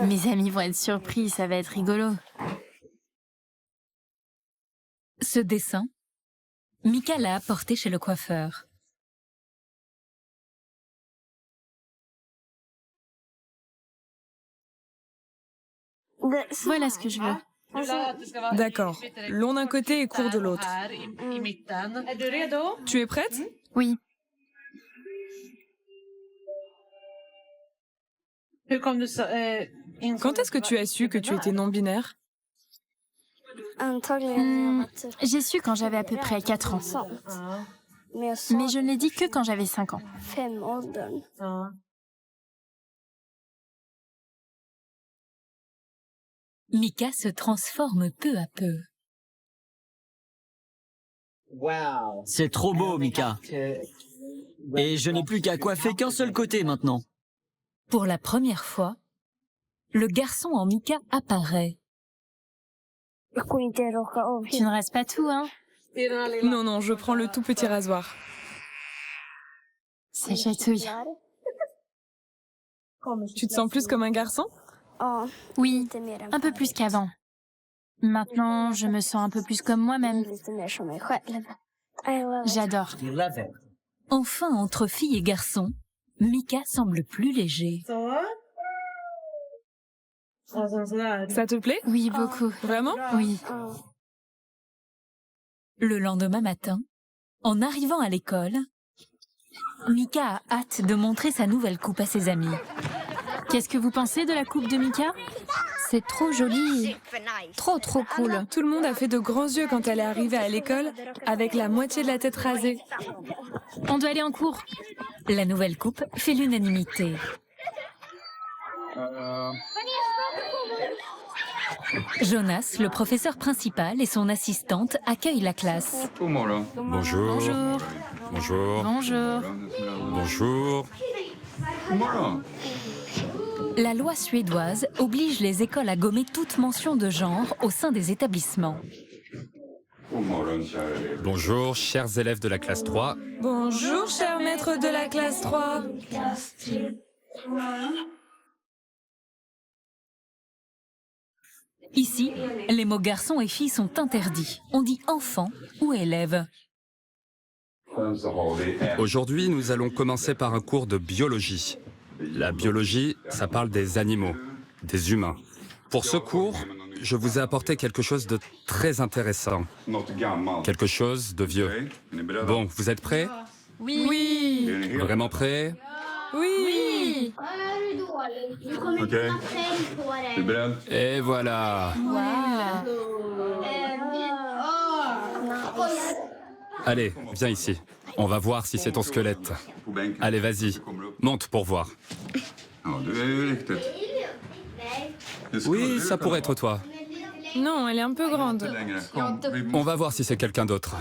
[SPEAKER 4] Mes amis vont être surpris, ça va être rigolo.
[SPEAKER 1] Ce dessin, Mika l'a apporté chez le coiffeur.
[SPEAKER 4] Voilà ce que je veux.
[SPEAKER 14] D'accord. Long d'un côté et court de l'autre. Tu es prête?
[SPEAKER 4] Oui.
[SPEAKER 14] Quand est-ce que tu as su que tu étais non-binaire?
[SPEAKER 4] J'ai su quand j'avais à peu près 4 ans. Mais je ne l'ai dit que quand j'avais 5 ans.
[SPEAKER 1] Mika se transforme peu à peu.
[SPEAKER 9] C'est trop beau, Mika. Et je n'ai plus qu'à coiffer qu'un seul côté maintenant.
[SPEAKER 1] Pour la première fois, le garçon en Mika apparaît.
[SPEAKER 4] Tu ne restes pas tout, hein?
[SPEAKER 14] Non, non, je prends le tout petit rasoir.
[SPEAKER 4] Ça chatouille.
[SPEAKER 14] Tu te sens plus comme un garçon?
[SPEAKER 4] Oui, un peu plus qu'avant. Maintenant, je me sens un peu plus comme moi-même. J'adore.
[SPEAKER 1] Enfin, entre filles et garçons, Mika semble plus léger.
[SPEAKER 14] Ça te plaît?
[SPEAKER 4] Oui, beaucoup.
[SPEAKER 14] Vraiment?
[SPEAKER 4] Oui.
[SPEAKER 1] Le lendemain matin, en arrivant à l'école, Mika a hâte de montrer sa nouvelle coupe à ses amis.
[SPEAKER 4] Qu'est-ce que vous pensez de la coupe de Mika? C'est trop joli. Trop cool.
[SPEAKER 14] Tout le monde a fait de grands yeux quand elle est arrivée à l'école avec la moitié de la tête rasée.
[SPEAKER 4] On doit aller en cours.
[SPEAKER 1] La nouvelle coupe fait l'unanimité. Jonas, le professeur principal, et son assistante accueillent la classe.
[SPEAKER 3] Bonjour.
[SPEAKER 4] Bonjour.
[SPEAKER 3] Bonjour.
[SPEAKER 4] Bonjour.
[SPEAKER 3] Bonjour.
[SPEAKER 1] La loi suédoise oblige les écoles à gommer toute mention de genre au sein des établissements.
[SPEAKER 3] Bonjour, chers élèves de la classe 3.
[SPEAKER 14] Bonjour, cher maître de la classe 3.
[SPEAKER 1] Ici, les mots garçon et fille sont interdits. On dit enfant ou élève.
[SPEAKER 6] Aujourd'hui, nous allons commencer par un cours de biologie. La biologie, ça parle des animaux, des humains. Pour ce cours, je vous ai apporté quelque chose de très intéressant. Quelque chose de vieux. Bon, vous êtes prêts?
[SPEAKER 14] Oui.
[SPEAKER 6] Vraiment prêts?
[SPEAKER 14] Oui.
[SPEAKER 6] Ok. Et voilà. Allez, viens ici. On va voir si c'est ton squelette. Allez, vas-y. Monte pour voir. Oui, ça pourrait être toi.
[SPEAKER 14] Non, elle est un peu grande.
[SPEAKER 6] On va voir si c'est quelqu'un d'autre.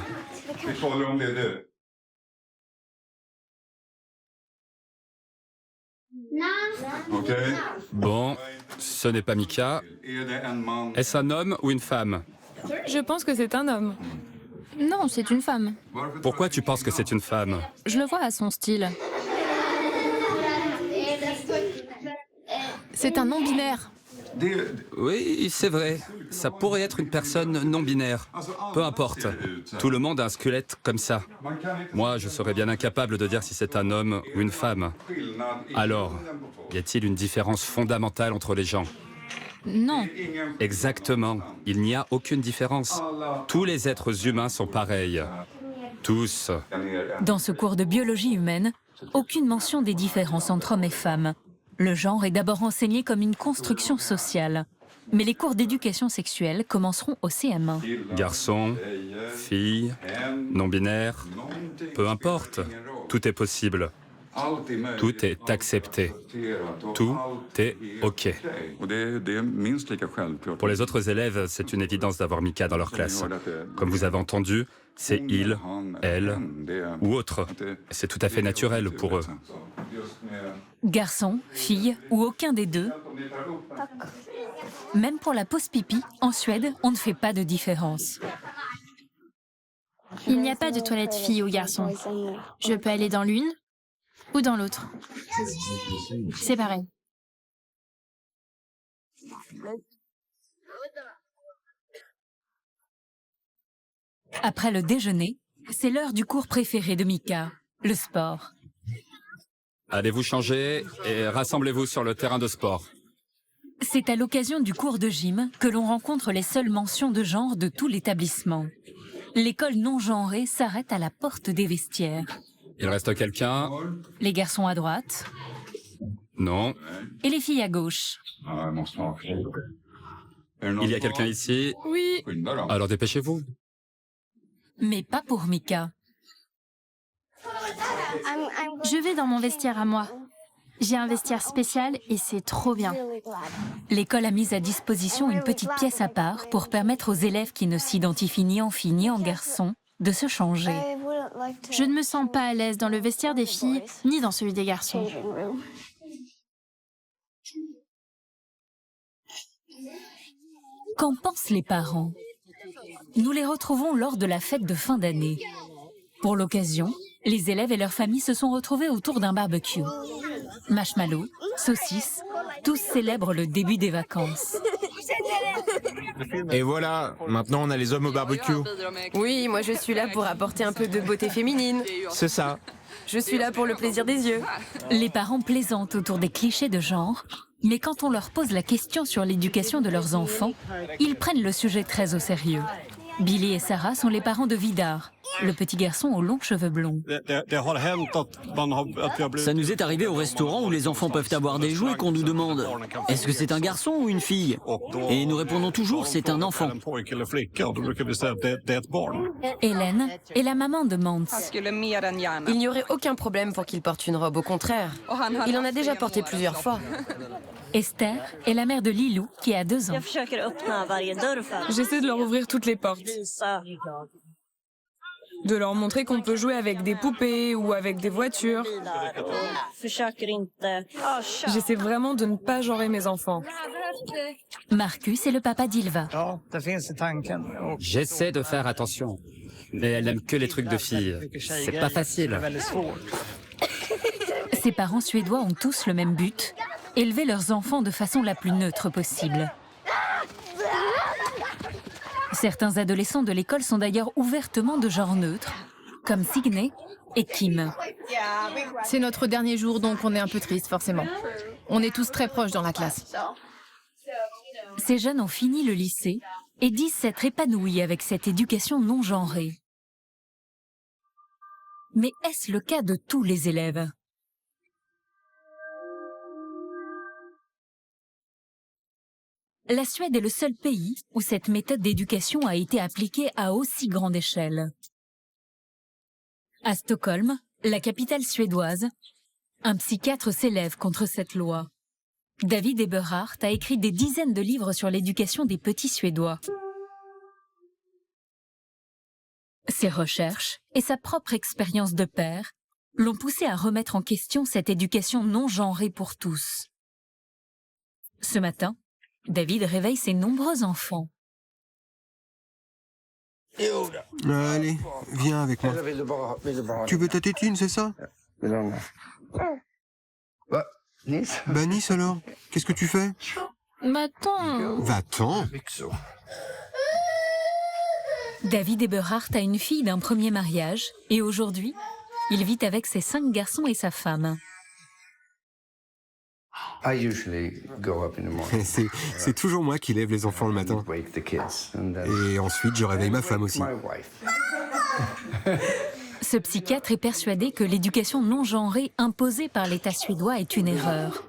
[SPEAKER 6] Bon, ce n'est pas Mika. Est-ce un homme ou une femme?
[SPEAKER 14] Je pense que c'est un homme.
[SPEAKER 4] Non, c'est une femme.
[SPEAKER 6] Pourquoi tu penses que c'est une femme?
[SPEAKER 4] Je le vois à son style. C'est un non-binaire.
[SPEAKER 6] Oui, c'est vrai. Ça pourrait être une personne non-binaire. Peu importe. Tout le monde a un squelette comme ça. Moi, je serais bien incapable de dire si c'est un homme ou une femme. Alors, y a-t-il une différence fondamentale entre les gens?
[SPEAKER 4] Non.
[SPEAKER 6] Exactement. Il n'y a aucune différence. Tous les êtres humains sont pareils. Tous.
[SPEAKER 1] Dans ce cours de biologie humaine, aucune mention des différences entre hommes et femmes. Le genre est d'abord enseigné comme une construction sociale. Mais les cours d'éducation sexuelle commenceront au CM1.
[SPEAKER 6] Garçon, fille, non-binaire, peu importe. Tout est possible. Tout est accepté. Tout est OK. Pour les autres élèves, c'est une évidence d'avoir Mika dans leur classe. Comme vous avez entendu, c'est il, elle ou autre. C'est tout à fait naturel pour eux.
[SPEAKER 1] Garçon, fille ou aucun des deux. Même pour la pause pipi, en Suède, on ne fait pas de différence.
[SPEAKER 4] Il n'y a pas de toilette fille ou garçon. Je peux aller dans l'une ou dans l'autre. C'est pareil.
[SPEAKER 1] Après le déjeuner, c'est l'heure du cours préféré de Mika, le sport.
[SPEAKER 6] Allez vous changer et rassemblez-vous sur le terrain de sport.
[SPEAKER 1] C'est à l'occasion du cours de gym que l'on rencontre les seules mentions de genre de tout l'établissement. L'école non genrée s'arrête à la porte des vestiaires.
[SPEAKER 6] Il reste quelqu'un?
[SPEAKER 1] Les garçons à droite
[SPEAKER 6] Non.
[SPEAKER 1] et les filles à gauche.
[SPEAKER 6] Il y a quelqu'un ici?
[SPEAKER 14] Oui.
[SPEAKER 6] Alors dépêchez-vous.
[SPEAKER 1] Mais pas pour Mika.
[SPEAKER 4] Je vais dans mon vestiaire à moi. J'ai un vestiaire spécial et c'est trop bien.
[SPEAKER 1] L'école a mis à disposition une petite pièce à part pour permettre aux élèves qui ne s'identifient ni en fille ni en garçon de se changer.
[SPEAKER 4] Je ne me sens pas à l'aise dans le vestiaire des filles ni dans celui des garçons.
[SPEAKER 1] Qu'en pensent les parents? nous les retrouvons lors de la fête de fin d'année. Pour l'occasion, les élèves et leurs familles se sont retrouvés autour d'un barbecue. Marshmallows, saucisses, tous célèbrent le début des vacances.
[SPEAKER 3] Et voilà, maintenant on a les hommes au barbecue.
[SPEAKER 13] Oui, moi je suis là pour apporter un peu de beauté féminine.
[SPEAKER 3] C'est ça.
[SPEAKER 13] Je suis là pour le plaisir des yeux.
[SPEAKER 1] Les parents plaisantent autour des clichés de genre, mais quand on leur pose la question sur l'éducation de leurs enfants, ils prennent le sujet très au sérieux. Billy et Sarah sont les parents de Vidar, le petit garçon aux longs cheveux blonds.
[SPEAKER 9] Ça nous est arrivé au restaurant où les enfants peuvent avoir des jouets qu'on nous demande « Est-ce que c'est un garçon ou une fille ?» Et nous répondons toujours « C'est un enfant ».
[SPEAKER 1] Hélène est la maman de Mans.
[SPEAKER 13] Il n'y aurait aucun problème pour qu'il porte une robe, au contraire. Il en a déjà porté plusieurs fois.
[SPEAKER 1] Esther est la mère de Lilou, qui a 2 ans.
[SPEAKER 14] J'essaie de leur ouvrir toutes les portes. De leur montrer qu'on peut jouer avec des poupées ou avec des voitures. J'essaie vraiment de ne pas genrer mes enfants.
[SPEAKER 1] Marcus est le papa d'Ylva.
[SPEAKER 6] J'essaie de faire attention, mais elle n'aime que les trucs de filles. C'est pas facile.
[SPEAKER 1] Ses parents suédois ont tous le même but, élever leurs enfants de façon la plus neutre possible. Certains adolescents de l'école sont d'ailleurs ouvertement de genre neutre, comme Signe et Kim.
[SPEAKER 8] C'est notre dernier jour, donc on est un peu triste, forcément. On est tous très proches dans la classe.
[SPEAKER 1] Ces jeunes ont fini le lycée et disent s'être épanouis avec cette éducation non genrée. Mais est-ce le cas de tous les élèves ? La Suède est le seul pays où cette méthode d'éducation a été appliquée à aussi grande échelle. À Stockholm, la capitale suédoise, un psychiatre s'élève contre cette loi. David Eberhardt a écrit des dizaines de livres sur l'éducation des petits Suédois. Ses recherches et sa propre expérience de père l'ont poussé à remettre en question cette éducation non genrée pour tous. Ce matin, David réveille ses nombreux enfants.
[SPEAKER 11] Allez, viens avec moi. Tu veux ta tétine, c'est ça? Bah Nice alors, qu'est-ce que tu fais?
[SPEAKER 1] Va-t'en.
[SPEAKER 11] Va-t'en.
[SPEAKER 1] David Eberhardt a une fille d'un premier mariage et aujourd'hui, il vit avec ses 5 garçons et sa femme.
[SPEAKER 11] C'est toujours moi qui lève les enfants le matin. Et ensuite, je réveille ma femme aussi.
[SPEAKER 1] Ce psychiatre est persuadé que l'éducation non genrée imposée par l'État suédois est une erreur.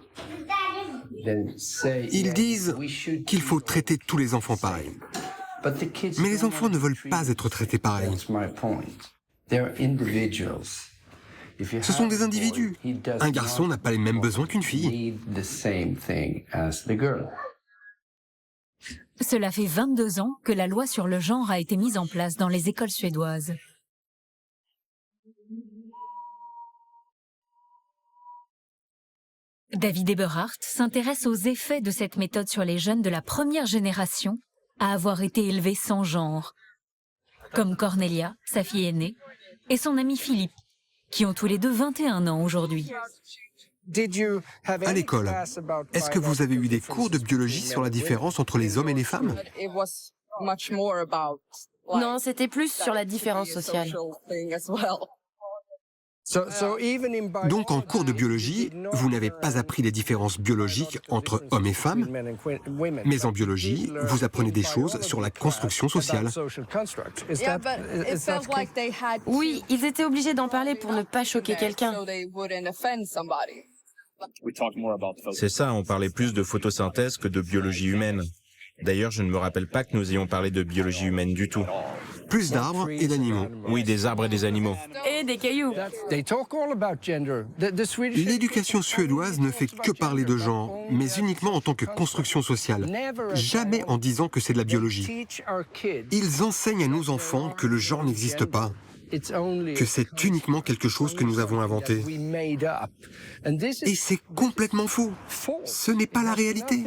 [SPEAKER 11] Ils disent qu'il faut traiter tous les enfants pareil. Mais les enfants ne veulent pas être traités pareil. Ce sont des individus. Un garçon n'a pas les mêmes besoins qu'une fille.
[SPEAKER 1] Cela fait 22 ans que la loi sur le genre a été mise en place dans les écoles suédoises. David Eberhardt s'intéresse aux effets de cette méthode sur les jeunes de la première génération à avoir été élevés sans genre, comme Cornelia, sa fille aînée, et son ami Philippe, qui ont tous les deux 21 ans aujourd'hui.
[SPEAKER 11] À l'école, est-ce que vous avez eu des cours de biologie sur la différence entre les hommes et les femmes?
[SPEAKER 13] Non, c'était plus sur la différence sociale.
[SPEAKER 11] Donc en cours de biologie, vous n'avez pas appris les différences biologiques entre hommes et femmes, mais en biologie, vous apprenez des choses sur la construction sociale.
[SPEAKER 13] Oui, ils étaient obligés d'en parler pour ne pas choquer quelqu'un.
[SPEAKER 3] C'est ça, on parlait plus de photosynthèse que de biologie humaine. D'ailleurs, je ne me rappelle pas que nous ayons parlé de biologie humaine du tout.
[SPEAKER 11] Plus d'arbres et d'animaux.
[SPEAKER 3] Oui, des arbres et des animaux.
[SPEAKER 13] Et des cailloux.
[SPEAKER 11] L'éducation suédoise ne fait que parler de genre, mais uniquement en tant que construction sociale. Jamais en disant que c'est de la biologie. Ils enseignent à nos enfants que le genre n'existe pas, que c'est uniquement quelque chose que nous avons inventé. Et c'est complètement faux. Ce n'est pas la réalité.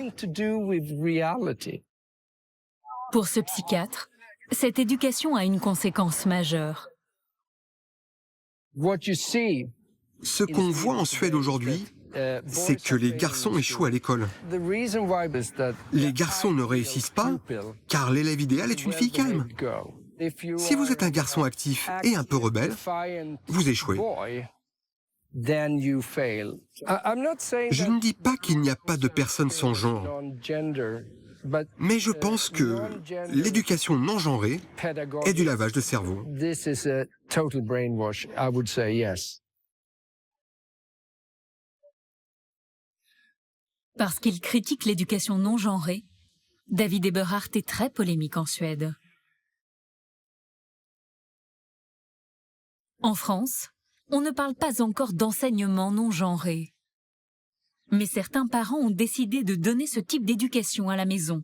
[SPEAKER 1] Pour ce psychiatre, Cette éducation a une conséquence majeure.
[SPEAKER 11] Ce qu'on voit en Suède aujourd'hui, c'est que les garçons échouent à l'école. Les garçons ne réussissent pas car l'élève idéal est une fille calme. Si vous êtes un garçon actif et un peu rebelle, vous échouez. Je ne dis pas qu'il n'y a pas de personnes sans genre, mais je pense que l'éducation non genrée est du lavage de cerveau.
[SPEAKER 1] Parce qu'il critique l'éducation non genrée, David Eberhardt est très polémique en Suède. En France, on ne parle pas encore d'enseignement non genré. Mais certains parents ont décidé de donner ce type d'éducation à la maison.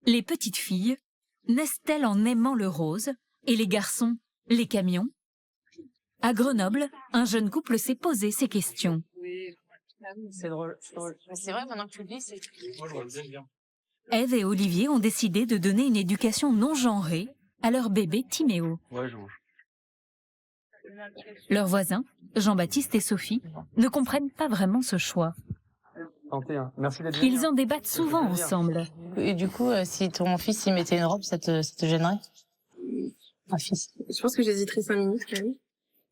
[SPEAKER 1] Les petites filles naissent-elles en aimant le rose et les garçons, les camions? À Grenoble, un jeune couple s'est posé ces questions.
[SPEAKER 2] C'est drôle. C'est vrai, maintenant que tu le dis, c'est...
[SPEAKER 1] Ève et Olivier ont décidé de donner une éducation non genrée à leur bébé Timéo. Leurs voisins, Jean-Baptiste et Sophie, ne comprennent pas vraiment ce choix. Ils en débattent souvent ensemble.
[SPEAKER 21] Et du coup, si ton fils il mettait une robe, ça te gênerait? Un fils.
[SPEAKER 2] Je pense que j'hésiterais 5 minutes quand même.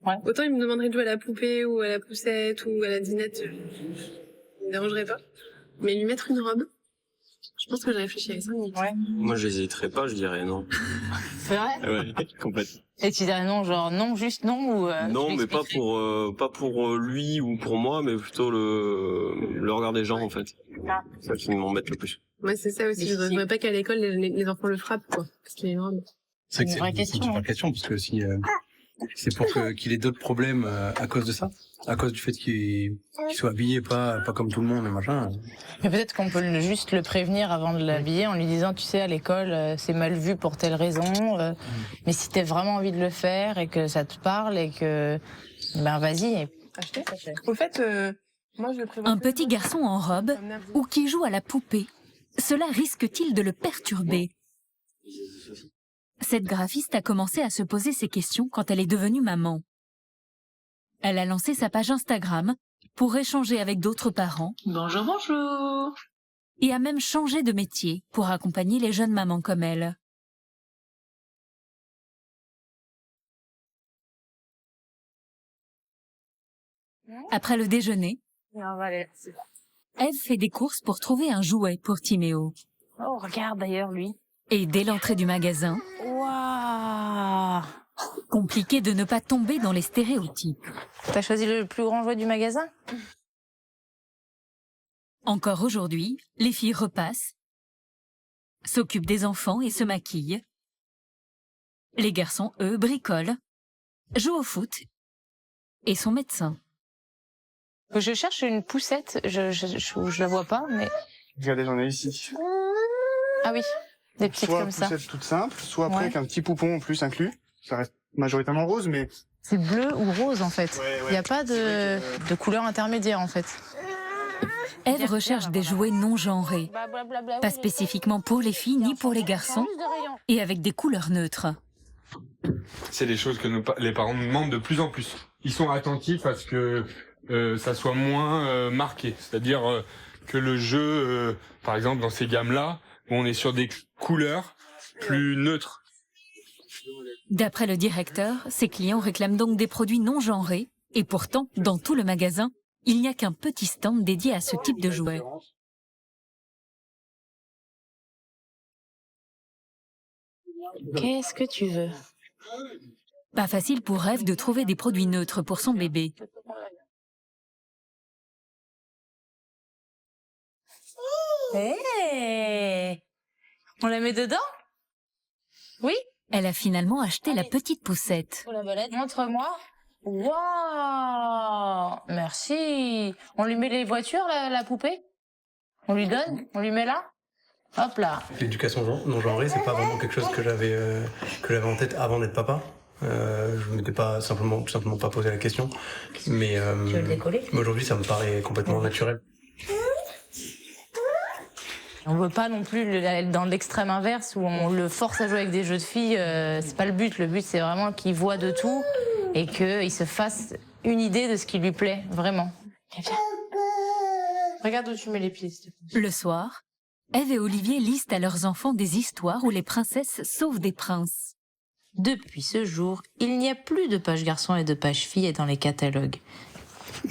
[SPEAKER 2] Ouais. Autant il me demanderait de jouer à la poupée ou à la poussette ou à la dinette, ça me dérangerait pas. Mais lui mettre une robe, je pense que je réfléchirais 5 minutes. Ouais.
[SPEAKER 12] Moi j'hésiterais pas, je dirais non.
[SPEAKER 21] C'est vrai?
[SPEAKER 12] Ouais, complètement.
[SPEAKER 21] Et tu dirais non, genre non, juste non ou
[SPEAKER 12] non, mais pas pour lui ou pour moi, mais plutôt le regard des gens en fait. Ah. C'est ça qui m'embête le plus.
[SPEAKER 2] Ouais, c'est ça aussi. Je voudrais pas qu'à l'école les enfants le frappent quoi, parce qu'il est une robe.
[SPEAKER 7] C'est une vraie question, parce que si c'est pour qu'il ait d'autres problèmes à cause de ça, à cause du fait qu'il soit habillé pas comme tout le monde et machin.
[SPEAKER 21] Mais peut-être qu'on peut juste le prévenir avant de l'habiller en lui disant, tu sais, à l'école, c'est mal vu pour telle raison, mais si t'as vraiment envie de le faire et que ça te parle et que, ben vas-y.
[SPEAKER 2] Au fait, moi je le prévois.
[SPEAKER 1] Un petit garçon en robe ou qui joue à la poupée, cela risque-t-il de le perturber? Cette graphiste a commencé à se poser ces questions quand elle est devenue maman. Elle a lancé sa page Instagram pour échanger avec d'autres parents.
[SPEAKER 21] Bonjour, bonjour.
[SPEAKER 1] Et a même changé de métier pour accompagner les jeunes mamans comme elle. Après le déjeuner, Ève fait des courses pour trouver un jouet pour Timéo.
[SPEAKER 21] Oh, regarde d'ailleurs lui.
[SPEAKER 1] Et dès l'entrée du magasin,
[SPEAKER 21] waouh,
[SPEAKER 1] compliqué de ne pas tomber dans les stéréotypes.
[SPEAKER 21] T'as choisi le plus grand jouet du magasin?
[SPEAKER 1] Encore aujourd'hui, les filles repassent, s'occupent des enfants et se maquillent. Les garçons, eux, bricolent, jouent au foot et sont médecins.
[SPEAKER 21] Je cherche une poussette, je la vois pas, mais...
[SPEAKER 16] Regardez, j'en ai ici.
[SPEAKER 21] Ah oui. Des petites
[SPEAKER 16] soit
[SPEAKER 21] comme ça.
[SPEAKER 16] Soit poussette toute simple, soit après avec un petit poupon en plus inclus. Ça reste majoritairement rose, mais...
[SPEAKER 21] C'est bleu ou rose en fait. Il n'y a pas de couleur intermédiaire en fait.
[SPEAKER 1] Ève recherche des jouets non genrés, pas spécifiquement pour les filles ni pour les garçons, et avec des couleurs neutres.
[SPEAKER 22] C'est des choses que les parents nous demandent de plus en plus. Ils sont attentifs à ce que ça soit moins marqué, c'est-à-dire que le jeu, par exemple dans ces gammes-là, où on est sur des couleurs plus neutres.
[SPEAKER 1] D'après le directeur, ses clients réclament donc des produits non genrés, et pourtant, dans tout le magasin, il n'y a qu'un petit stand dédié à ce type de jouets.
[SPEAKER 21] Qu'est-ce que tu veux?
[SPEAKER 1] Pas facile pour Ève de trouver des produits neutres pour son bébé.
[SPEAKER 21] Hey, on la met dedans? Oui.
[SPEAKER 1] Elle a finalement acheté la petite poussette.
[SPEAKER 21] Montre-moi. Waouh, merci. On lui met les voitures, la poupée? On lui donne? On lui met là? Hop là.
[SPEAKER 7] L'éducation non genrée, c'est pas vraiment quelque chose que j'avais en tête avant d'être papa. Je m'étais pas tout simplement pas posé la question. Mais aujourd'hui, ça me paraît complètement naturel.
[SPEAKER 5] On veut pas non plus aller dans l'extrême inverse où on le force à jouer avec des jeux de filles. C'est pas le but. Le but, c'est vraiment qu'il voit de tout et qu'il se fasse une idée de ce qui lui plaît, vraiment.
[SPEAKER 2] Regarde où tu mets les pieds, s'il te plaît.
[SPEAKER 1] Le soir, Ève et Olivier lisent à leurs enfants des histoires où les princesses sauvent des princes.
[SPEAKER 5] Depuis ce jour, il n'y a plus de page garçon et de page fille dans les catalogues.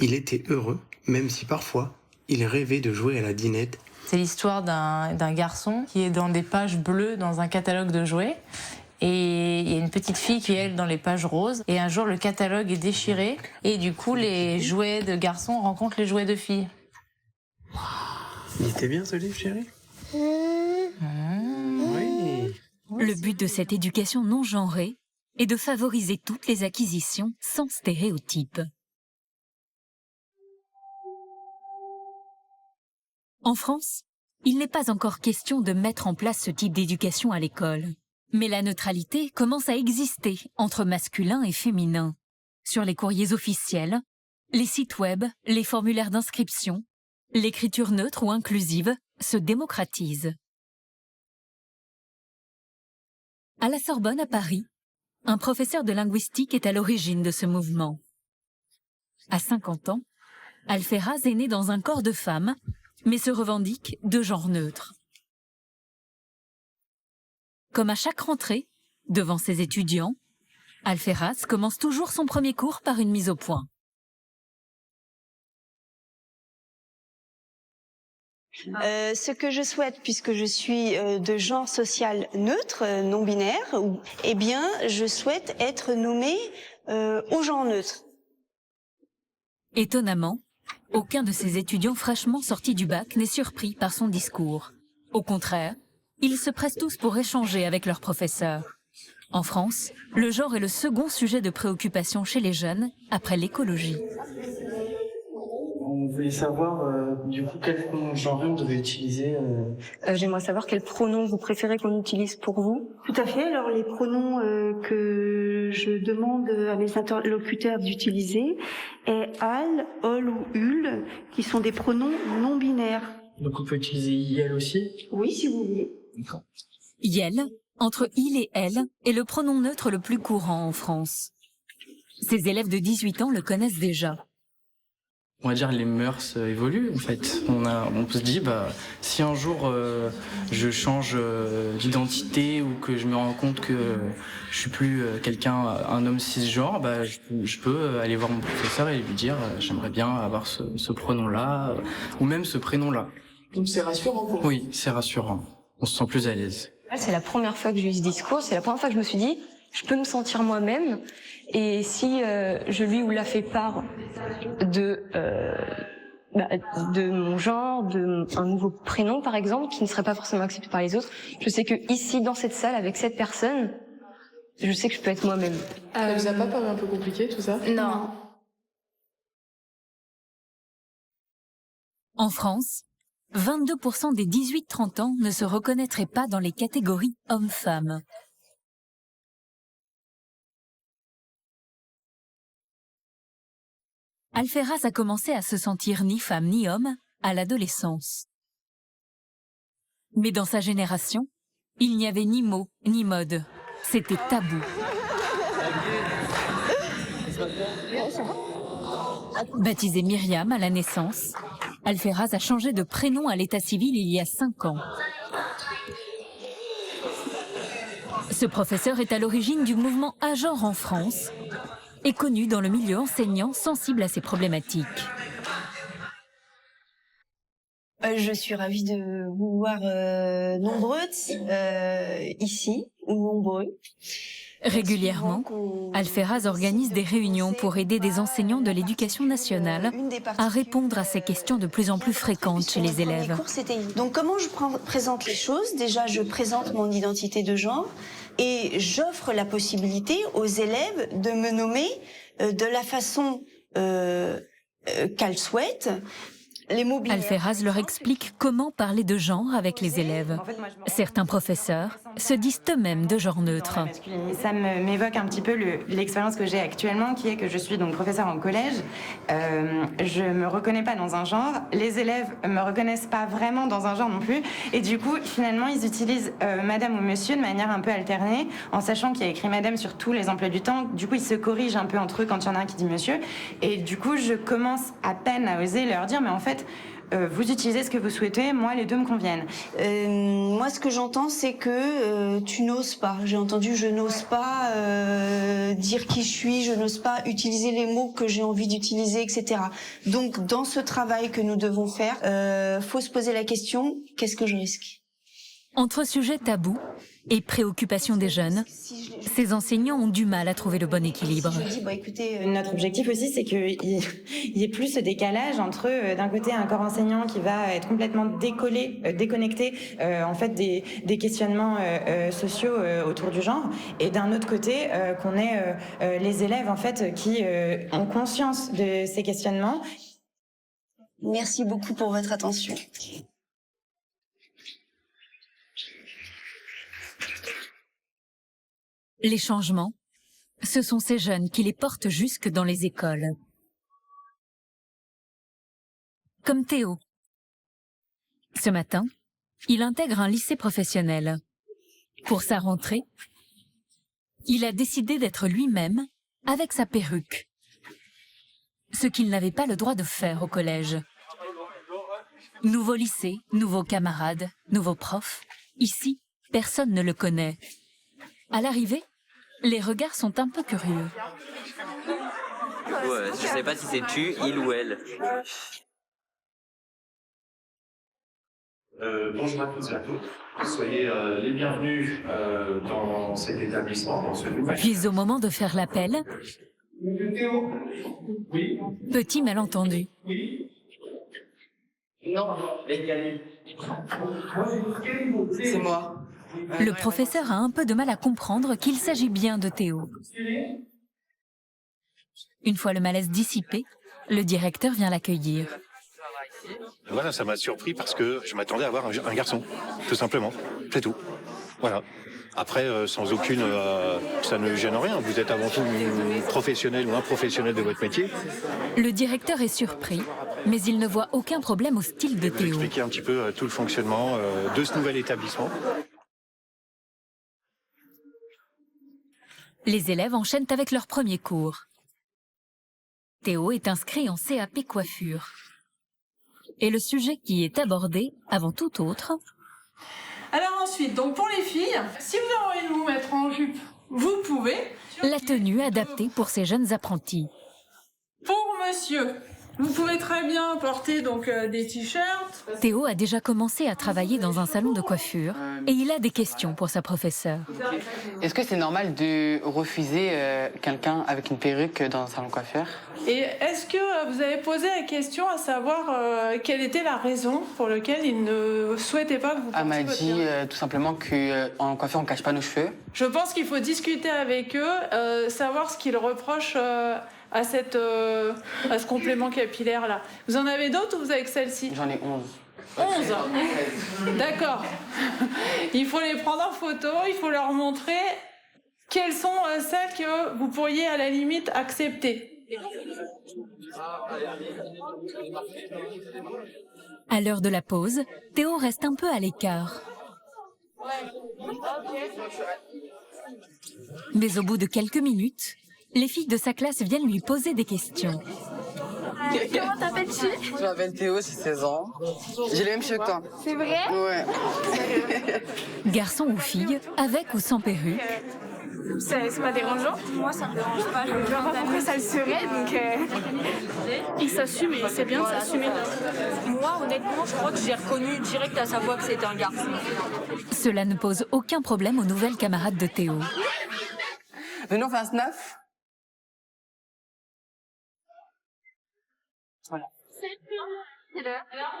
[SPEAKER 17] Il était heureux, même si parfois, il rêvait de jouer à la dinette.
[SPEAKER 5] C'est l'histoire d'un garçon qui est dans des pages bleues dans un catalogue de jouets. Et il y a une petite fille qui est, elle, dans les pages roses. Et un jour, le catalogue est déchiré. Et du coup, les jouets de garçons rencontrent les jouets de filles.
[SPEAKER 17] Il était bien ce livre, chérie? Oui.
[SPEAKER 1] Le but de cette éducation non genrée est de favoriser toutes les acquisitions sans stéréotypes. En France, il n'est pas encore question de mettre en place ce type d'éducation à l'école. Mais la neutralité commence à exister entre masculin et féminin. Sur les courriers officiels, les sites web, les formulaires d'inscription, l'écriture neutre ou inclusive se démocratise. À la Sorbonne, à Paris, un professeur de linguistique est à l'origine de ce mouvement. À 50 ans, Alferraz est né dans un corps de femme, mais se revendique de genre neutre. Comme à chaque rentrée, devant ses étudiants, Alferraz commence toujours son premier cours par une mise au point.
[SPEAKER 19] Ce que je souhaite, puisque je suis de genre social neutre, non binaire, eh bien, je souhaite être nommée au genre neutre.
[SPEAKER 1] Étonnamment, aucun de ces étudiants fraîchement sortis du bac n'est surpris par son discours. Au contraire, ils se pressent tous pour échanger avec leurs professeurs. En France, le genre est le second sujet de préoccupation chez les jeunes, après l'écologie.
[SPEAKER 24] On voulait savoir, du coup, quel genre vous devez utiliser.
[SPEAKER 19] J'aimerais savoir quels pronoms vous préférez qu'on utilise pour vous. Tout à fait. Alors, les pronoms que je demande à mes interlocuteurs d'utiliser est al, ol ou ul, qui sont des pronoms non binaires.
[SPEAKER 24] Donc, on peut utiliser yel aussi?
[SPEAKER 19] Oui, si vous voulez.
[SPEAKER 1] Yel, entre il et elle, est le pronom neutre le plus courant en France. Ces élèves de 18 ans le connaissent déjà.
[SPEAKER 24] On va dire les mœurs évoluent en fait. On peut se dire si un jour je change d'identité ou que je me rends compte que je suis plus un homme cisgenre, je peux aller voir mon professeur et lui dire j'aimerais bien avoir ce pronom-là ou même ce prénom-là.
[SPEAKER 2] Donc c'est rassurant pour vous?
[SPEAKER 24] Oui, c'est rassurant. On se sent plus à l'aise.
[SPEAKER 19] C'est la première fois que j'ai eu ce discours, c'est la première fois que je me suis dit je peux me sentir moi-même. Et si je lui ou la fais part de mon genre, d'un nouveau prénom par exemple, qui ne serait pas forcément accepté par les autres, je sais que ici, dans cette salle, avec cette personne, je sais que je peux être moi-même.
[SPEAKER 2] Ça vous a pas paru un peu compliqué tout ça?
[SPEAKER 19] Non.
[SPEAKER 1] En France, 22% des 18-30 ans ne se reconnaîtraient pas dans les catégories hommes-femmes. Alferraz a commencé à se sentir ni femme ni homme à l'adolescence. Mais dans sa génération, il n'y avait ni mots ni mode. C'était tabou. Baptisée Myriam à la naissance, Alferraz a changé de prénom à l'état civil il y a 5 ans. Ce professeur est à l'origine du mouvement A-genre en France et connu dans le milieu enseignant sensible à ces problématiques.
[SPEAKER 19] Je suis ravie de vous voir nombreuses ici, ou nombreux.
[SPEAKER 1] Régulièrement, Alferraz organise des réunions pour aider des enseignants de l'éducation nationale à répondre à ces questions de plus en plus fréquentes chez les élèves.
[SPEAKER 19] Donc comment je présente les choses? Déjà, je présente mon identité de genre et j'offre la possibilité aux élèves de me nommer de la façon qu'elles souhaitent.
[SPEAKER 1] Alferraz leur explique comment parler de genre avec les élèves. Certains professeurs se disent eux-mêmes de genre neutre.
[SPEAKER 10] Ça m'évoque un petit peu l'expérience que j'ai actuellement, qui est que je suis donc professeure en collège. Je me reconnais pas dans un genre. Les élèves me reconnaissent pas vraiment dans un genre non plus. Et du coup, finalement, ils utilisent madame ou monsieur de manière un peu alternée, en sachant qu'il y a écrit madame sur tous les emplois du temps. Du coup, ils se corrigent un peu entre eux quand il y en a un qui dit monsieur. Et du coup, je commence à peine à oser leur dire, mais en fait, vous utilisez ce que vous souhaitez, moi les deux me conviennent.
[SPEAKER 19] Moi ce que j'entends c'est que tu n'oses pas. J'ai entendu je n'ose pas dire qui je suis, je n'ose pas utiliser les mots que j'ai envie d'utiliser, etc. Donc dans ce travail que nous devons faire, faut se poser la question, qu'est-ce que je risque ?
[SPEAKER 1] Entre sujets tabous et préoccupations des jeunes, ces enseignants ont du mal à trouver le bon équilibre.
[SPEAKER 10] Écoutez, notre objectif aussi, c'est qu'il y ait plus ce décalage entre, d'un côté, un corps enseignant qui va être complètement déconnecté, en fait, des questionnements sociaux autour du genre, et d'un autre côté, qu'on ait les élèves, en fait, qui ont conscience de ces questionnements.
[SPEAKER 19] Merci beaucoup pour votre attention.
[SPEAKER 1] Les changements, ce sont ces jeunes qui les portent jusque dans les écoles. Comme Théo. Ce matin, il intègre un lycée professionnel. Pour sa rentrée, il a décidé d'être lui-même avec sa perruque. Ce qu'il n'avait pas le droit de faire au collège. Nouveau lycée, nouveaux camarades, nouveaux profs. Ici, personne ne le connaît. À l'arrivée, les regards sont un peu curieux.
[SPEAKER 15] Ouais, je sais pas si c'est tu, il ou elle.
[SPEAKER 18] Bonjour à tous et à toutes. Soyez les bienvenus dans cet établissement, dans ce nouvel...
[SPEAKER 1] Puis au moment de faire l'appel,
[SPEAKER 18] oui.
[SPEAKER 1] Petit malentendu.
[SPEAKER 18] Oui. Non,
[SPEAKER 21] c'est moi.
[SPEAKER 1] Le professeur a un peu de mal à comprendre qu'il s'agit bien de Théo. Une fois le malaise dissipé, le directeur vient l'accueillir.
[SPEAKER 20] Voilà, ça m'a surpris parce que je m'attendais à avoir un garçon, tout simplement. C'est tout. Voilà. Après, sans aucune... ça ne gêne rien. Vous êtes avant tout une professionnelle ou un professionnel de votre métier.
[SPEAKER 1] Le directeur est surpris, mais il ne voit aucun problème au style de
[SPEAKER 20] Je vais vous
[SPEAKER 1] Théo.
[SPEAKER 20] expliquer un petit peu tout le fonctionnement de ce nouvel établissement.
[SPEAKER 1] Les élèves enchaînent avec leur premier cours. Théo est inscrit en CAP coiffure. Et le sujet qui est abordé, avant tout autre...
[SPEAKER 25] Alors ensuite, donc pour les filles, si vous avez envie de vous mettre en jupe, vous pouvez.
[SPEAKER 1] La tenue adaptée pour ces jeunes apprentis.
[SPEAKER 25] Pour monsieur, vous pouvez très bien porter donc des t-shirts.
[SPEAKER 1] Théo a déjà commencé à travailler dans un salon de coiffure et il a des questions pour sa professeure.
[SPEAKER 21] Est-ce que c'est normal de refuser quelqu'un avec une perruque dans un salon de coiffure?
[SPEAKER 25] Et est-ce que vous avez posé la question à savoir quelle était la raison pour laquelle il ne souhaitait pas que vous portiez
[SPEAKER 21] Elle m'a
[SPEAKER 25] votre
[SPEAKER 21] dit
[SPEAKER 25] perruque
[SPEAKER 21] tout simplement qu'en coiffure on cache pas nos cheveux.
[SPEAKER 25] Je pense qu'il faut discuter avec eux, savoir ce qu'ils reprochent à ce complément capillaire là. Vous en avez d'autres ou vous avez que celle-ci?
[SPEAKER 21] J'en ai 11.
[SPEAKER 25] 11. D'accord. Il faut les prendre en photo, il faut leur montrer quelles sont celles que vous pourriez à la limite accepter.
[SPEAKER 1] À l'heure de la pause, Théo reste un peu à l'écart. Mais au bout de quelques minutes, les filles de sa classe viennent lui poser des questions.
[SPEAKER 26] Comment t'appelles-tu?
[SPEAKER 21] Je m'appelle Théo, j'ai 16 ans. J'ai les mêmes cheveux que toi.
[SPEAKER 26] C'est vrai?
[SPEAKER 21] Ouais.
[SPEAKER 1] Garçon ou fille, avec ou sans perruque.
[SPEAKER 26] C'est pas dérangeant? Moi, ça me dérange pas. Je vois pas pourquoi ça le serait, donc...
[SPEAKER 27] Il s'assume et c'est bien de s'assumer. Moi, honnêtement, je crois que j'ai reconnu direct à sa voix que c'était un garçon.
[SPEAKER 1] Cela ne pose aucun problème aux nouvelles camarades de Théo.
[SPEAKER 21] Venons, on fait un snuff. Voilà.
[SPEAKER 25] Alors,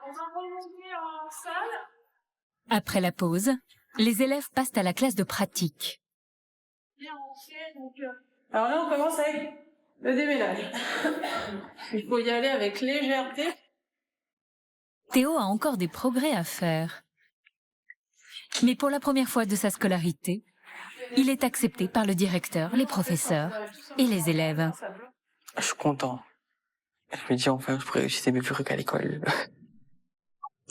[SPEAKER 25] on va remonter en salle.
[SPEAKER 1] Après la pause, les élèves passent à la classe de pratique.
[SPEAKER 25] Alors là, on commence avec le déménage. Il faut y aller avec légèreté.
[SPEAKER 1] Théo a encore des progrès à faire. Mais pour la première fois de sa scolarité, il est accepté par le directeur, les professeurs et les élèves.
[SPEAKER 3] Je suis content. Je me dis enfin je pourrais réussir mes trucs à l'école.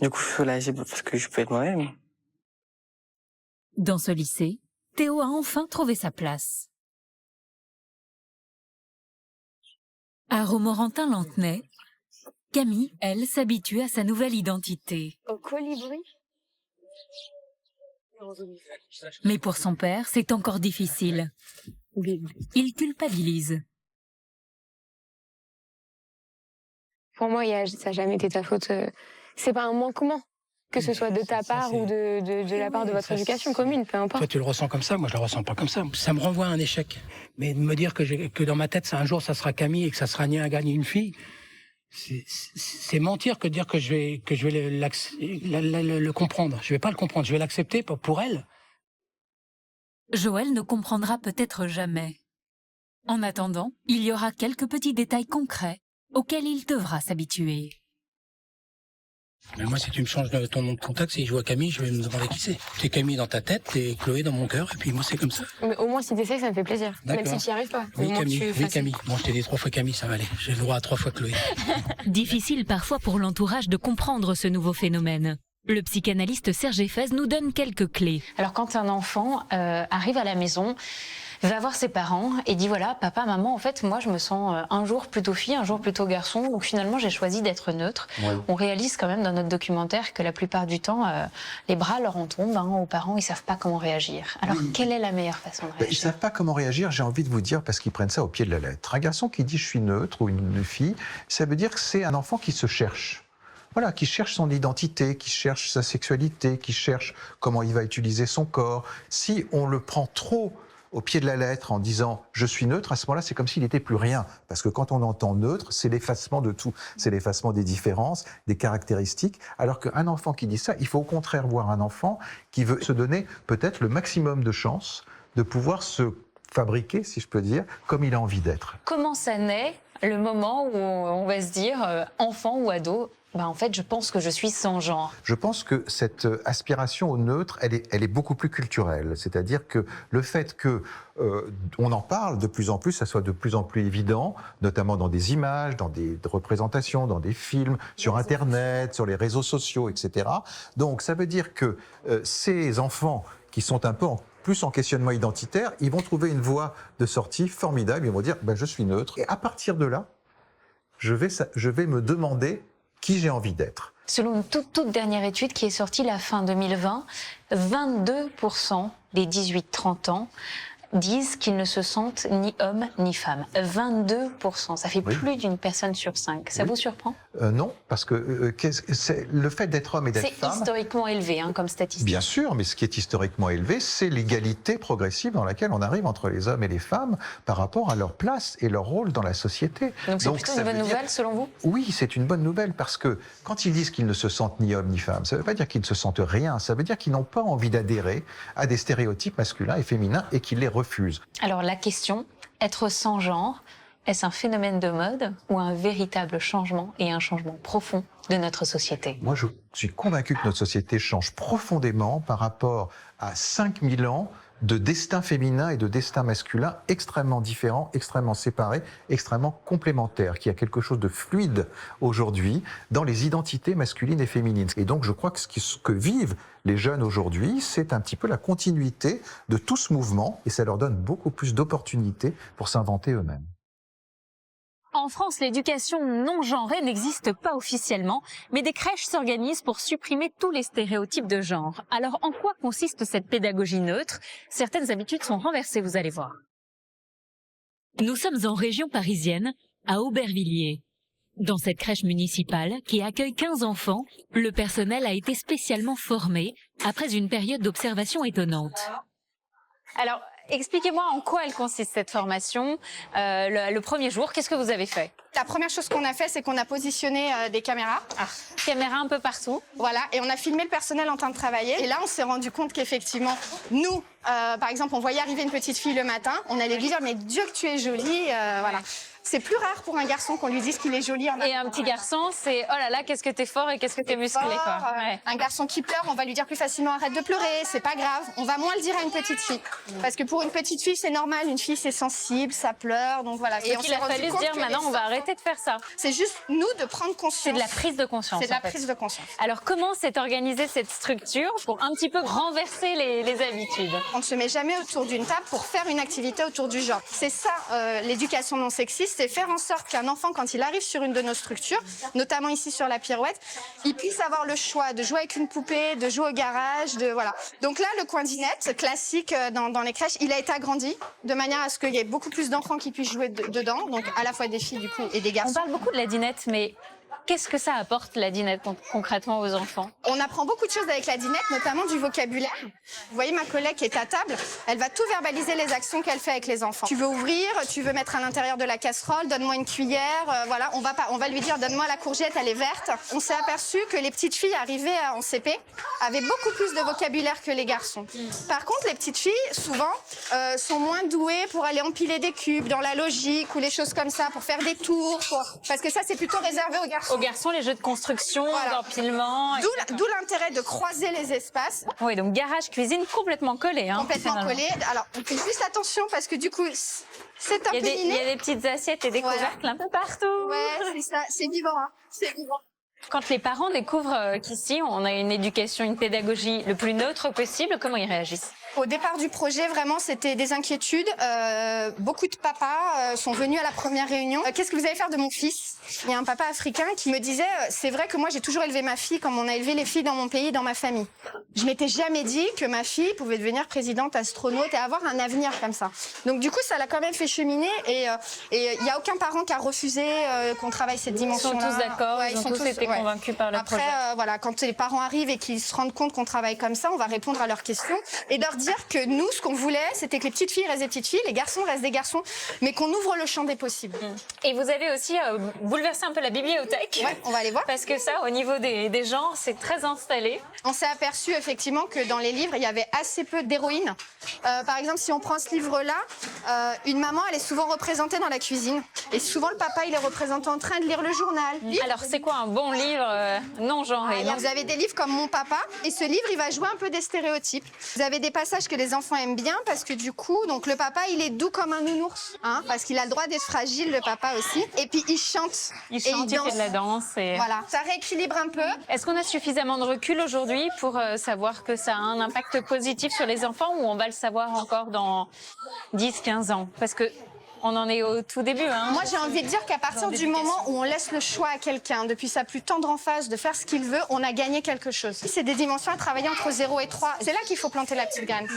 [SPEAKER 3] Du coup je suis soulagé parce que je peux être moi-même.
[SPEAKER 1] Dans ce lycée, Théo a enfin trouvé sa place. À Romorantin-Lanthenay, Camille, elle, s'habitue à sa nouvelle identité.
[SPEAKER 26] Au colibri.
[SPEAKER 1] Mais pour son père, c'est encore difficile. Il culpabilise.
[SPEAKER 2] Pour moi, ça n'a jamais été ta faute. C'est pas un manquement, que ce soit de ta part ou de la part de votre éducation commune, peu importe.
[SPEAKER 4] Toi, tu le ressens comme ça, moi je le ressens pas comme ça. Ça me renvoie à un échec. Mais de me dire que dans ma tête, un jour, ça sera Camille et que ça sera ni un gars ni une fille, c'est mentir que de dire que je vais le comprendre. Je vais pas le comprendre, je vais l'accepter pour elle.
[SPEAKER 1] Joël ne comprendra peut-être jamais. En attendant, il y aura quelques petits détails concrets auxquels il devra s'habituer.
[SPEAKER 4] Mais moi, si tu me changes ton nom de contact, si je vois Camille, je vais me demander qui c'est. T'es Camille dans ta tête, t'es Chloé dans mon cœur, et puis moi, c'est comme ça.
[SPEAKER 2] Mais au moins, si t'essayes, ça me fait plaisir. Même si tu n'y arrives pas.
[SPEAKER 4] Oui, Camille. Oui, Camille. Bon, je t'ai dit 3 fois Camille, ça va aller. J'ai le droit à 3 fois Chloé.
[SPEAKER 1] Difficile parfois pour l'entourage de comprendre ce nouveau phénomène. Le psychanalyste Serge Effez nous donne quelques clés.
[SPEAKER 6] Alors quand un enfant arrive à la maison, va voir ses parents et dit voilà, papa, maman, en fait, moi je me sens un jour plutôt fille, un jour plutôt garçon, donc finalement j'ai choisi d'être neutre. Ouais. On réalise quand même dans notre documentaire que la plupart du temps, les bras leur en tombent, aux parents, ils savent pas comment réagir. Alors quelle est la meilleure façon de réagir?
[SPEAKER 8] Ils savent pas comment réagir, j'ai envie de vous dire, parce qu'ils prennent ça au pied de la lettre. Un garçon qui dit je suis neutre ou une fille, ça veut dire que c'est un enfant qui se cherche. Voilà, qui cherche son identité, qui cherche sa sexualité, qui cherche comment il va utiliser son corps. Si on le prend trop au pied de la lettre en disant « je suis neutre », à ce moment-là, c'est comme s'il n'était plus rien. Parce que quand on entend neutre, c'est l'effacement de tout. C'est l'effacement des différences, des caractéristiques. Alors qu'un enfant qui dit ça, il faut au contraire voir un enfant qui veut se donner peut-être le maximum de chances de pouvoir se fabriquer, si je peux dire, comme il a envie d'être.
[SPEAKER 6] Comment ça naît le moment où on va se dire, enfant ou ado, en fait, je pense que je suis sans genre.
[SPEAKER 8] Je pense que cette aspiration au neutre, elle est beaucoup plus culturelle. C'est-à-dire que le fait que on en parle de plus en plus, ça soit de plus en plus évident, notamment dans des images, dans des représentations, dans des films, sur Internet, sur les réseaux sociaux, etc. Donc, ça veut dire que ces enfants qui sont un peu plus en questionnement identitaire, ils vont trouver une voie de sortie formidable. Ils vont dire je suis neutre. Et à partir de là, je vais me demander qui j'ai envie d'être.
[SPEAKER 6] Selon une toute dernière étude qui est sortie la fin 2020, 22% des 18-30 ans disent qu'ils ne se sentent ni hommes ni femmes. 22%, ça fait plus d'une personne sur 5. Ça vous surprend?
[SPEAKER 8] Non, parce que le fait d'être homme et d'être femme...
[SPEAKER 6] C'est historiquement élevé comme statistique.
[SPEAKER 8] Bien sûr, mais ce qui est historiquement élevé, c'est l'égalité progressive dans laquelle on arrive entre les hommes et les femmes par rapport à leur place et leur rôle dans la société.
[SPEAKER 6] Donc c'est plutôt une bonne nouvelle selon vous?
[SPEAKER 8] Oui, c'est une bonne nouvelle parce que quand ils disent qu'ils ne se sentent ni hommes ni femmes, ça ne veut pas dire qu'ils ne se sentent rien, ça veut dire qu'ils n'ont pas envie d'adhérer à des stéréotypes masculins et féminins et qu'ils les refusent.
[SPEAKER 6] Alors la question, être sans genre, est-ce un phénomène de mode ou un véritable changement et un changement profond de notre société?
[SPEAKER 8] Moi, je suis convaincu que notre société change profondément par rapport à 5000 ans de destin féminin et de destin masculin extrêmement différents, extrêmement séparés, extrêmement complémentaires, qu'il y a quelque chose de fluide aujourd'hui dans les identités masculines et féminines. Et donc je crois que ce que vivent les jeunes aujourd'hui, c'est un petit peu la continuité de tout ce mouvement et ça leur donne beaucoup plus d'opportunités pour s'inventer eux-mêmes.
[SPEAKER 1] En France, l'éducation non genrée n'existe pas officiellement, mais des crèches s'organisent pour supprimer tous les stéréotypes de genre. Alors, en quoi consiste cette pédagogie neutre? Certaines habitudes sont renversées, vous allez voir. Nous sommes en région parisienne, à Aubervilliers. Dans cette crèche municipale, qui accueille 15 enfants, le personnel a été spécialement formé après une période d'observation étonnante. Alors, expliquez-moi en quoi elle consiste cette formation. Le premier jour, qu'est-ce que vous avez fait?
[SPEAKER 9] La première chose qu'on a fait, c'est qu'on a positionné des caméras.
[SPEAKER 6] Caméras un peu partout.
[SPEAKER 9] Voilà, et on a filmé le personnel en train de travailler. Et là, on s'est rendu compte qu'effectivement, nous, par exemple, on voyait arriver une petite fille le matin, on allait lui dire « mais Dieu que tu es jolie !» voilà. C'est plus rare pour un garçon qu'on lui dise qu'il est joli.
[SPEAKER 6] Et un petit garçon, c'est oh là là, qu'est-ce que t'es fort et qu'est-ce que t'es musclé, quoi. Ouais.
[SPEAKER 9] Un garçon qui pleure, on va lui dire plus facilement arrête de pleurer, c'est pas grave. On va moins le dire à une petite fille. Parce que pour une petite fille, c'est normal, une fille c'est sensible, ça pleure, donc voilà.
[SPEAKER 6] Et il a fallu se dire maintenant on va arrêter de faire ça.
[SPEAKER 9] C'est juste nous de prendre conscience.
[SPEAKER 6] C'est de la prise de conscience.
[SPEAKER 9] C'est de la prise de conscience.
[SPEAKER 6] Alors comment s'est organisée cette structure pour un petit peu renverser les habitudes?
[SPEAKER 9] On ne se met jamais autour d'une table pour faire une activité autour du genre. C'est ça l'éducation non sexiste, c'est faire en sorte qu'un enfant, quand il arrive sur une de nos structures, notamment ici sur la pirouette, il puisse avoir le choix de jouer avec une poupée, de jouer au garage, de voilà. Donc là, le coin dinette, classique dans les crèches, il a été agrandi de manière à ce qu'il y ait beaucoup plus d'enfants qui puissent jouer dedans, donc à la fois des filles du coup et des garçons.
[SPEAKER 6] On parle beaucoup de la dinette, mais qu'est-ce que ça apporte la dinette concrètement aux enfants?
[SPEAKER 9] On apprend beaucoup de choses avec la dinette, notamment du vocabulaire. Vous voyez ma collègue qui est à table, elle va tout verbaliser les actions qu'elle fait avec les enfants. Tu veux ouvrir, tu veux mettre à l'intérieur de la casserole, donne-moi une cuillère, voilà, on va lui dire donne-moi la courgette, elle est verte. On s'est aperçu que les petites filles arrivées en CP avaient beaucoup plus de vocabulaire que les garçons. Par contre, les petites filles, souvent, sont moins douées pour aller empiler des cubes dans la logique ou les choses comme ça, pour faire des tours, parce que ça c'est plutôt réservé aux garçons.
[SPEAKER 6] Aux garçons, les jeux de construction, d'empilement.
[SPEAKER 9] D'où l'intérêt de croiser les espaces.
[SPEAKER 6] Oui, donc garage, cuisine complètement collé. Hein,
[SPEAKER 9] complètement collé. Alors, on fait juste attention parce que du coup, c'est un peu miné.
[SPEAKER 6] Il y a des petites assiettes et des couvercles un peu partout.
[SPEAKER 9] Ouais, c'est ça. C'est vivant. Hein. C'est vivant.
[SPEAKER 6] Quand les parents découvrent qu'ici, on a une éducation, une pédagogie le plus neutre possible, comment ils réagissent?
[SPEAKER 9] Au départ du projet, vraiment, c'était des inquiétudes. Beaucoup de papas sont venus à la première réunion. Qu'est-ce que vous allez faire de mon fils? Il y a un papa africain qui me disait c'est vrai que moi, j'ai toujours élevé ma fille comme on a élevé les filles dans mon pays, dans ma famille. Je m'étais jamais dit que ma fille pouvait devenir présidente, astronaute et avoir un avenir comme ça. Donc du coup, ça l'a quand même fait cheminer et il y a aucun parent qui a refusé qu'on travaille cette dimension-là.
[SPEAKER 6] Ils sont tous d'accord, ouais, ils ont tous été convaincus par le projet.
[SPEAKER 9] Après, voilà, quand les parents arrivent et qu'ils se rendent compte qu'on travaille comme ça, on va répondre à leurs questions et leur dire que nous, ce qu'on voulait, c'était que les petites filles restent des petites filles, les garçons restent des garçons, mais qu'on ouvre le champ des possibles.
[SPEAKER 6] Et vous avez aussi bouleversé un peu la bibliothèque.
[SPEAKER 9] Ouais, on va aller voir.
[SPEAKER 6] Parce que ça, au niveau des genres, c'est très installé.
[SPEAKER 9] On s'est aperçu effectivement que dans les livres, il y avait assez peu d'héroïnes. Par exemple, si on prend ce livre-là, une maman, elle est souvent représentée dans la cuisine. Et souvent, le papa, il est représenté en train de lire le journal.
[SPEAKER 6] Alors, c'est quoi un bon livre non genré?
[SPEAKER 9] Vous avez des livres comme Mon papa, et ce livre, il va jouer un peu des stéréotypes. Vous avez des passages que les enfants aiment bien, parce que du coup, donc le papa, il est doux comme un nounours, hein, parce qu'il a le droit d'être fragile, le papa aussi. Et puis, il chante.
[SPEAKER 6] Il chante, il fait de la danse. Et...
[SPEAKER 9] Voilà, ça rééquilibre un peu.
[SPEAKER 6] Est-ce qu'on a suffisamment de recul aujourd'hui pour savoir que ça a un impact positif sur les enfants, ou on va le savoir encore dans 10-15 ans? Parce que on en est au tout début. Hein.
[SPEAKER 9] Moi, j'ai envie de dire qu'à partir du moment où on laisse le choix à quelqu'un, depuis sa plus tendre enfance, de faire ce qu'il veut, on a gagné quelque chose. C'est des dimensions à travailler entre 0 et 3. C'est là qu'il faut planter la petite graine.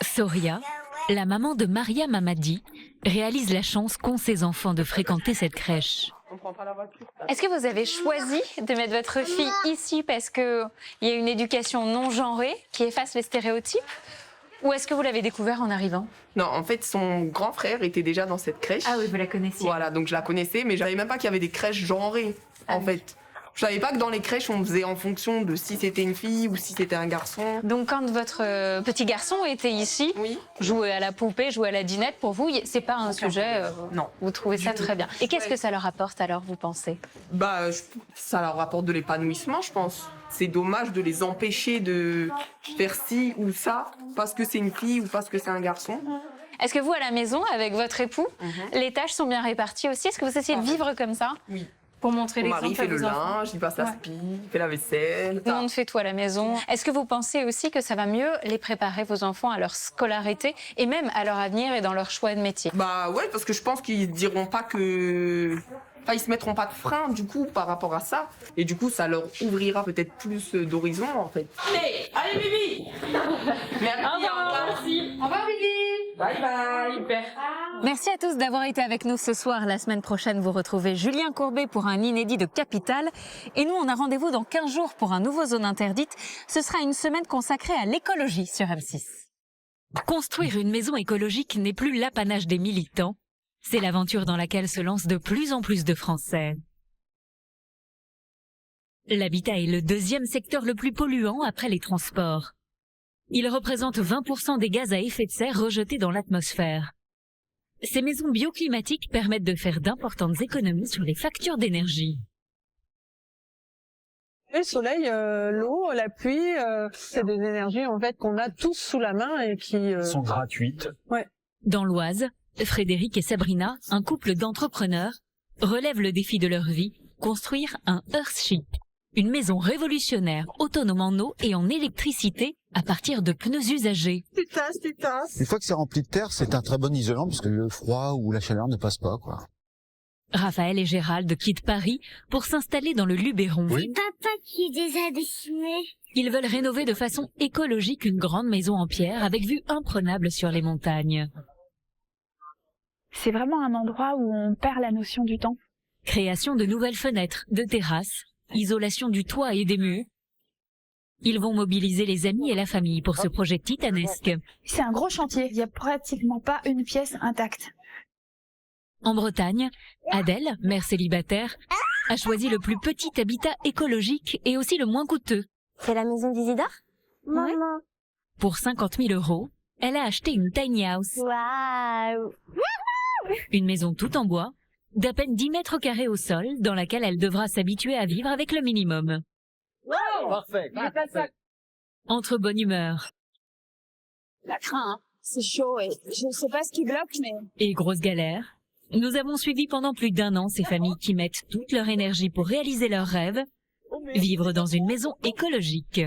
[SPEAKER 1] Soria, la maman de Maria Mamadi, réalise la chance qu'ont ses enfants de fréquenter cette crèche.
[SPEAKER 6] Est-ce que vous avez choisi de mettre votre fille ici parce qu'il y a une éducation non genrée qui efface les stéréotypes? Ou est-ce que vous l'avez découvert en arrivant?
[SPEAKER 11] Non, en fait, son grand frère était déjà dans cette crèche.
[SPEAKER 6] Ah oui, vous la connaissiez.
[SPEAKER 11] Voilà, donc je la connaissais, mais je savais même pas qu'il y avait des crèches genrées, en fait. Je savais pas que dans les crèches, on faisait en fonction de si c'était une fille ou si c'était un garçon.
[SPEAKER 6] Donc quand votre petit garçon était ici, jouer à la poupée, jouer à la dinette, pour vous, c'est pas un sujet...
[SPEAKER 11] non.
[SPEAKER 6] Vous trouvez ça très bien. Et qu'est-ce que ça leur apporte alors, vous pensez?
[SPEAKER 11] Bah, ça leur apporte de l'épanouissement, je pense. C'est dommage de les empêcher de faire ci ou ça parce que c'est une fille ou parce que c'est un garçon.
[SPEAKER 6] Est-ce que vous, à la maison, avec votre époux, les tâches sont bien réparties aussi? Est-ce que vous essayez de vivre comme ça?
[SPEAKER 11] Oui.
[SPEAKER 6] Pour montrer l'exemple à vos enfants.
[SPEAKER 11] Mon mari fait le linge, il passe la spie, il fait la vaisselle.
[SPEAKER 6] Tout le monde fait tout à la maison. Est-ce que vous pensez aussi que ça va mieux les préparer, vos enfants, à leur scolarité et même à leur avenir et dans leur choix de métier?
[SPEAKER 11] Bah ouais, parce que je pense qu'ils diront pas que... Enfin, ils se mettront pas de frein, du coup, par rapport à ça. Et du coup, ça leur ouvrira peut-être plus d'horizons, en fait.
[SPEAKER 25] Allez, Bibi.
[SPEAKER 11] Merci, au revoir.
[SPEAKER 25] Merci. Au revoir, Bibi.
[SPEAKER 11] Bye bye.
[SPEAKER 25] Super.
[SPEAKER 6] Merci à tous d'avoir été avec nous ce soir. La semaine prochaine, vous retrouvez Julien Courbet pour un inédit de Capital. Et nous, on a rendez-vous dans 15 jours pour un nouveau Zone Interdite. Ce sera une semaine consacrée à l'écologie sur M6.
[SPEAKER 1] Construire une maison écologique n'est plus l'apanage des militants. C'est l'aventure dans laquelle se lancent de plus en plus de Français. L'habitat est le deuxième secteur le plus polluant après les transports. Il représente 20% des gaz à effet de serre rejetés dans l'atmosphère. Ces maisons bioclimatiques permettent de faire d'importantes économies sur les factures d'énergie.
[SPEAKER 7] Le soleil, l'eau, la pluie, c'est des énergies en fait qu'on a tous sous la main et qui
[SPEAKER 18] sont gratuites.
[SPEAKER 7] Ouais.
[SPEAKER 1] Dans l'Oise, Frédéric et Sabrina, un couple d'entrepreneurs, relèvent le défi de leur vie, construire un Earthship, une maison révolutionnaire, autonome en eau et en électricité à partir de pneus usagés.
[SPEAKER 7] Tu tasses.
[SPEAKER 12] Une fois que c'est rempli de terre, c'est un très bon isolant parce que le froid ou la chaleur ne passe pas, quoi.
[SPEAKER 1] Raphaël et Gérald quittent Paris pour s'installer dans le Luberon.
[SPEAKER 13] C'est papa qui les a dessinés.
[SPEAKER 1] Ils veulent rénover de façon écologique une grande maison en pierre avec vue imprenable sur les montagnes.
[SPEAKER 14] C'est vraiment un endroit où on perd la notion du temps.
[SPEAKER 1] Création de nouvelles fenêtres, de terrasses, isolation du toit et des murs. Ils vont mobiliser les amis et la famille pour ce projet titanesque.
[SPEAKER 14] C'est un gros chantier, il n'y a pratiquement pas une pièce intacte.
[SPEAKER 1] En Bretagne, Adèle, mère célibataire, a choisi le plus petit habitat écologique et aussi le moins coûteux.
[SPEAKER 13] C'est la maison d'Isidore ? Maman.
[SPEAKER 1] Pour 50 000 €, elle a acheté une tiny house.
[SPEAKER 13] Waouh.
[SPEAKER 1] Une maison toute en bois, d'à peine 10 mètres carrés au sol, dans laquelle elle devra s'habituer à vivre avec le minimum.
[SPEAKER 13] Wow.
[SPEAKER 18] Parfait.
[SPEAKER 1] Entre bonne humeur.
[SPEAKER 14] La crainte, hein. C'est chaud et je ne sais pas ce qui bloque, mais...
[SPEAKER 1] Et grosse galère. Nous avons suivi pendant plus d'1 an ces familles qui mettent toute leur énergie pour réaliser leurs rêves, vivre dans une maison écologique.